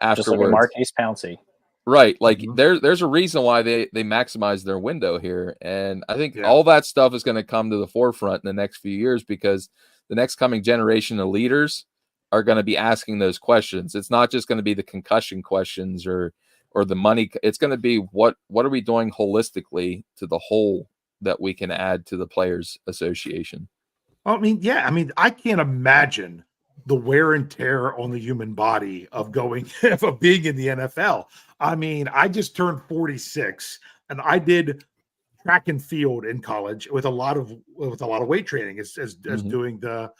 afterwards. Just like a Marquise Pouncey. Right. Like there's a reason why they maximize their window here. And I think all that stuff is going to come to the forefront in the next few years, because the next coming generation of leaders are going to be asking those questions. It's not just going to be the concussion questions or the money. It's going to be what are we doing holistically to the whole that we can add to the Players Association. I mean, I can't imagine the wear and tear on the human body of being in the NFL. I mean, I just turned 46 and I did track and field in college with a lot of weight training as doing the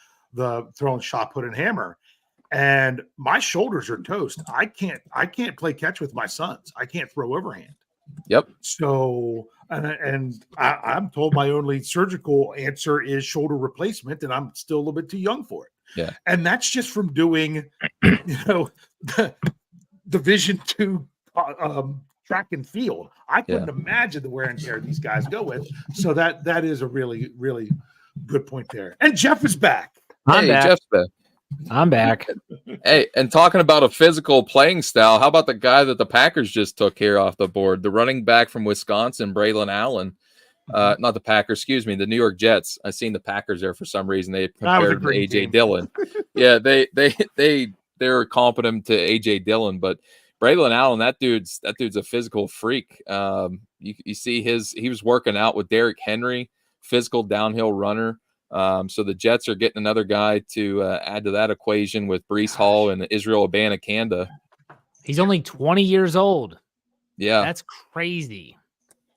throwing shot put and hammer. and my shoulders are toast. I can't play catch with my sons. I can't throw overhand. Yep. So, and I'm told my only surgical answer is shoulder replacement, and I'm still a little bit too young for it. Yeah. And that's just from doing, the Division II track and field. I couldn't imagine the wear and tear these guys go with. So that is a really, really good point there. And Jeff is back. I'm back. Jeff's back. I'm back. Hey, and talking about a physical playing style, how about the guy that the Packers just took here off the board? The running back from Wisconsin, Braylon Allen. Not the Packers, excuse me, the New York Jets. I seen the Packers there for some reason. They compared him to AJ Dillon. Yeah, they were competent to AJ Dillon, but Braylon Allen, that dude's a physical freak. You see he was working out with Derrick Henry, physical downhill runner. So the Jets are getting another guy to add to that equation with Breece Hall and Israel Abanikanda. He's only 20 years old. Yeah, that's crazy.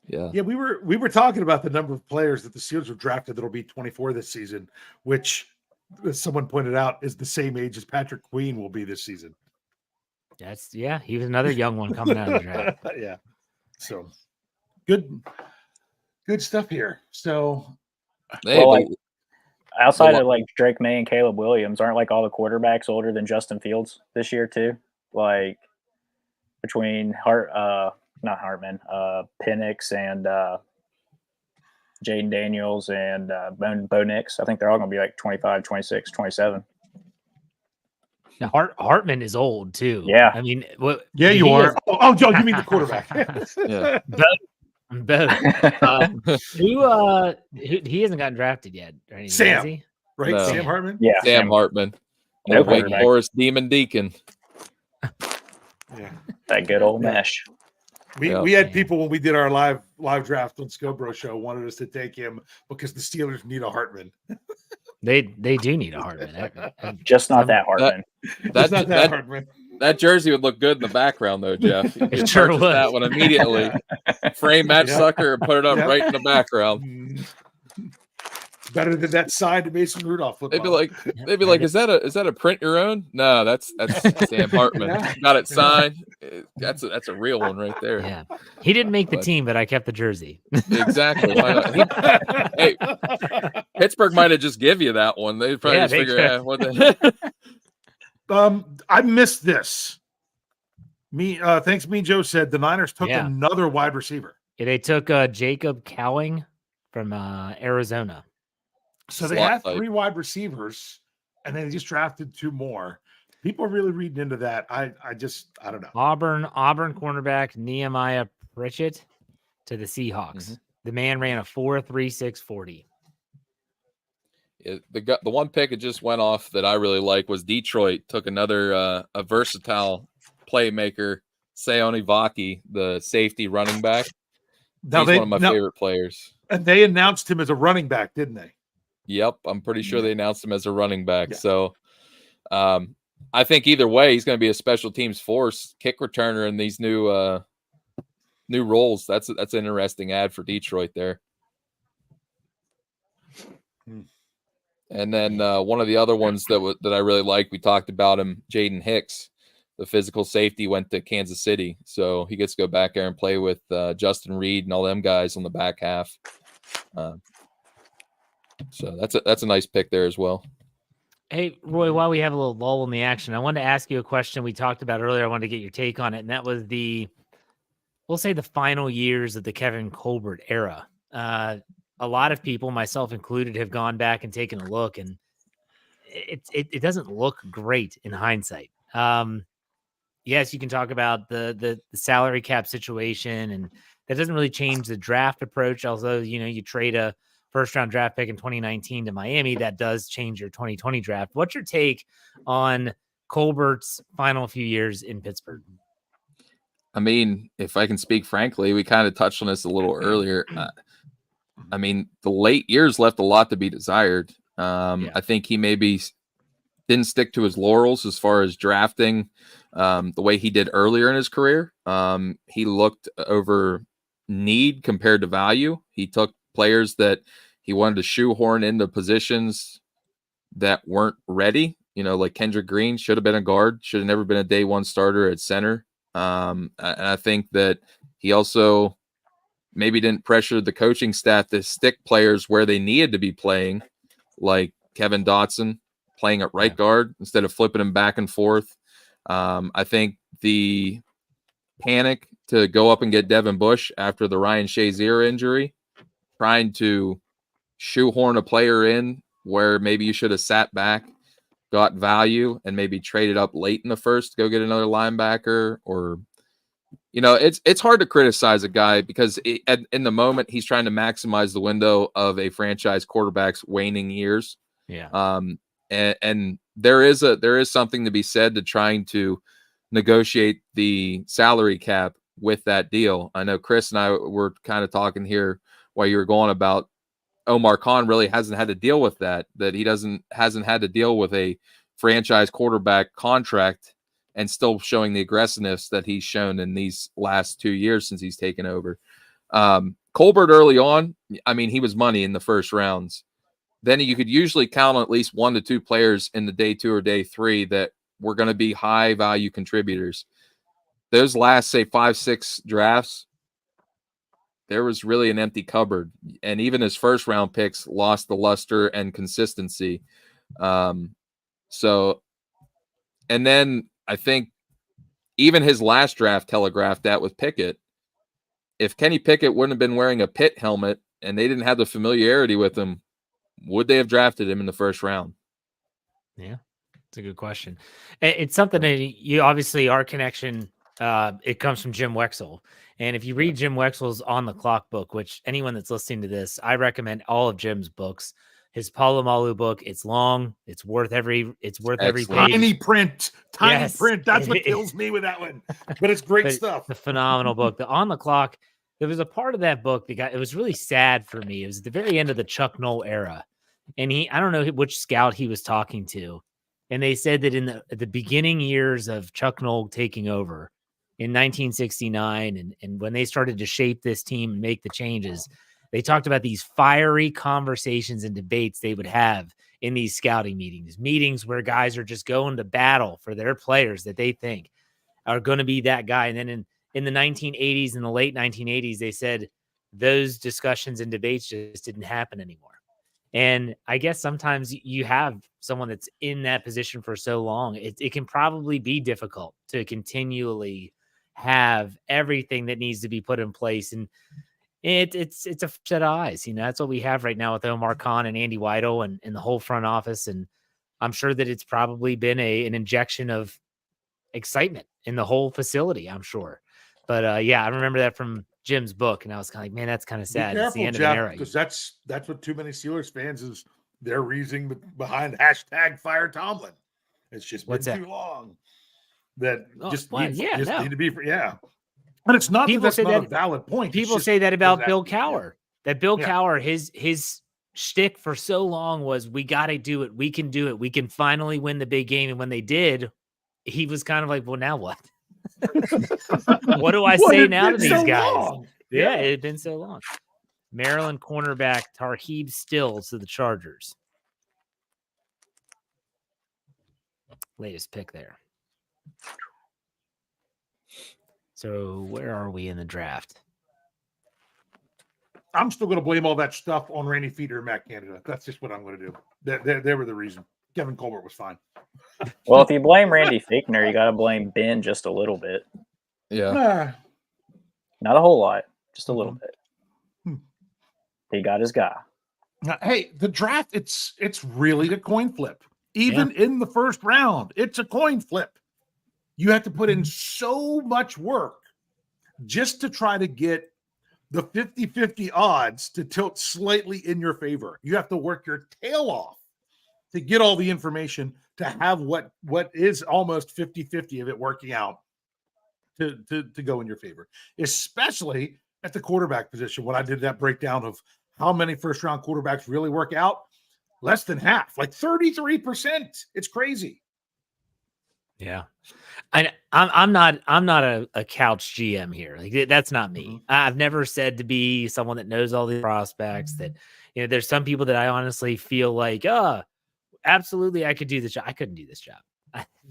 Yeah, we were talking about the number of players that the Steelers have drafted that'll be 24 this season, which, as someone pointed out, is the same age as Patrick Queen will be this season. He was another young one coming out of the draft. Yeah. So good stuff here. So outside of like Drake May and Caleb Williams, aren't like all the quarterbacks older than Justin Fields this year too? Like between Penix and Jaden Daniels and Bo Nix, I think they're all going to be like 25, 26, 27. Now, Hartman is old too. Yeah. I mean, you are. Oh, Joe, you mean the quarterback? Yeah. He hasn't gotten drafted yet. Or anything, Sam, has he? Right? No. Sam Hartman? Yeah. Sam Hartman. No Wake Forest Demon Deacon. Yeah. That good old mesh. We had people when we did our live draft on Scobro Show wanted us to take him because the Steelers need a Hartman. They do need a Hartman. Just not that Hartman. That Hartman. That jersey would look good in the background, though, Jeff. You It sure would. That one immediately. Frame that sucker and put it up right in the background. Better than that side to Mason Rudolph football. They'd be like, is that a print your own? No, that's Sam Hartman. Got it signed. That's a real one right there. Yeah, he didn't make the team, but I kept the jersey. Exactly. Why not? Hey, Pittsburgh might have just give you that one. They probably just figure out what the. I missed this. Thanks. Me and Joe said the Niners took another wide receiver. Yeah, they took Jacob Cowing from Arizona. So they have 3 wide receivers, and they just drafted 2 more. People are really reading into that. I don't know. Auburn cornerback Nehemiah Pritchett to the Seahawks. Mm-hmm. The man ran a 4.36 40. The one pick that just went off that I really like was Detroit took another a versatile playmaker, Sione Vaki, the safety running back. He's one of my favorite players. And they announced him as a running back, didn't they? Yep, I'm pretty sure they announced him as a running back. Yeah. So I think either way, he's going to be a special teams force, kick returner in these new roles. That's an interesting ad for Detroit there. And then one of the other ones that I really like, we talked about him, Jaden Hicks, the physical safety, went to Kansas City. So he gets to go back there and play with Justin Reed and all them guys on the back half. So that's a nice pick there as well. Hey, Roy, while we have a little lull in the action, I wanted to ask you a question we talked about earlier. I wanted to get your take on it, and that was we'll say the final years of the Kevin Colbert era. A lot of people, myself included, have gone back and taken a look, and it doesn't look great in hindsight. Yes, you can talk about the salary cap situation, and that doesn't really change the draft approach. Although, you trade a first-round draft pick in 2019 to Miami, that does change your 2020 draft. What's your take on Colbert's final few years in Pittsburgh? I mean, if I can speak frankly, we kind of touched on this a little earlier. I mean, the late years left a lot to be desired. I think he maybe didn't stick to his laurels as far as drafting the way he did earlier in his career. He looked over need compared to value. He took players that he wanted to shoehorn into positions that weren't ready. like Kendrick Green should have been a guard, should have never been a day one starter at center. And I think that he also maybe didn't pressure the coaching staff to stick players where they needed to be playing, like Kevin Dotson playing at right guard instead of flipping him back and forth. I think the panic to go up and get Devin Bush after the Ryan Shazier injury, trying to shoehorn a player in where maybe you should have sat back, got value, and maybe traded up late in the first to go get another linebacker. Or, it's hard to criticize a guy because in the moment he's trying to maximize the window of a franchise quarterback's waning years. Yeah. And there is something to be said to trying to negotiate the salary cap with that deal. I know Chris and I were kind of talking here while you were going about Omar Khan really hasn't had to deal with that he hasn't had to deal with a franchise quarterback contract and still showing the aggressiveness that he's shown in these last 2 years since he's taken over. Colbert early on, I mean, he was money in the first rounds. Then you could usually count on at least 1 to 2 players in the day 2 or day 3 that were going to be high value contributors. Those last, say, 5-6 drafts, there was really an empty cupboard, and even his first round picks lost the luster and consistency. And then I think even his last draft telegraphed that with Pickett. If Kenny Pickett wouldn't have been wearing a Pitt helmet and they didn't have the familiarity with him, would they have drafted him in the first round? Yeah, it's a good question. It's something that you obviously, our connection, it comes from Jim Wexell. And if you read Jim Wexell's On the Clock book, which anyone that's listening to this, I recommend all of Jim's books. His Palomalu book, it's long, it's worth every page. Tiny print. That's what kills me with that one. But it's great stuff. It's a phenomenal book. The On the Clock, there was a part of that book it was really sad for me. It was at the very end of the Chuck Noll era. And I don't know which scout he was talking to. And they said that at the beginning years of Chuck Noll taking over in 1969, and when they started to shape this team and make the changes, they talked about these fiery conversations and debates they would have in these scouting meetings where guys are just going to battle for their players that they think are going to be that guy. And then in the 1980s, in the late 1980s, they said those discussions and debates just didn't happen anymore. And I guess sometimes you have someone that's in that position for so long, it can probably be difficult to continually have everything that needs to be put in place. And it's a set of eyes. That's what we have right now with Omar Khan and Andy Weidel and the whole front office. And I'm sure that it's probably been an injection of excitement in the whole facility, I'm sure. But I remember that from Jim's book, and I was kind of like, man, that's kind of sad. Be careful, it's the end Jeff, of an era. because that's what too many Steelers fans is they're reasoning behind hashtag fire Tomlin. It's just been too long. That need to be And it's not that's not a valid point. People say that about Bill Cowher. That Bill Cowher, his shtick for so long was, we got to do it. We can do it. We can finally win the big game. And when they did, he was kind of like, well, now what? What do I say now to these guys? Long. Yeah, it had been so long. Maryland cornerback Tarheeb Stills to the Chargers. Latest pick there. So where are we in the draft? I'm still going to blame all that stuff on Randy Feeder and Matt Canada. That's just what I'm going to do. They were the reason. Kevin Colbert was fine. Well, if you blame Randy Fichtner, you got to blame Ben just a little bit. Yeah. Not a whole lot, just a little bit. He got his guy. Hey, the draft, it's really a coin flip. Even in the first round, it's a coin flip. You have to put in so much work just to try to get the 50-50 odds to tilt slightly in your favor. You have to work your tail off to get all the information to have what is almost 50-50 of it working out to go in your favor, especially at the quarterback position. When I did that breakdown of how many first-round quarterbacks really work out, less than half, like 33%. It's crazy. Yeah. I'm not a couch GM here. Like, that's not me. I've never said to be someone that knows all the prospects. That, there's some people that I honestly feel like, absolutely, I could do this job. I couldn't do this job.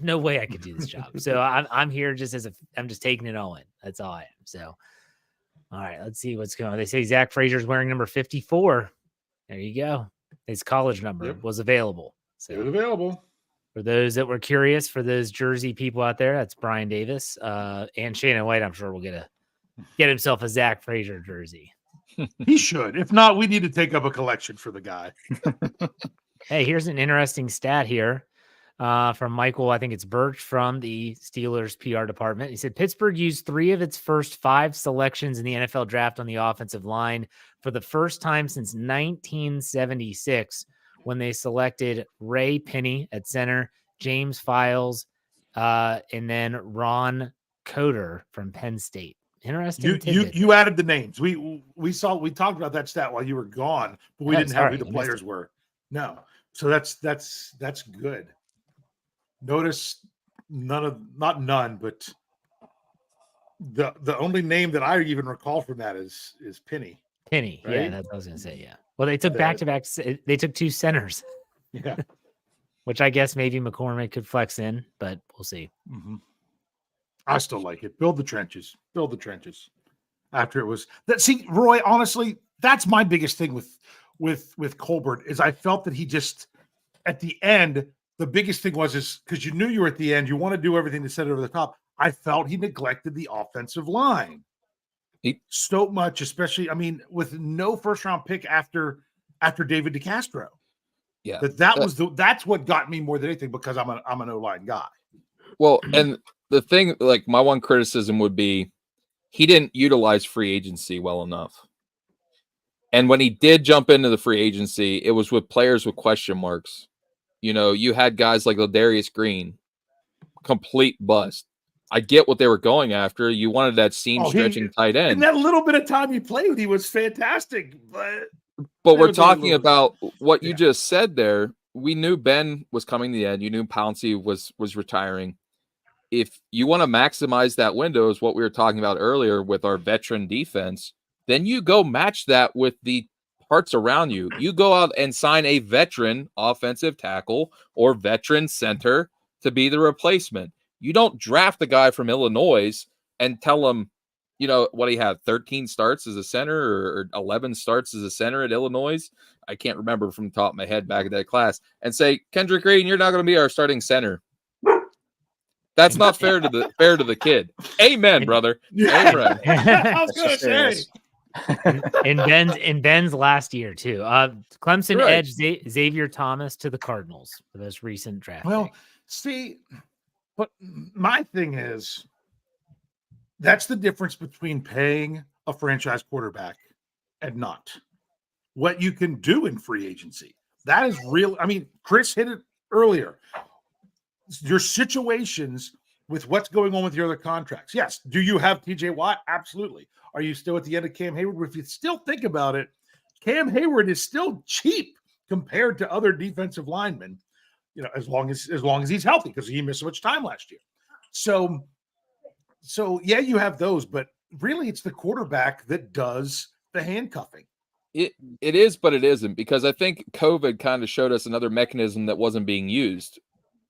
No way I could do this job. So I'm here just I'm just taking it all in. That's all I am. So, all right, let's see what's going on. They say Zach Frazier's wearing number 54. There you go. His college number was available. So it was available. For those that were curious, for those Jersey people out there, that's Brian Davis and Shannon White. I'm sure will get himself a Zach Frazier jersey. He should. If not, we need to take up a collection for the guy. Hey, here's an interesting stat here from Michael. I think it's Birch from the Steelers PR department. He said Pittsburgh used 3 of its first 5 selections in the NFL draft on the offensive line for the first time since 1976, when they selected Ray Penny at center, James Files, and then Ron Coder from Penn State. Interesting. You added the names. We talked about that stat while you were gone, but we didn't have who the players were. No. So that's good. Notice not none, but the only name that I even recall from that is Penny. Penny. Right? Yeah, that's what I was gonna say. Yeah. Well, they took back-to-back. They took 2 centers. Yeah. Which I guess maybe McCormick could flex in, but we'll see. Mm-hmm. I still like it. Build the trenches. After it was that. See, Roy, honestly, that's my biggest thing with Colbert is I felt that he just at the end, the biggest thing is because you knew you were at the end, you want to do everything to set it over the top. I felt he neglected the offensive line so much, especially, I mean, with no first round pick after David DeCastro. Yeah, that's what got me more than anything, because I'm an O-line guy. Well, and the thing, like, my one criticism would be he didn't utilize free agency well enough. And when he did jump into the free agency, it was with players with question marks. You know, you had guys like Ladarius Green, complete bust. I get what they were going after. You wanted that seam stretching tight end. And that little bit of time he played, he was fantastic. But we're talking about what you just said there. We knew Ben was coming to the end. You knew Pouncey was retiring. If you want to maximize that window, is what we were talking about earlier with our veteran defense, then you go match that with the parts around you. You go out and sign a veteran offensive tackle or veteran center to be the replacement. You don't draft a guy from Illinois and tell him, you know, what he had 13 starts as a center or 11 starts as a center at Illinois. I can't remember from the top of my head back in that class, and say, Kendrick Green, you're not going to be our starting center. That's not fair to the kid. Amen, brother. Amen. I was going to say. in Ben's last year too. Clemson edged Xavier Thomas to the Cardinals for this recent draft. Well, see, but my thing is that's the difference between paying a franchise quarterback and not. What you can do in free agency. That is real. I mean, Chris hit it earlier. Your situations with what's going on with your other contracts. Yes. Do you have TJ Watt? Absolutely. Are you still at the end of Cam Hayward? If you still think about it, Cam Hayward is still cheap compared to other defensive linemen, you know, as long as he's healthy, because he missed so much time last year. So yeah, you have those, but really it's the quarterback that does the handcuffing. It is, but it isn't, because I think COVID kind of showed us another mechanism that wasn't being used.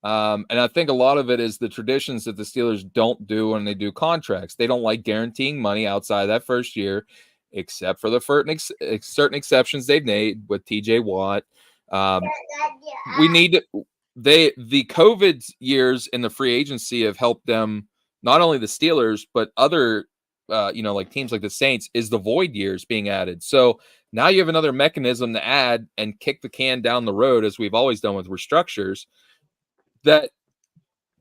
And I think a lot of it is the traditions that the Steelers don't do when they do contracts. They don't like guaranteeing money outside of that first year, except for the certain exceptions they've made with TJ Watt. The COVID years in the free agency have helped them, not only the Steelers, but other, like teams like the Saints, is the void years being added. So now you have another mechanism to add and kick the can down the road, as we've always done with restructures, that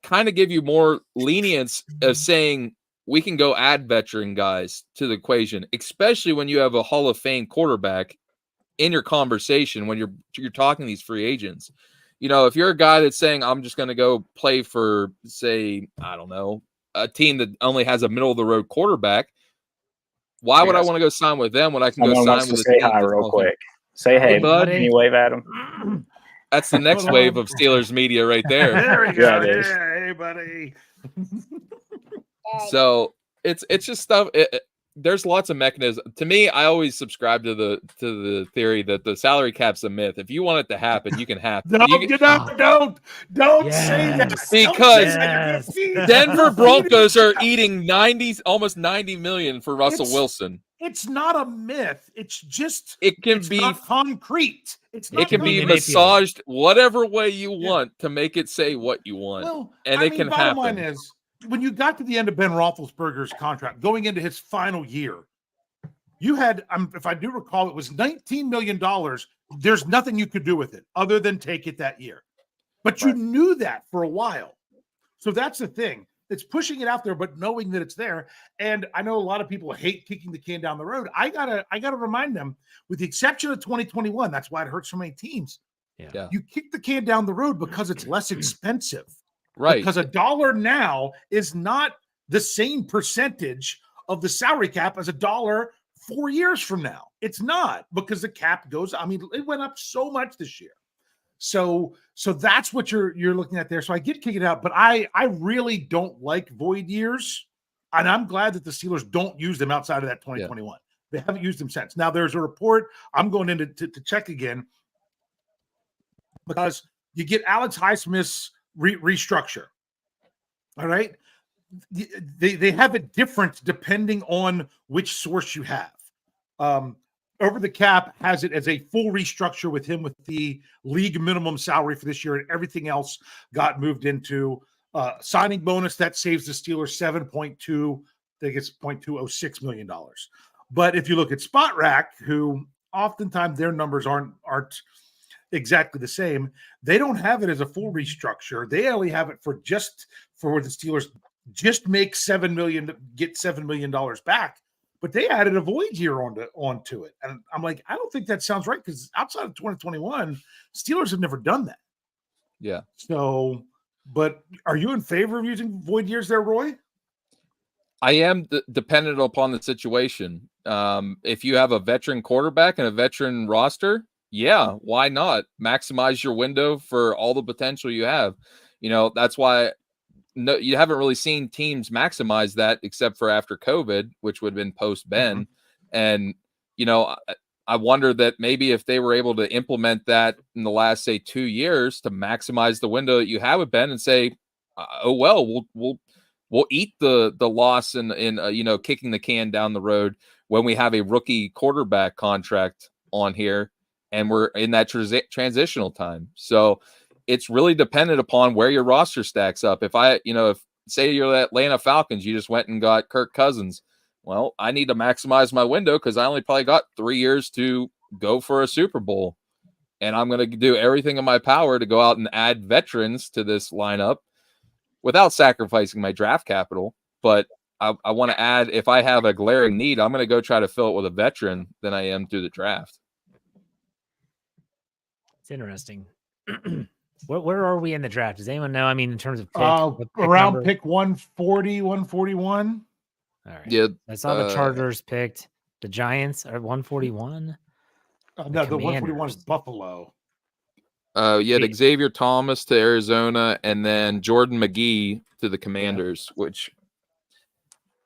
kind of give you more lenience of saying we can go add veteran guys to the equation, especially when you have a Hall of Fame quarterback in your conversation when you're talking to these free agents. You know, if you're a guy that's saying, I'm just going to go play for, say, I don't know, a team that only has a middle of the road quarterback, why would I want to go sign with them when I can go sign with a say team hi real quick? Say hey, bud. Can you wave at him? That's the next wave of Steelers media right there. There we go. Yeah, hey, buddy. So it's just stuff. there's lots of mechanisms. To me, I always subscribe to the theory that the salary cap's a myth. If you want it to happen, you can have it. Don't say that. Because Denver You're Broncos are eating almost 90 million for Russell Wilson. It's not a myth. It's just not concrete. It can be massaged whatever way you want to make it say what you want. Well, and it can bottom happen. line is, when you got to the end of Ben Roethlisberger's contract, going into his final year, you had, if I do recall, it was $19 million. There's nothing you could do with it other than take it that year. But you knew that for a while. So that's the thing. It's pushing it out there, but knowing that it's there. And I know a lot of people hate kicking the can down the road. I gotta remind them, with the exception of 2021, that's why it hurts so many teams. Yeah. You kick the can down the road because it's less expensive. Right. Because $1 now is not the same percentage of the salary cap as $1 4 years from now. It's not, because the cap goes, it went up so much this year. So that's what you're looking at there. So I get kick it out, but I really don't like void years. And I'm glad that the Steelers don't use them outside of that 2021. Yeah. They haven't used them since. Now there's a report I'm going in to check again, because you get Alex Highsmith's restructure. All right. They have it different depending on which source you have. Over the Cap has it as a full restructure with him with the league minimum salary for this year, and everything else got moved into signing bonus that saves the Steelers $7.2, I think it's $0.206 million. But if you look at Spot Rack, who oftentimes their numbers aren't exactly the same, they don't have it as a full restructure. They only have it for the Steelers just make $7 million, get $7 million back. But they added a void year onto it. And I'm like, I don't think that sounds right, because outside of 2021, Steelers have never done that. Yeah. So, but are you in favor of using void years there, Roy? I am dependent upon the situation. If you have a veteran quarterback and a veteran roster, yeah, why not? Maximize your window for all the potential you have. That's why you haven't really seen teams maximize that except for after COVID, which would have been post Ben. And, I wonder that maybe if they were able to implement that in the last, say, 2 years to maximize the window that you have with Ben and say, we'll eat the loss in kicking the can down the road when we have a rookie quarterback contract on here and we're in that transitional time. So it's really dependent upon where your roster stacks up. If say you're the Atlanta Falcons, you just went and got Kirk Cousins. Well, I need to maximize my window because I only probably got 3 years to go for a Super Bowl. And I'm going to do everything in my power to go out and add veterans to this lineup without sacrificing my draft capital. But I want to add, if I have a glaring need, I'm going to go try to fill it with a veteran than I am through the draft. It's interesting. Where are we in the draft? Does anyone know? In terms of pick around number? Pick 140, 141. All right. Yeah. I saw the Chargers picked. The Giants are 141. No, the 141 is Buffalo. Xavier Thomas to Arizona, and then Jordan McGee to the Commanders, which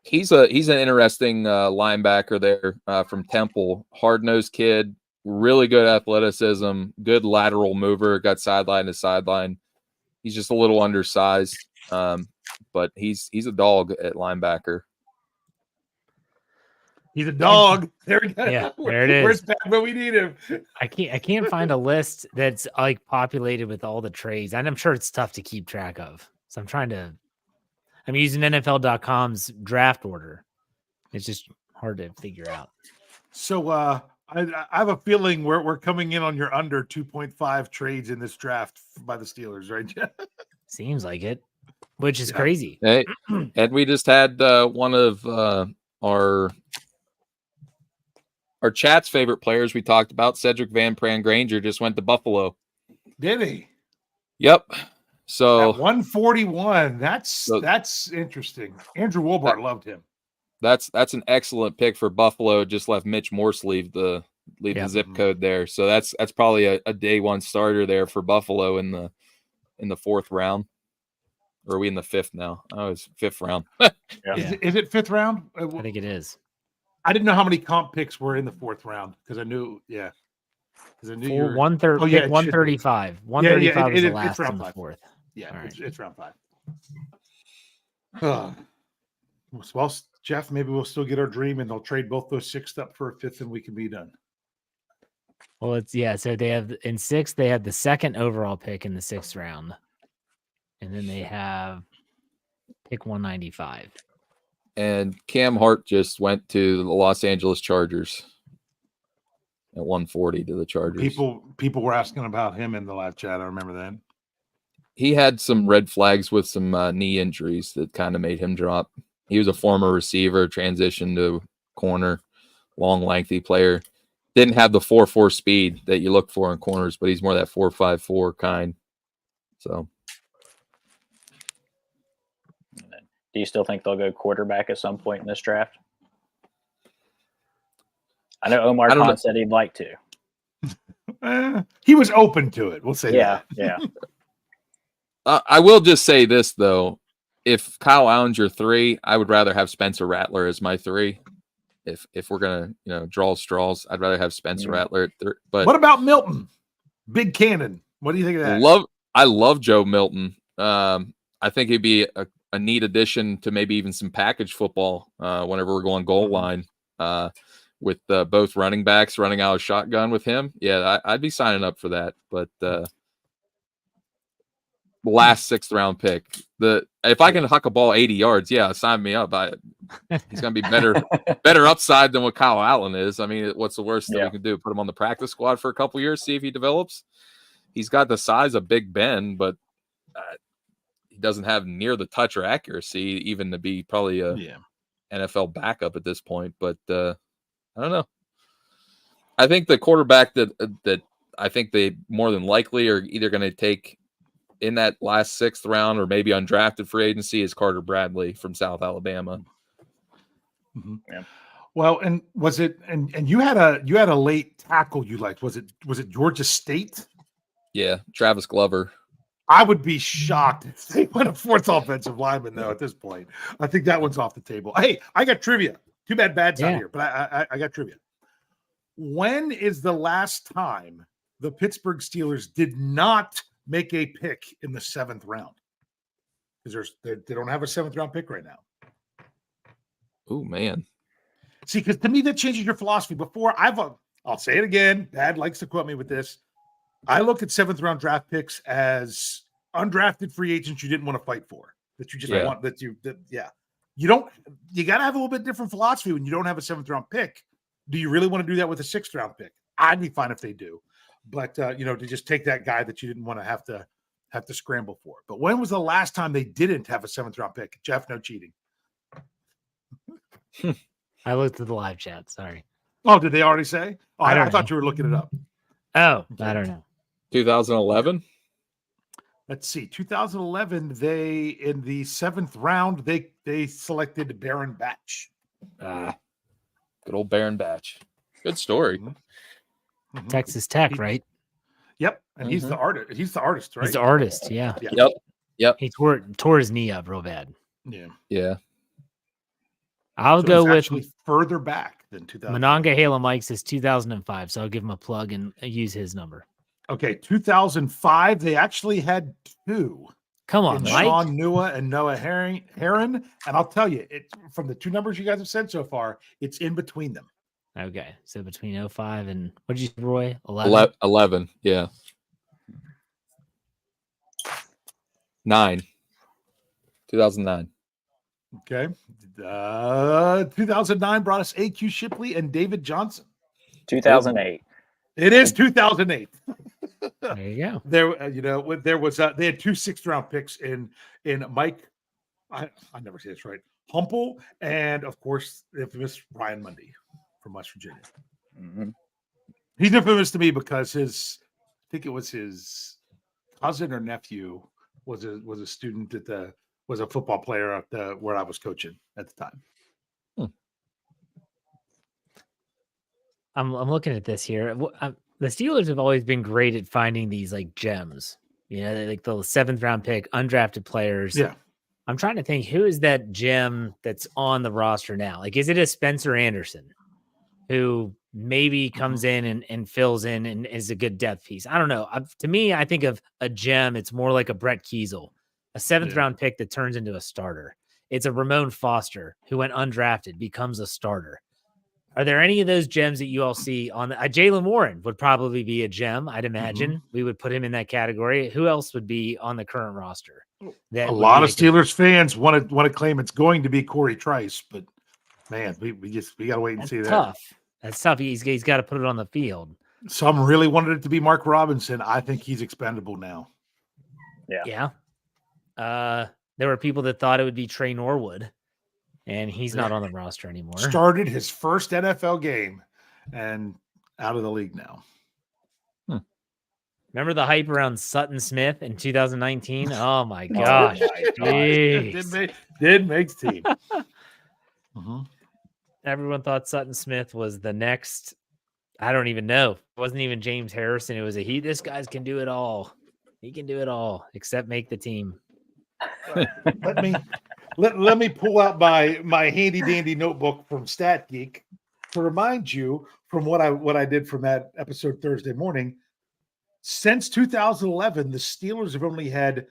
he's an interesting linebacker there from Temple. Hard-nosed kid. Really good athleticism, good lateral mover, got sideline to sideline. He's just a little undersized, but he's a dog at linebacker. He's a dog. There we go. Yeah, there it is. Where's Pat when we need him? I can't find a list that's like populated with all the trades, and I'm sure it's tough to keep track of. So I'm using NFL.com's draft order. It's just hard to figure out. So I have a feeling we're coming in on your under 2.5 trades in this draft by the Steelers, right? Seems like it, which is crazy. Hey, and we just had one of our chat's favorite players we talked about, Cedric Van Pran Granger, just went to Buffalo. Did he? Yep. So at 141. That's interesting. Andrew Wolbart loved him. That's an excellent pick for Buffalo. Just left Mitch Morse leave the zip code there. So that's probably a day one starter there for Buffalo in the fourth round. Or are we in the fifth now? Oh, it's fifth round. Yeah. Is it fifth round? I think it is. I didn't know how many comp picks were in the 4th round because I knew, because I knew you were 130. Oh, yeah, pick 135. 135 is the last in the 4th. Yeah, right. it's round 5. Well, Jeff, maybe we'll still get our dream, and they'll trade both those 6th up for a 5th, and we can be done. Well, so they have in 6th, they had the 2nd overall pick in the 6th round. And then they have pick 195. And Cam Hart just went to the Los Angeles Chargers at 140 to the Chargers. People were asking about him in the live chat. I remember that. He had some red flags with some knee injuries that kind of made him drop. He was a former receiver, transitioned to corner, long, lengthy player. Didn't have the 4.4 speed that you look for in corners, but he's more that 4.54 kind. So, do you still think they'll go quarterback at some point in this draft? I know Omar Khan said he'd like to. He was open to it. We'll say that. Yeah. I will just say this, though. If Kyle Allen's your 3, I would rather have Spencer Rattler as my 3. If we're gonna draw straws, I'd rather have Spencer Rattler at 3. But what about Milton? Big cannon. What do you think of that? I love Joe Milton. I think he'd be a neat addition to maybe even some package football whenever we're going goal line with both running backs running out of shotgun with him. Yeah, I'd be signing up for that. But last 6th round pick, if I can huck a ball 80 yards, sign me up. He's going to be better upside than what Kyle Allen is. I mean, what's the worst that we can do? Put him on the practice squad for a couple years, see if he develops. He's got the size of Big Ben, but he doesn't have near the touch or accuracy even to be probably a NFL backup at this point. But I don't know. I think the quarterback that I think they more than likely are either going to take in that last 6th round or maybe undrafted free agency is Carter Bradley from South Alabama. Mm-hmm. Yeah. Well, and was it and you had a late tackle you liked? Was it Georgia State? Yeah, Travis Glover. I would be shocked if they went a 4th offensive lineman though at this point. I think that one's off the table. Hey, I got trivia. Too bad Bad's not here, but I got trivia. When is the last time the Pittsburgh Steelers did not make a pick in the 7th round? Because they don't have a 7th round pick right now. Oh man. See, because to me that changes your philosophy. Before I'll say it again. Dad likes to quote me with this. I look at 7th round draft picks as undrafted free agents you didn't want to fight for. That you just want you got to have a little bit different philosophy when you don't have a 7th round pick. Do you really want to do that with a 6th round pick? I'd be fine if they do. But to just take that guy that you didn't want to have to scramble for. But when was the last time they didn't have a 7th round pick? Jeff, no cheating. I looked at the live chat. Sorry. Oh, did they already say? Oh, I thought you were looking it up. Oh, I don't know. 2011. Let's see. 2011. They in the 7th round. They selected Baron Batch. Good old Baron Batch. Good story. Mm-hmm. Texas Tech, right? Yep. And he's the artist. He's the artist, right? He's the artist, yeah. Yep. He tore his knee up real bad. Yeah. I'll go with actually further back than 2000. Monongahela Mike says 2005, so I'll give him a plug and use his number. Okay, 2005. They actually had 2. Come on, Mike. Sean Nua and Noah Heron. And I'll tell you, from the 2 numbers you guys have said so far, it's in between them. Okay, so between 05 and what did you say, Roy? 11? 11, yeah. 2009. Okay. 2009 brought us A.Q. Shipley and David Johnson. 2008. It is 2008. There you go. There was they had 2 6th round picks in Mike. I never say this right. Humple and of course the infamous Ryan Mundy from West Virginia. Mm-hmm. He's infamous to me because I think it was his cousin or nephew was a student was a football player at where I was coaching at the time. I'm looking at this here. The Steelers have always been great at finding these like gems. Like the 7th round pick, undrafted players. Yeah. I'm trying to think, who is that gem that's on the roster now? Like, is it a Spencer Anderson who maybe comes in and fills in and is a good depth piece? I don't know. To me, I think of a gem. It's more like a Brett Kiesel, a 7th round pick that turns into a starter. It's a Ramon Foster who went undrafted, becomes a starter. Are there any of those gems that you all see on Jalen Warren would probably be a gem? I'd imagine we would put him in that category. Who else would be on the current roster? A lot of Steelers fans want to claim it's going to be Corey Trice, but man, we got to wait and see that. That's tough. He's got to put it on the field. Some really wanted it to be Mark Robinson. I think he's expendable now. Yeah. There were people that thought it would be Trey Norwood, and he's not on the roster anymore. Started his first NFL game and out of the league now. Remember the hype around Sutton Smith in 2019? Oh my gosh. Did make team. Everyone thought Sutton Smith was the next. I don't even know. It wasn't even James Harrison. It was this guy's can do it all. He can do it all except make the team. Let me pull out my handy dandy notebook from Stat Geek to remind you from what I did from that episode Thursday morning. Since 2011, the Steelers have only had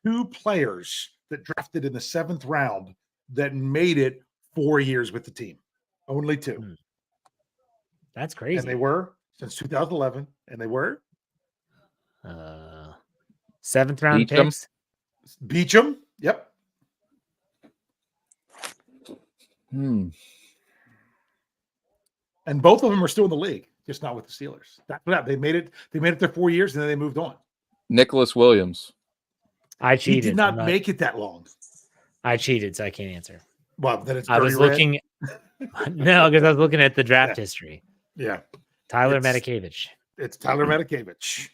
2 players that drafted in the 7th round that made it 4 years with the team. Only 2. That's crazy. And they were since 2011, and they were 7th round picks. Beecham. Yep. And both of them are still in the league, just not with the Steelers. They made it their 4 years, and then they moved on. Nicholas Williams. I cheated. He did not make it that long. I cheated, so I can't answer. Well, then it's I was looking. No, because I was looking at the draft history. Yeah. Tyler Medikevich. It's Tyler Medikevich.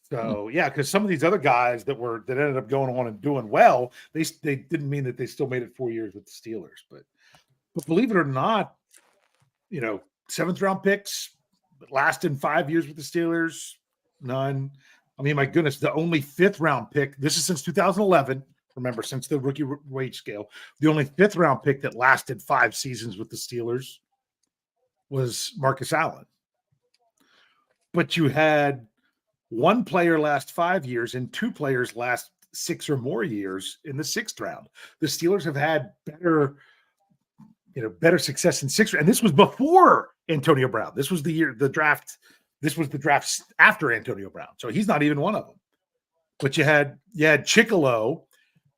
So because some of these other guys that ended up going on and doing well, they didn't mean that they still made it 4 years with the Steelers. But believe it or not, 7th round picks that lasted 5 years with the Steelers, none. I mean, my goodness, the only 5th round pick. This is since 2011. Remember, since the rookie wage scale, the only 5th round pick that lasted 5 seasons with the Steelers was Marcus Allen. But you had 1 player last 5 years and 2 players last 6 or more years in the 6th round. The Steelers have had better success in 6th round. And this was before Antonio Brown. This was the draft after Antonio Brown. So he's not even one of them. But you had Chicolo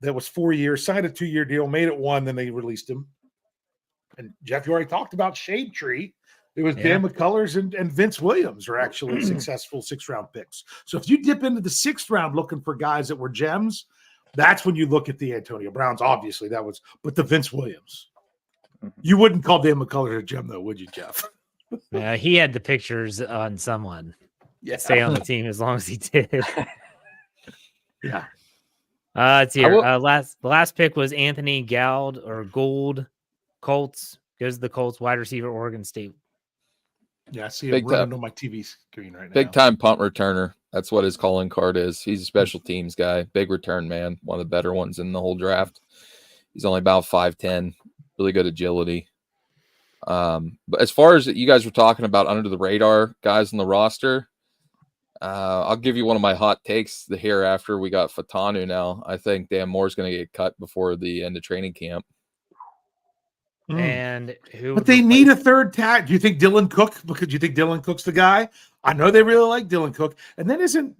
that was 4 years, signed a 2-year deal, made it 1, then they released him. And Jeff, you already talked about Shade Tree. It was Dan McCullers and Vince Williams are actually successful 6th round picks. So if you dip into the 6th round looking for guys that were gems, that's when you look at the Antonio Browns. Obviously, but the Vince Williams. You wouldn't call Dan McCullers a gem, though, would you, Jeff? Yeah, he had the pictures on someone. Stay on the team as long as he did. Yeah. It's here. The last pick was Anthony Gould, Colts. Goes to the Colts, wide receiver, Oregon State. Yeah, I see it running on my TV screen right now. Big time punt returner. That's what his calling card is. He's a special teams guy. Big return man. One of the better ones in the whole draft. He's only about 5'10". Really good agility. But as far as you guys were talking about under the radar guys on the roster, I'll give you one of my hot takes here after we got Fatanu now. I think Dan Moore's going to get cut before the end of training camp. And but they need a third tag. Do you think Dylan Cook? Because do you think Dylan Cook's the guy? I know they really like Dylan Cook. And then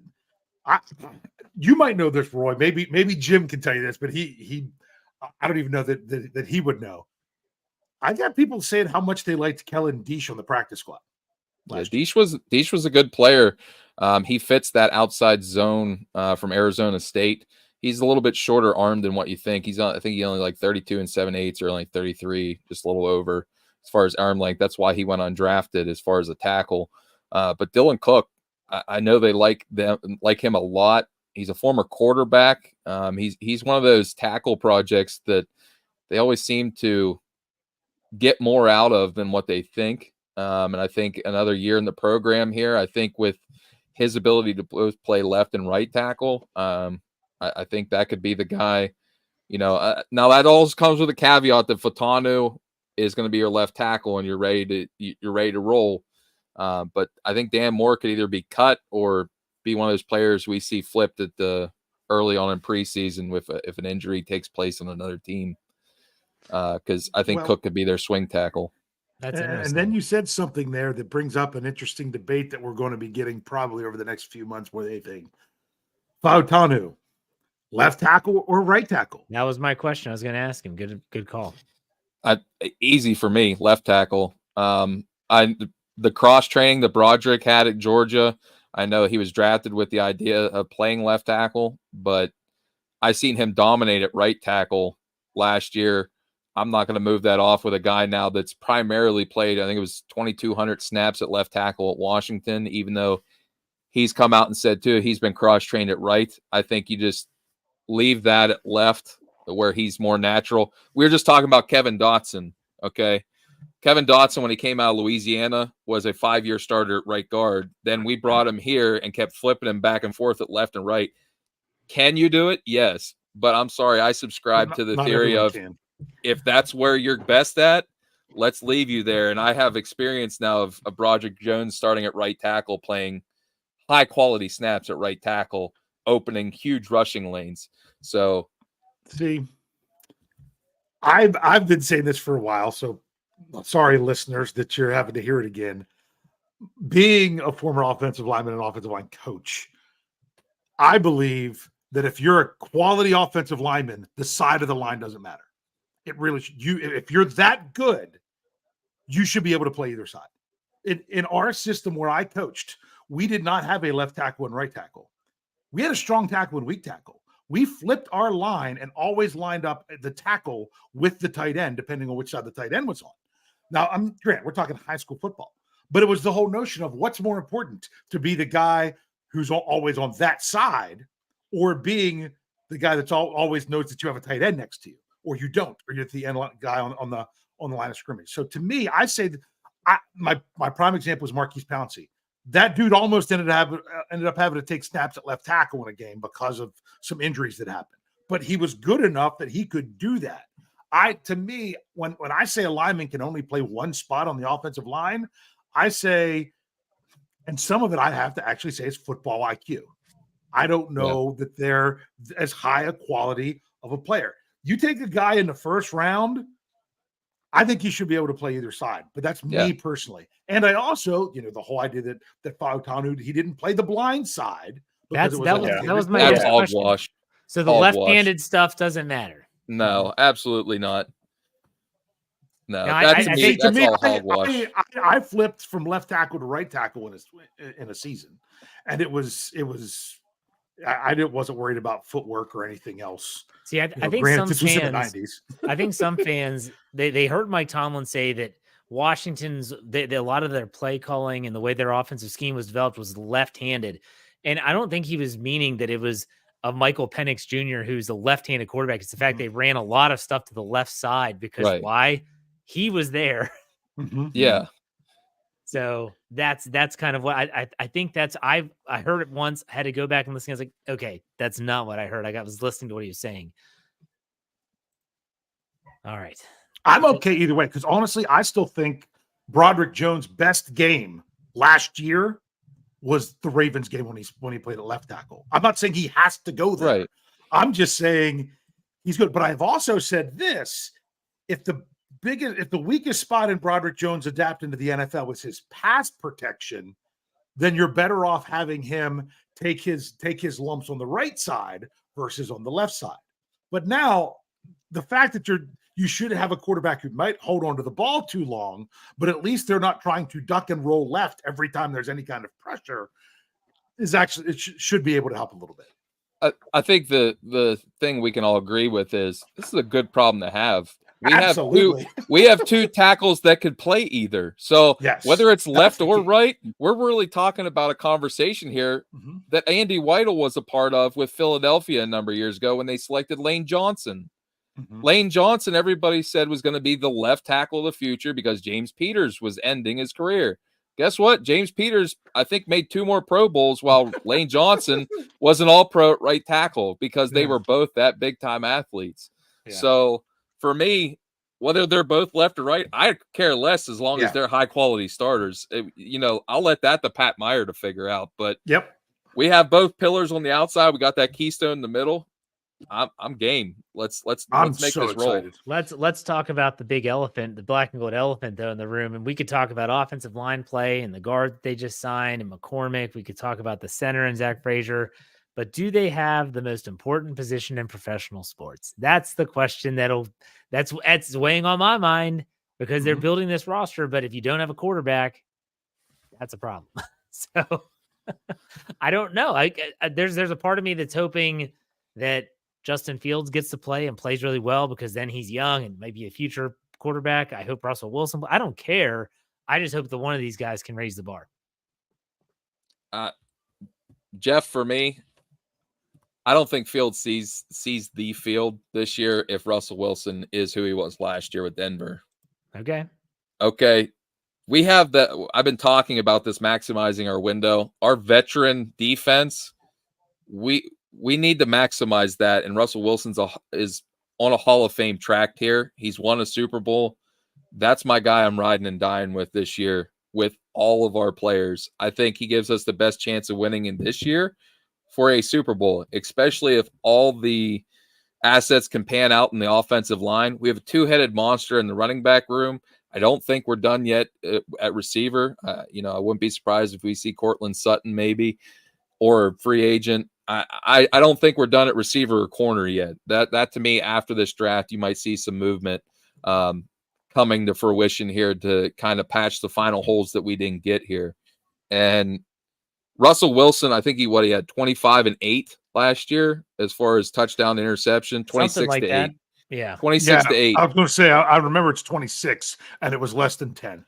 you might know this, Roy. Maybe Jim can tell you this, but I don't even know that he would know. I got people saying how much they liked Kellen Diesch on the practice squad. Yeah, Diesch was a good player. He fits that outside zone from Arizona State. He's a little bit shorter armed than what you think. I think he's only like 32 7/8 or only 33, just a little over as far as arm length. That's why he went undrafted as far as a tackle. But Dylan Cook, I know they like him a lot. He's a former quarterback. He's one of those tackle projects that they always seem to get more out of than what they think. And I think another year in the program here, I think with his ability to both play left and right tackle, I think that could be the guy Now that all comes with a caveat that Fatanu is going to be your left tackle and you're ready to roll. But I think Dan Moore could either be cut or be one of those players we see flipped at the early on in preseason if an injury takes place on another team. Because I think Cook could be their swing tackle. That's interesting. And then you said something there that brings up an interesting debate that we're going to be getting probably over the next few months. Where they think Fautanu, left tackle or right tackle? That was my question. I was going to ask him. Good call. Easy for me, left tackle. The cross training that Broderick had at Georgia, I know he was drafted with the idea of playing left tackle, but I seen him dominate at right tackle last year. I'm not going to move that off with a guy now that's primarily played, I think it was 2,200 snaps at left tackle at Washington, even though he's come out and said, too, he's been cross-trained at right. I think you just leave that at left where he's more natural. We were just talking about Kevin Dotson, okay? Kevin Dotson, when he came out of Louisiana, was a 5-year starter at right guard. Then we brought him here and kept flipping him back and forth at left and right. Can you do it? Yes. But I'm sorry, I subscribe to the theory of if that's where you're best at, let's leave you there. And I have experience now of Broderick Jones starting at right tackle, playing high-quality snaps at right tackle, opening huge rushing lanes. So, see, I've been saying this for a while, so sorry, listeners, that you're having to hear it again. Being a former offensive lineman and offensive line coach, I believe that if you're a quality offensive lineman, the side of the line doesn't matter. It really should. If you're that good, you should be able to play either side. In our system where I coached, we did not have a left tackle and right tackle. We had a strong tackle and weak tackle. We flipped our line and always lined up the tackle with the tight end, depending on which side the tight end was on. Now, we're talking high school football, but it was the whole notion of what's more important, to be the guy who's always on that side, or being the guy that's always knows that you have a tight end next to you, or you don't, or you're the end guy on the line of scrimmage. So to me, I say that my prime example is Marquise Pouncey. That dude almost ended up having to take snaps at left tackle in a game because of some injuries that happened. But he was good enough that he could do that. To me, when I say a lineman can only play one spot on the offensive line, I say, and some of it I have to actually say is football IQ. I don't know that they're as high a quality of a player. You take a guy in the first round, I think he should be able to play either side, but that's me personally. And I also, the whole idea that Fautanu, he didn't play the blind side. That was my hogwash. So the left-handed stuff doesn't matter. No, absolutely not. No, that's all hogwash. I flipped from left tackle to right tackle in a season, and it was. I wasn't worried about footwork or anything else. See, I think some fans, I think some fans, they heard Mike Tomlin say that Washington's, a lot of their play calling and the way their offensive scheme was developed was left-handed. And I don't think he was meaning that it was of Michael Penix Jr., who's a left-handed quarterback. It's the fact they ran a lot of stuff to the left side because why? He was there. Yeah. So that's kind of what I think I heard it once, had to go back and listen. I was like, okay, that's not what I heard. I was listening to what he was saying. All right. I'm okay either way, because honestly, I still think Broderick Jones' best game last year was the Ravens game when he played at left tackle. I'm not saying he has to go there. Right. I'm just saying he's good. But I've also said this: if the weakest spot in Broderick Jones adapting to the NFL was his pass protection, then you're better off having him take his lumps on the right side versus on the left side. But now the fact that you should have a quarterback who might hold on to the ball too long, but at least they're not trying to duck and roll left every time there's any kind of pressure, is actually, it should be able to help a little bit. I think the thing we can all agree with is this is a good problem to have. We have two tackles that could play either. So whether it's left or right, we're really talking about a conversation here that Andy Weidel was a part of with Philadelphia a number of years ago when they selected Lane Johnson. Lane Johnson, everybody said, was going to be the left tackle of the future because James Peters was ending his career. Guess what? James Peters, I think, made 2 more Pro Bowls while Lane Johnson was an all-pro right tackle because they were both that big-time athletes. Yeah. So for me, whether they're both left or right, I care less as long as they're high quality starters. I'll let that to Pat Meyer to figure out. But we have both pillars on the outside. We got that keystone in the middle. I'm game. Let's make so this excited. roll. Let's talk about the big elephant, the black and gold elephant though in the room, and we could talk about offensive line play and the guard that they just signed and McCormick. We could talk about the center and Zach Frazier, but do they have the most important position in professional sports? That's the question that's weighing on my mind because they're building this roster. But if you don't have a quarterback, that's a problem. So I don't know. There's a part of me that's hoping that Justin Fields gets to play and plays really well because then he's young and maybe a future quarterback. I hope Russell Wilson. I don't care. I just hope that one of these guys can raise the bar. Jeff, for me, I don't think Fields sees the field this year if Russell Wilson is who he was last year with Denver. Okay. We have I've been talking about this, maximizing our window. Our veteran defense, we need to maximize that. And Russell Wilson's is on a Hall of Fame track here. He's won a Super Bowl. That's my guy I'm riding and dying with this year with all of our players. I think he gives us the best chance of winning in this year for a Super Bowl, especially if all the assets can pan out in the offensive line. We have a two-headed monster in the running back room. I don't think we're done yet at receiver. I wouldn't be surprised if we see Cortland Sutton maybe or a free agent. I don't think we're done at receiver or corner yet. That to me, after this draft, you might see some movement coming to fruition here to kind of patch the final holes that we didn't get here. And Russell Wilson, I think he had 25 and 8 last year as far as touchdown interception, 26 to 8. Yeah. 26 to 8. I was going to say, I remember it's 26 and it was less than 10.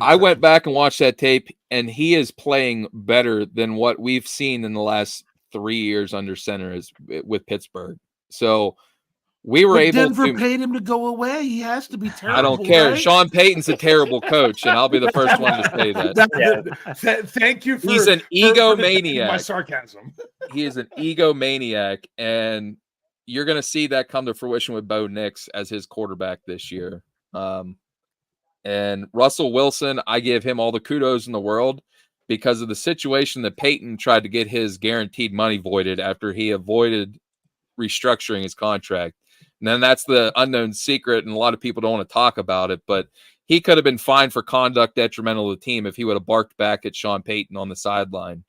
I went back and watched that tape and he is playing better than what we've seen in the last 3 years under center with Pittsburgh. So we were able Denver paid him to go away. He has to be terrible. I don't care. Right? Sean Payton's a terrible coach, and I'll be the first one to say that. Thank you for he's an egomaniac. My sarcasm. He is an egomaniac, and you're going to see that come to fruition with Bo Nix as his quarterback this year. And Russell Wilson, I give him all the kudos in the world because of the situation that Payton tried to get his guaranteed money voided after he avoided restructuring his contract. And then that's the unknown secret, and a lot of people don't want to talk about it, but he could have been fined for conduct detrimental to the team if he would have barked back at Sean Payton on the sideline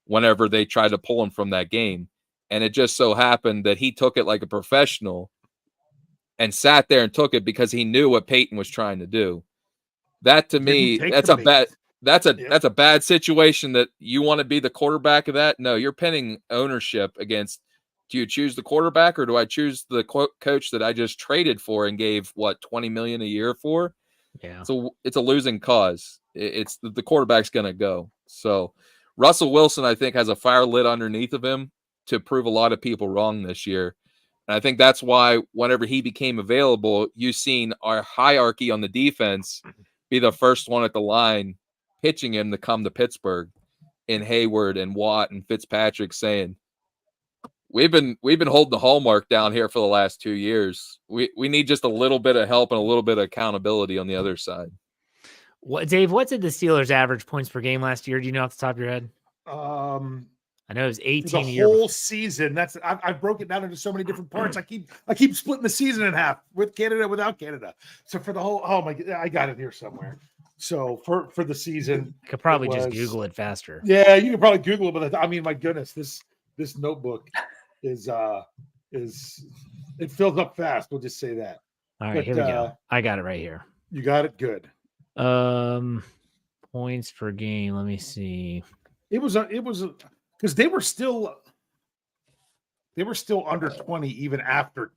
whenever they tried to pull him from that game. And it just so happened that he took it like a professional and sat there and took it because he knew what Payton was trying to do. That to me, that's a bad situation that you want to be the quarterback of that. No, you're pinning ownership against, do you choose the quarterback or do I choose the coach that I just traded for and gave $20 million a year for? Yeah. So it's a losing cause. It's the quarterback's going to go. So Russell Wilson, I think, has a fire lit underneath of him to prove a lot of people wrong this year. And I think that's why whenever he became available, you've seen our hierarchy on the defense be the first one at the line pitching him to come to Pittsburgh, in Hayward and Watt and Fitzpatrick saying, we've been holding the hallmark down here for the last 2 years. We need just a little bit of help and a little bit of accountability on the other side. Dave, what did the Steelers average points per game last year? Do you know off the top of your head? I know it was 18 the whole season. I broke it down into so many different parts. I keep splitting the season in half with Canada, without Canada. So for the whole, oh my God, I got it here somewhere. So for the season, you could probably just Google it faster. Yeah, you could probably Google it, but I mean, my goodness, this notebook is it fills up fast. We'll just say that. All right, here we go. I got it right here. You got it. Good. Points per game. Let me see. It was because they were still under 20 even after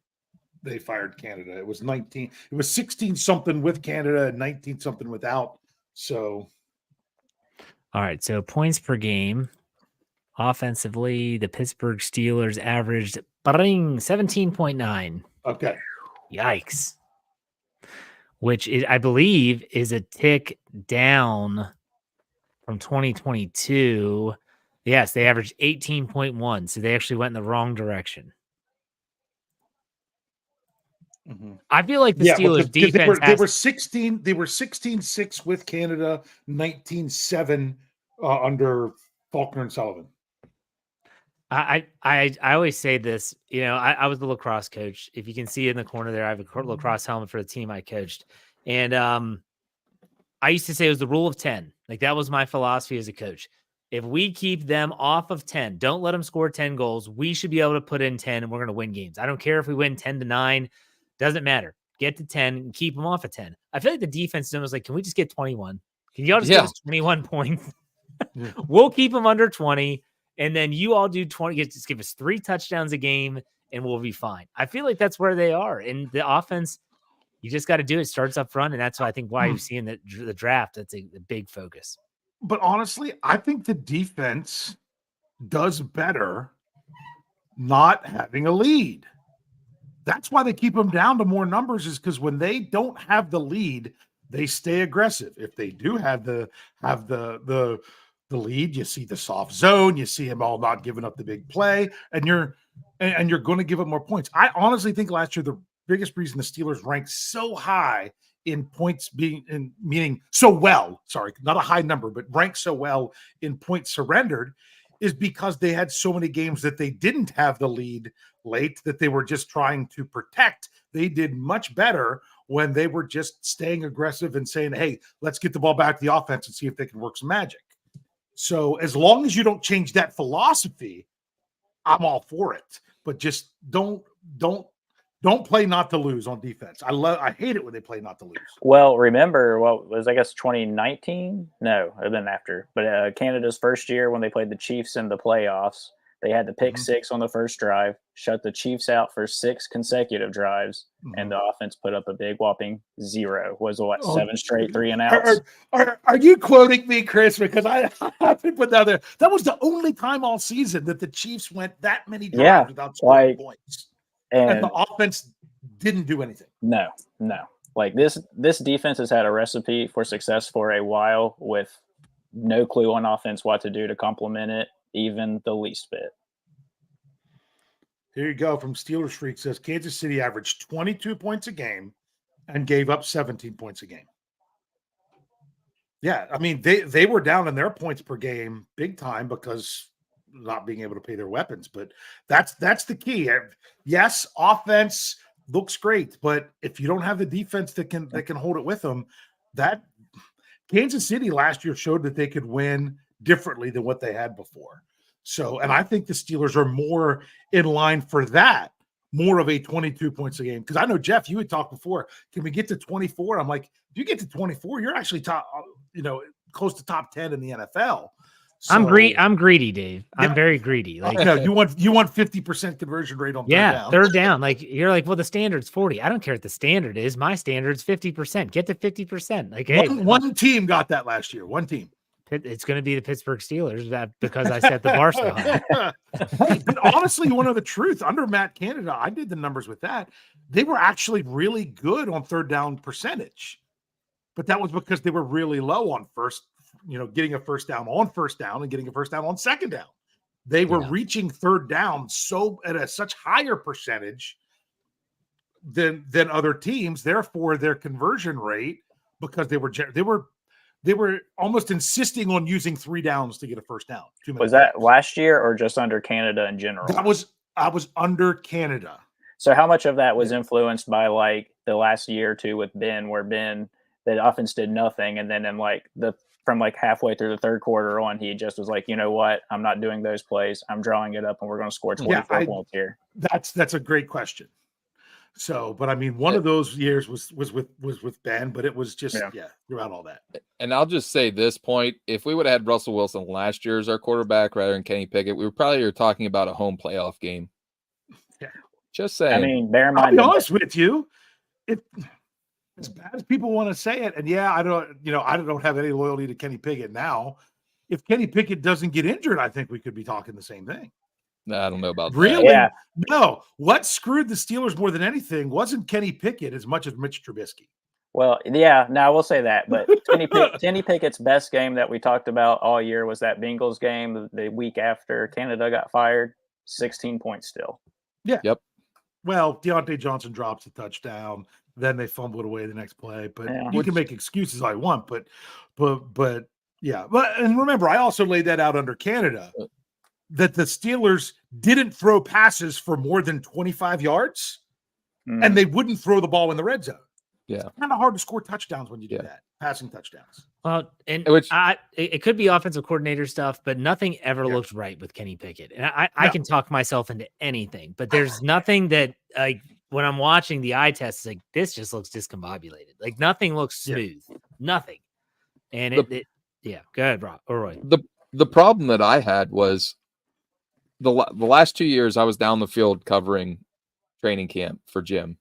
they fired Canada. It was 19. It was 16 something with Canada and 19 something without. So, all right. So points per game. Offensively, the Pittsburgh Steelers averaged 17.9. Okay. Yikes. Which I believe is a tick down from 2022. Yes, they averaged 18.1. So they actually went in the wrong direction. I feel like the Steelers defense they were 16-6 with Canada, 19-7 under Faulkner and Sullivan. I always say this, I was the lacrosse coach. If you can see in the corner there, I have a lacrosse helmet for the team I coached. And I used to say it was the rule of 10. Like that was my philosophy as a coach. If we keep them off of 10, don't let them score 10 goals. We should be able to put in 10 and we're going to win games. I don't care if we win 10-9. Doesn't matter. Get to 10 and keep them off of 10. I feel like the defense was like, can we just get 21? Can y'all just give us 21 points? We'll keep them under 20. And then you all do 20, just give us 3 touchdowns a game and we'll be fine. I feel like that's where they are. In the offense, you just got to do it. Starts up front. And that's why I think why you're seeing the draft. That's a big focus. But honestly, I think the defense does better not having a lead. That's why they keep them down to more numbers, is because when they don't have the lead, they stay aggressive. If they do have the lead, you see the soft zone, you see him all not giving up the big play, and you're going to give up more points. I honestly think last year the biggest reason the Steelers ranked so high in points meaning so well, sorry, not a high number, but ranked so well in points surrendered, is because they had so many games that they didn't have the lead late that they were just trying to protect. They did much better when they were just staying aggressive and saying, hey, let's get the ball back to the offense and see if they can work some magic. So as long as you don't change that philosophy, I'm all for it. But just don't play not to lose on defense. I hate it when they play not to lose. Well, remember what was, I guess, 2019? No, it been after. But Canada's first year when they played the Chiefs in the playoffs, they had the pick 6 on the first drive, shut the Chiefs out for 6 consecutive drives, and the offense put up a big whopping 0. Was 7 straight 3 and outs? Are you quoting me, Chris? Because I been put down there. That was the only time all season that the Chiefs went that many drives without scoring points. And the offense didn't do anything. No. Like this defense has had a recipe for success for a while with no clue on offense what to do to complement it, even the least bit. Here you go from Steelers Freak says Kansas City averaged 22 points a game and gave up 17 points a game. Yeah, I mean, they were down in their points per game big time because not being able to pay their weapons, but that's the key. Yes, offense looks great, but if you don't have the defense that can hold it with them, that Kansas City last year showed that they could win differently than what they had before. So, and I think the Steelers are more in line for that, more of a 22 points a game. Because I know, Jeff, you had talked before, can we get to 24? I'm like, if you get to 24, you're actually top, close to top 10 in the NFL. So, I'm greedy, Dave. I'm very greedy. Like, no, you want 50% conversion rate on third down. Like you're like, well, the standard's 40. I don't care what the standard is. My standard's 50%. Get to 50%. Like, hey, one team got that last year. One team. It's going to be the Pittsburgh Steelers because I set the bar so high. But honestly, you want to know the truth? Under Matt Canada, I did the numbers with that. They were actually really good on third down percentage, but that was because they were really low on getting a first down on first down and getting a first down on second down. They were reaching third down at a such higher percentage than other teams. Therefore, their conversion rate, because they were almost insisting on using 3 downs to get a first down. Was that last year or just under Canada in general? I was under Canada. So how much of that was influenced by like the last year or two with Ben, where Ben, the offense did nothing, and then from halfway through the third quarter on, he just was like, you know what? I'm not doing those plays. I'm drawing it up, and we're going to score 24 points here. That's a great question. So, but I mean, one of those years was with Ben, but it was just throughout all that. And I'll just say this point: if we would have had Russell Wilson last year as our quarterback rather than Kenny Pickett, we were probably talking about a home playoff game. Yeah, just saying. I mean, bear in mind. I'll be honest with you, as bad as people want to say it, and I don't have any loyalty to Kenny Pickett now. If Kenny Pickett doesn't get injured, I think we could be talking the same thing. I don't know about really. That. Yeah. No, what screwed the Steelers more than anything wasn't Kenny Pickett as much as Mitch Trubisky. Well, yeah, no, I will say that. But Kenny Pickett's best game that we talked about all year was that Bengals game the week after Canada got fired. 16 points still. Yeah. Yep. Well, Deontay Johnson drops a touchdown, then they fumble it away the next play. But you can make excuses all you want, but yeah. But and remember, I also laid that out under Canada that the Steelers didn't throw passes for more than 25 yards, and they wouldn't throw the ball in the red zone. Yeah, it's kind of hard to score touchdowns when you do that, passing touchdowns. Well, and it could be offensive coordinator stuff, but nothing ever looked right with Kenny Pickett. And I can talk myself into anything, but there's nothing that when I'm watching the eye test, it's like this just looks discombobulated. Like nothing looks smooth, nothing. And go ahead, Roy. The problem that I had was the last 2 years I was down the field covering training camp for Jim.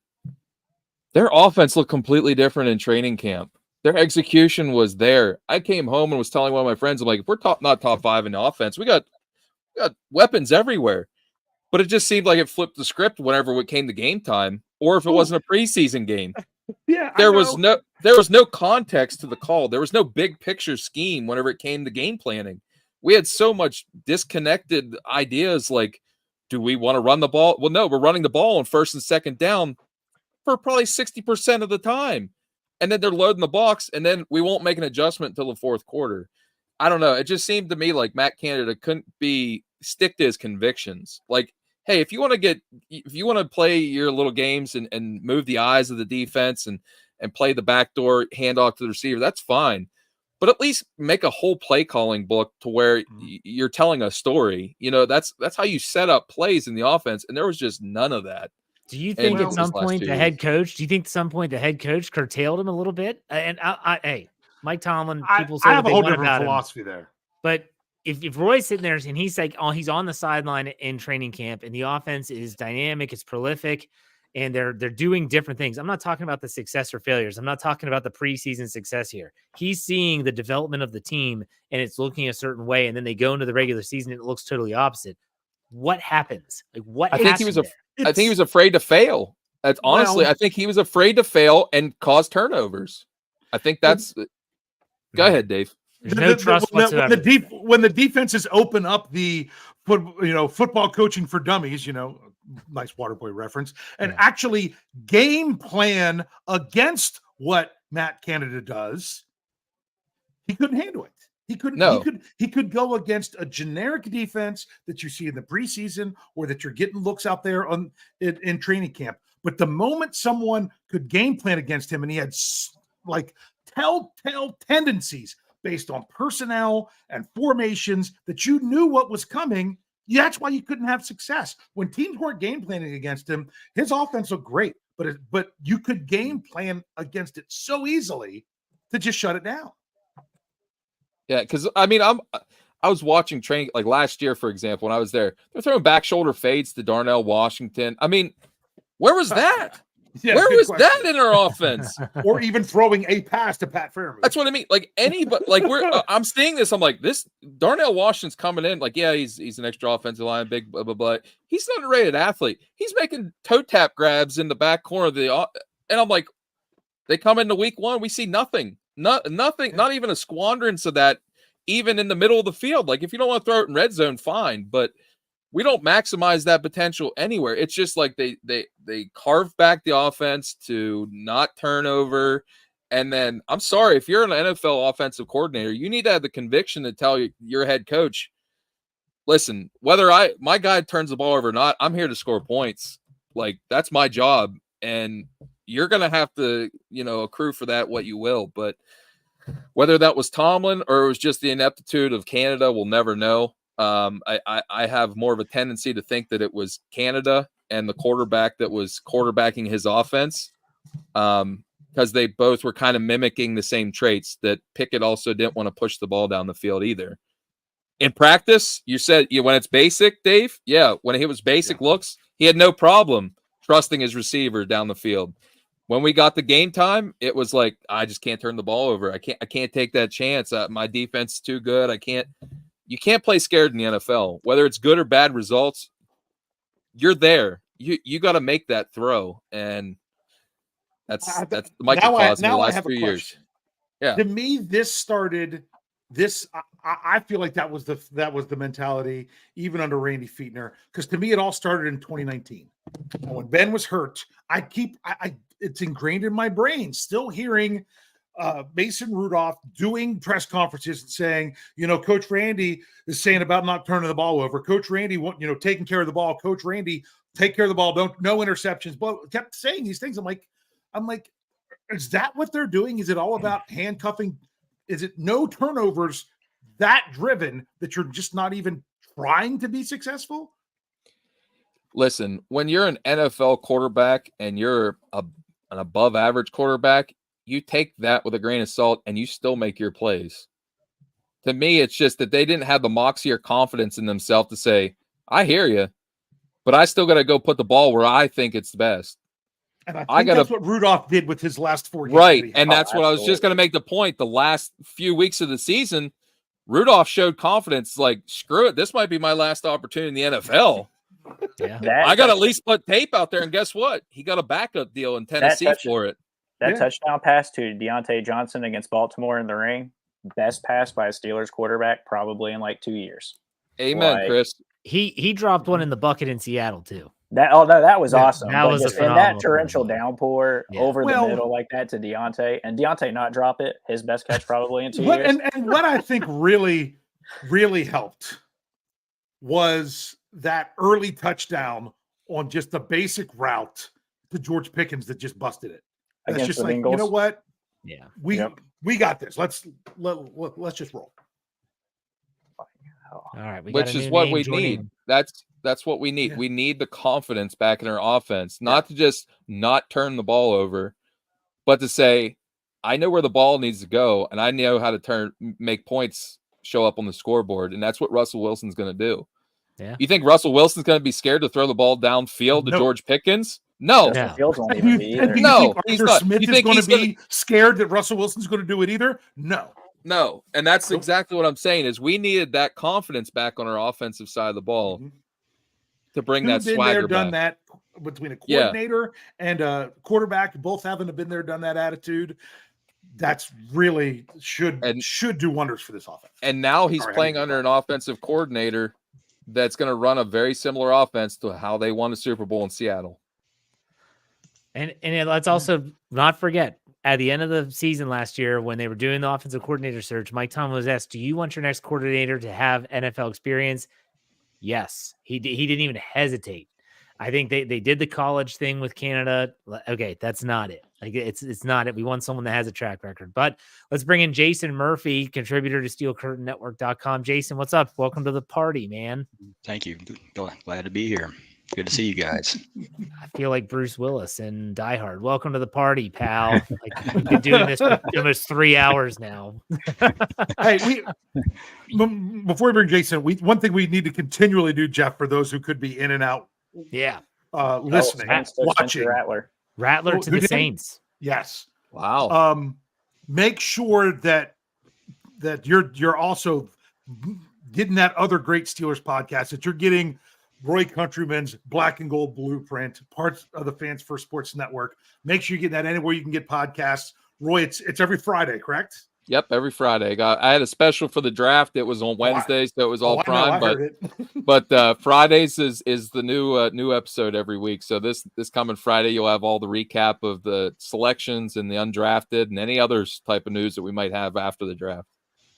Their offense looked completely different in training camp. Their execution was there. I came home and was telling one of my friends, I'm like, if we're not top 5 in the offense, we got weapons everywhere. But it just seemed like it flipped the script whenever it came to game time, or if it wasn't a preseason game. There was no context to the call. There was no big picture scheme whenever it came to game planning. We had so much disconnected ideas like, do we want to run the ball? Well, no, we're running the ball on first and second down for probably 60% of the time. And then they're loading the box, and then we won't make an adjustment until the fourth quarter. I don't know. It just seemed to me like Matt Canada couldn't stick to his convictions. Like, hey, if you want to play your little games and move the eyes of the defense and play the backdoor handoff to the receiver, that's fine. But at least make a whole play calling book to where you're telling a story. You know, that's how you set up plays in the offense. And there was just none of that. Do you think at some point the head coach curtailed him a little bit? And hey, Mike Tomlin, people say I have what a they whole want different about philosophy him. there. But if Roy's sitting there and he's like, he's on the sideline in training camp and the offense is dynamic, it's prolific, and they're doing different things. I'm not talking about the success or failures. I'm not talking about the preseason success here. He's seeing the development of the team and it's looking a certain way. And then they go into the regular season and it looks totally opposite. What happens? Like what? I think he was afraid to fail. That's honestly, I think he was afraid to fail and cause turnovers. I think that's. Go ahead, Dave. There's no trust whatsoever. When the defenses open up the football coaching for dummies, nice Waterboy reference, and actually game plan against what Matt Canada does, he couldn't handle it. He couldn't. No. He could go against a generic defense that you see in the preseason or that you're getting looks out there in training camp. But the moment someone could game plan against him and he had like telltale tendencies based on personnel and formations that you knew what was coming, that's why you couldn't have success. When teams weren't game planning against him, his offense looked great, but you could game plan against it so easily to just shut it down. Yeah, because I was watching training like last year, for example, when I was there. They're throwing back shoulder fades to Darnell Washington. I mean, where was that? Where was that in our offense? Or even throwing a pass to Pat Fairmouth. That's what I mean. Like anybody, like I'm seeing this. I'm like, this Darnell Washington's coming in. Like, yeah, he's an extra offensive line, big blah blah blah. He's an underrated athlete. He's making toe tap grabs in the back corner of the. And I'm like, they come into week one, we see nothing. Nothing, not even a squanderance of that, even in the middle of the field. Like, if you don't want to throw it in red zone, fine, but we don't maximize that potential anywhere. It's just like they carve back the offense to not turn over. And then, I'm sorry, if you're an NFL offensive coordinator, you need to have the conviction to tell your head coach, listen, whether my guy turns the ball over or not, I'm here to score points. Like, that's my job. And you're going to have to, accrue for that what you will. But whether that was Tomlin or it was just the ineptitude of Canada, we'll never know. I have more of a tendency to think that it was Canada and the quarterback that was quarterbacking his offense, because they both were kind of mimicking the same traits that Pickett also didn't want to push the ball down the field either. In practice, you said when it's basic, Dave, when it was basic looks, he had no problem trusting his receiver down the field. When we got the game time, it was like, I just can't turn the ball over. I can't take that chance. My defense is too good. You can't play scared in the NFL. Whether it's good or bad results, you're there. You got to make that throw. And that's the microcosm of the last few years. Yeah. To me, this started I feel like that was the mentality even under Randy Fichtner, because to me it all started in 2019 when Ben was hurt. It's ingrained in my brain still hearing Mason Rudolph doing press conferences and saying, Coach Randy is saying about not turning the ball over. Coach Randy, taking care of the ball. Coach Randy, take care of the ball. No interceptions. But kept saying these things. I'm like, is that what they're doing? Is it all about handcuffing? Is it no turnovers that driven that you're just not even trying to be successful? Listen, when you're an NFL quarterback and you're an above average quarterback, you take that with a grain of salt and you still make your plays. To me, it's just that they didn't have the moxie or confidence in themselves to say, I hear you, but I still got to go put the ball where I think it's the best. And I think that's what Rudolph did with his last 4 games. Right. And that's what I was just going to make the point. The last few weeks of the season, Rudolph showed confidence, like, screw it, this might be my last opportunity in the NFL. Yeah. I got to at least put tape out there, and guess what? He got a backup deal in Tennessee for it. That touchdown pass to Deontay Johnson against Baltimore in the ring, best pass by a Steelers quarterback probably in like 2 years. Amen, Chris. He dropped one in the bucket in Seattle too. That was awesome. That was just, and that torrential downpour over the middle like that to Deontay, and Deontay not drop it, his best catch probably in 2 years. And what I think really, really helped was that early touchdown on just a basic route to George Pickens that just busted it. That's just like, Bengals. You know what? Yeah, we got this. Let's just roll. All right, which is what we need. That's what we need. Yeah. We need the confidence back in our offense, not to just not turn the ball over, but to say, I know where the ball needs to go, and I know how to make points show up on the scoreboard, and that's what Russell Wilson's going to do. Yeah. You think Russell Wilson's going to be scared to throw the ball downfield to George Pickens? No. Do you think Arthur Smith is going to be scared that Russell Wilson's going to do it either? No. And that's exactly what I'm saying is we needed that confidence back on our offensive side of the ball to bring that swagger back. Done that between a coordinator and a quarterback, both haven't been there, done that attitude. That's really should do wonders for this offense. And now he's playing under an offensive coordinator that's going to run a very similar offense to how they won the Super Bowl in Seattle. And let's also not forget, at the end of the season last year, when they were doing the offensive coordinator search, Mike Tomlin was asked, do you want your next coordinator to have NFL experience? Yes. He didn't even hesitate. I think they did the college thing with Canada. Okay, that's not it. Like it's not it. We want someone that has a track record. But let's bring in Jason Murphy, contributor to SteelCurtainNetwork.com. Jason, what's up? Welcome to the party, man. Thank you. Glad to be here. Good to see you guys. I feel like Bruce Willis in Die Hard. Welcome to the party, pal. Like we've been doing this for almost 3 hours now. Hey, before we bring Jason, one thing we need to continually do, Jeff, for those who could be in and out. Yeah. Listening, watching. Rattler to the Saints. Yes. Wow. Make sure that you're also getting that other great Steelers podcast, that you're getting Roy Countryman's Black and Gold Blueprint, parts of the Fans First Sports Network. Make sure you get that anywhere you can get podcasts. Roy, it's every Friday, correct? Yep, every Friday. I had a special for the draft. It was on Wednesday, so it was all prime. But Fridays is the new episode every week. So this coming Friday, you'll have all the recap of the selections and the undrafted and any other type of news that we might have after the draft.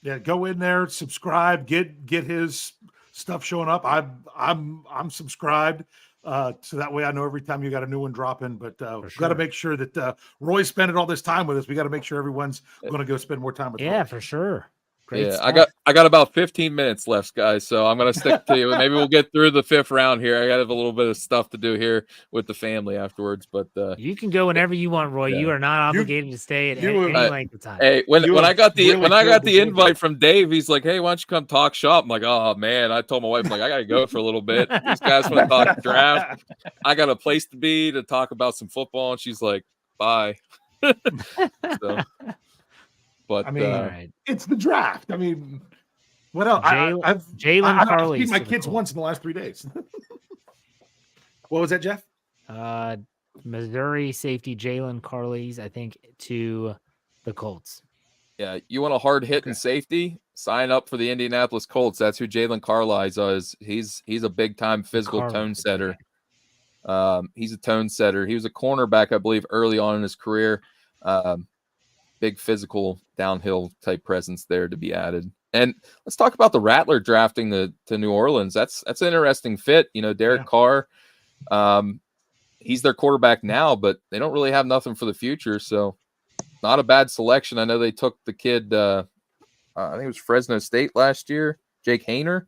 Yeah, go in there, subscribe, get his stuff showing up. I'm subscribed, so that way I know every time you got a new one dropping. But we got to make sure that Roy's spending all this time with us. We got to make sure everyone's going to go spend more time with Roy. Yeah, for sure. Great stuff. I got about 15 minutes left, guys. So I'm going to stick to you. Maybe we'll get through the 5th round here. I got a little bit of stuff to do here with the family afterwards. But you can go whenever you want, Roy. Yeah. You are not obligated to stay at any length of time. Hey, when I got the invite from Dave, he's like, "Hey, why don't you come talk shop?" I'm like, "Oh man!" I told my wife, "I got to go for a little bit. These guys want to talk draft. I got a place to be to talk about some football." And she's like, "Bye." So. But I mean, it's the draft. I mean, what else? Jalen Carley. I've seen my kids once in the last 3 days. What was that, Jeff? Missouri safety Jalen Carley's, I think, to the Colts. Yeah, you want a hard hitting safety? Sign up for the Indianapolis Colts. That's who Jalen Carlisle is. He's a big time physical tone setter. He's a tone setter. He was a cornerback, I believe, early on in his career. Big physical downhill type presence there to be added. And let's talk about the Rattler drafting to New Orleans. That's an interesting fit. Derek Carr. He's their quarterback now, but they don't really have nothing for the future. So not a bad selection. I know they took the kid, I think it was Fresno State last year, Jake Hayner,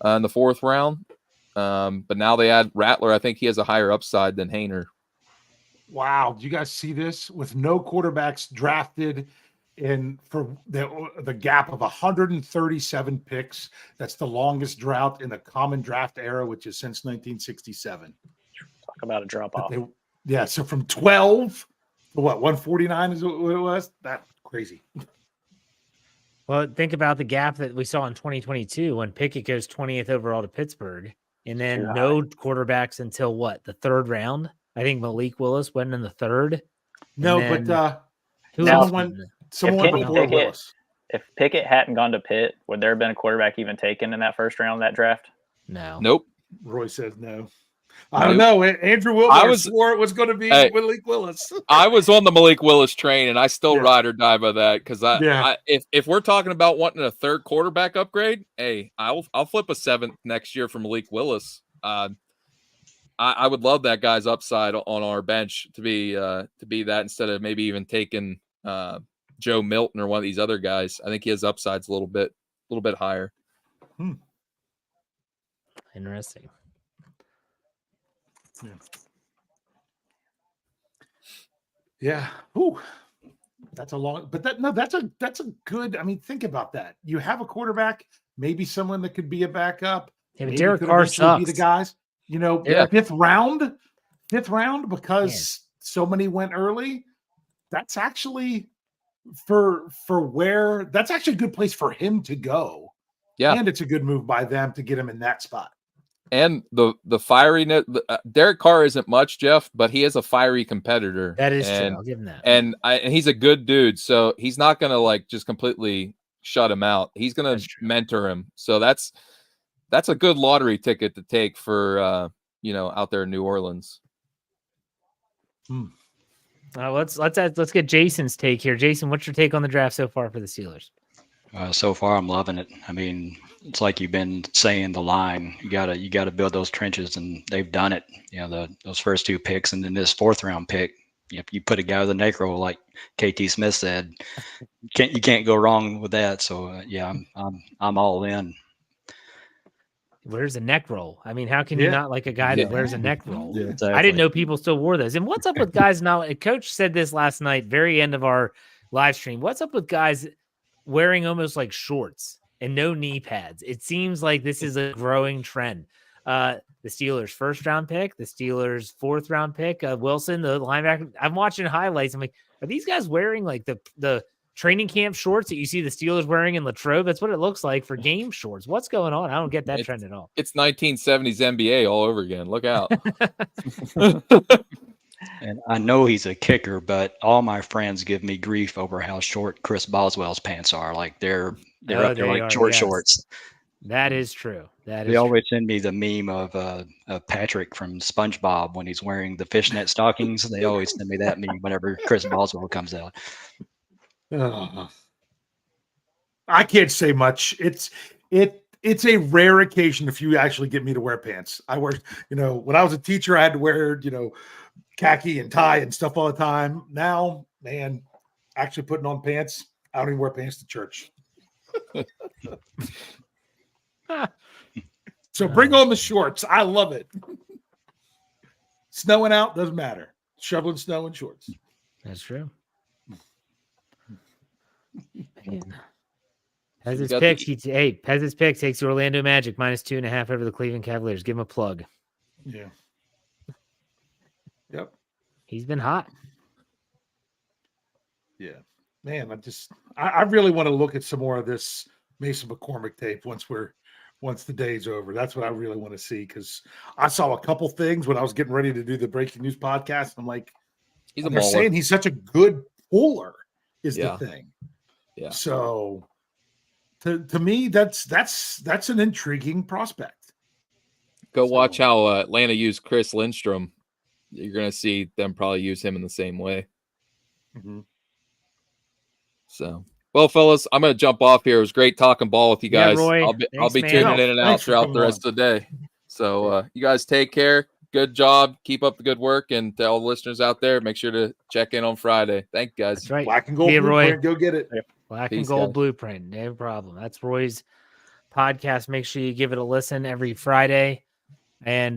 in the 4th round. But now they add Rattler. I think he has a higher upside than Hayner. Wow. Do you guys see this? With no quarterbacks drafted for the gap of 137 picks. That's the longest drought in the common draft era, which is since 1967. Talk about a drop off. So from 12 to 149 is what it was? That's crazy. Well, think about the gap that we saw in 2022 when Pickett goes 20th overall to Pittsburgh, and then no quarterbacks until the 3rd round. I think Malik Willis went in the 3rd. No, but someone went before Willis. If Pickett hadn't gone to Pitt, would there have been a quarterback even taken in that 1st round of that draft? No. Nope. Roy says no. I don't know. Andrew Willis swore it was going to be Malik Willis. I was on the Malik Willis train, and I still ride or die by that because if we're talking about wanting a 3rd quarterback upgrade, hey, I'll flip a 7th next year for Malik Willis. I would love that guy's upside on our bench to be that instead of maybe even taking Joe Milton or one of these other guys. I think his upside's a little bit higher. Interesting. Yeah. Ooh. That's a long, but that's a good. I mean, think about that. You have a quarterback, maybe someone that could be a backup. Yeah, but Derek Carr sucks. Be the guys, fifth round, because so many went early. That's actually that's actually a good place for him to go. Yeah, and it's a good move by them to get him in that spot. And the fieriness, Derek Carr isn't much, Jeff, but he is a fiery competitor. That is true. I'll give him that. And he's a good dude, so he's not going to just completely shut him out. He's going to mentor him. So that's a good lottery ticket to take for out there in New Orleans. Let's get Jason's take here. Jason, what's your take on the draft so far for the Steelers? So far, I'm loving it. I mean, it's like you've been saying, the line. You gotta build those trenches, and they've done it. Those first 2 picks, and then this 4th round pick. If you put a guy with a neck roll, like KT Smith said, you can't go wrong with that. So I'm all in. Wears a neck roll. I mean, how can you not like a guy that wears a neck roll? Yeah, exactly. I didn't know people still wore those. And what's up with guys now? A coach said this last night, very end of our live stream. What's up with guys wearing almost like shorts and no knee pads? It seems like this is a growing trend. The Steelers' 1st round pick, the Steelers' 4th round pick, Wilson, the linebacker. I'm watching highlights. I'm like, are these guys wearing like the training camp shorts that you see the Steelers wearing in Latrobe? That's what it looks like for game shorts. What's going on? I don't get that trend at all. It's 1970s NBA all over again. Look out. And I know he's a kicker, but all my friends give me grief over how short Chris Boswell's pants are. Like they're up there like shorts. That is true. They always send me the meme of Patrick from SpongeBob when he's wearing the fishnet stockings. They always send me that meme whenever Chris Boswell comes out. I can't say much. It's a rare occasion if you actually get me to wear pants. I wear, when I was a teacher, I had to wear, khaki and tie and stuff all the time. Now, man, actually putting on pants, I don't even wear pants to church. So bring on the shorts. I love it. Snowing out, doesn't matter. Shoveling snow in shorts. That's true. Pez's pick takes the Orlando Magic -2.5 over the Cleveland Cavaliers. Give him a plug. Yeah. Yep. He's been hot. Yeah. Man, I really want to look at some more of this Mason McCormick tape once the day's over. That's what I really want to see, because I saw a couple things when I was getting ready to do the breaking news podcast. I'm like, they're saying he's such a good puller is the thing. Yeah. So to me, that's an intriguing prospect. Go watch how Atlanta used Chris Lindstrom. You're going to see them probably use him in the same way. Mm-hmm. So, well, fellas, I'm going to jump off here. It was great talking ball with you guys. Roy. I'll be tuning in and out throughout the rest of the day. So, you guys take care. Good job. Keep up the good work. And to all the listeners out there, make sure to check in on Friday. Thank you, guys. That's right. Black and Gold Blueprint. Go get it. Black Peace, and Gold guys. Blueprint. No problem. That's Roy's podcast. Make sure you give it a listen every Friday. And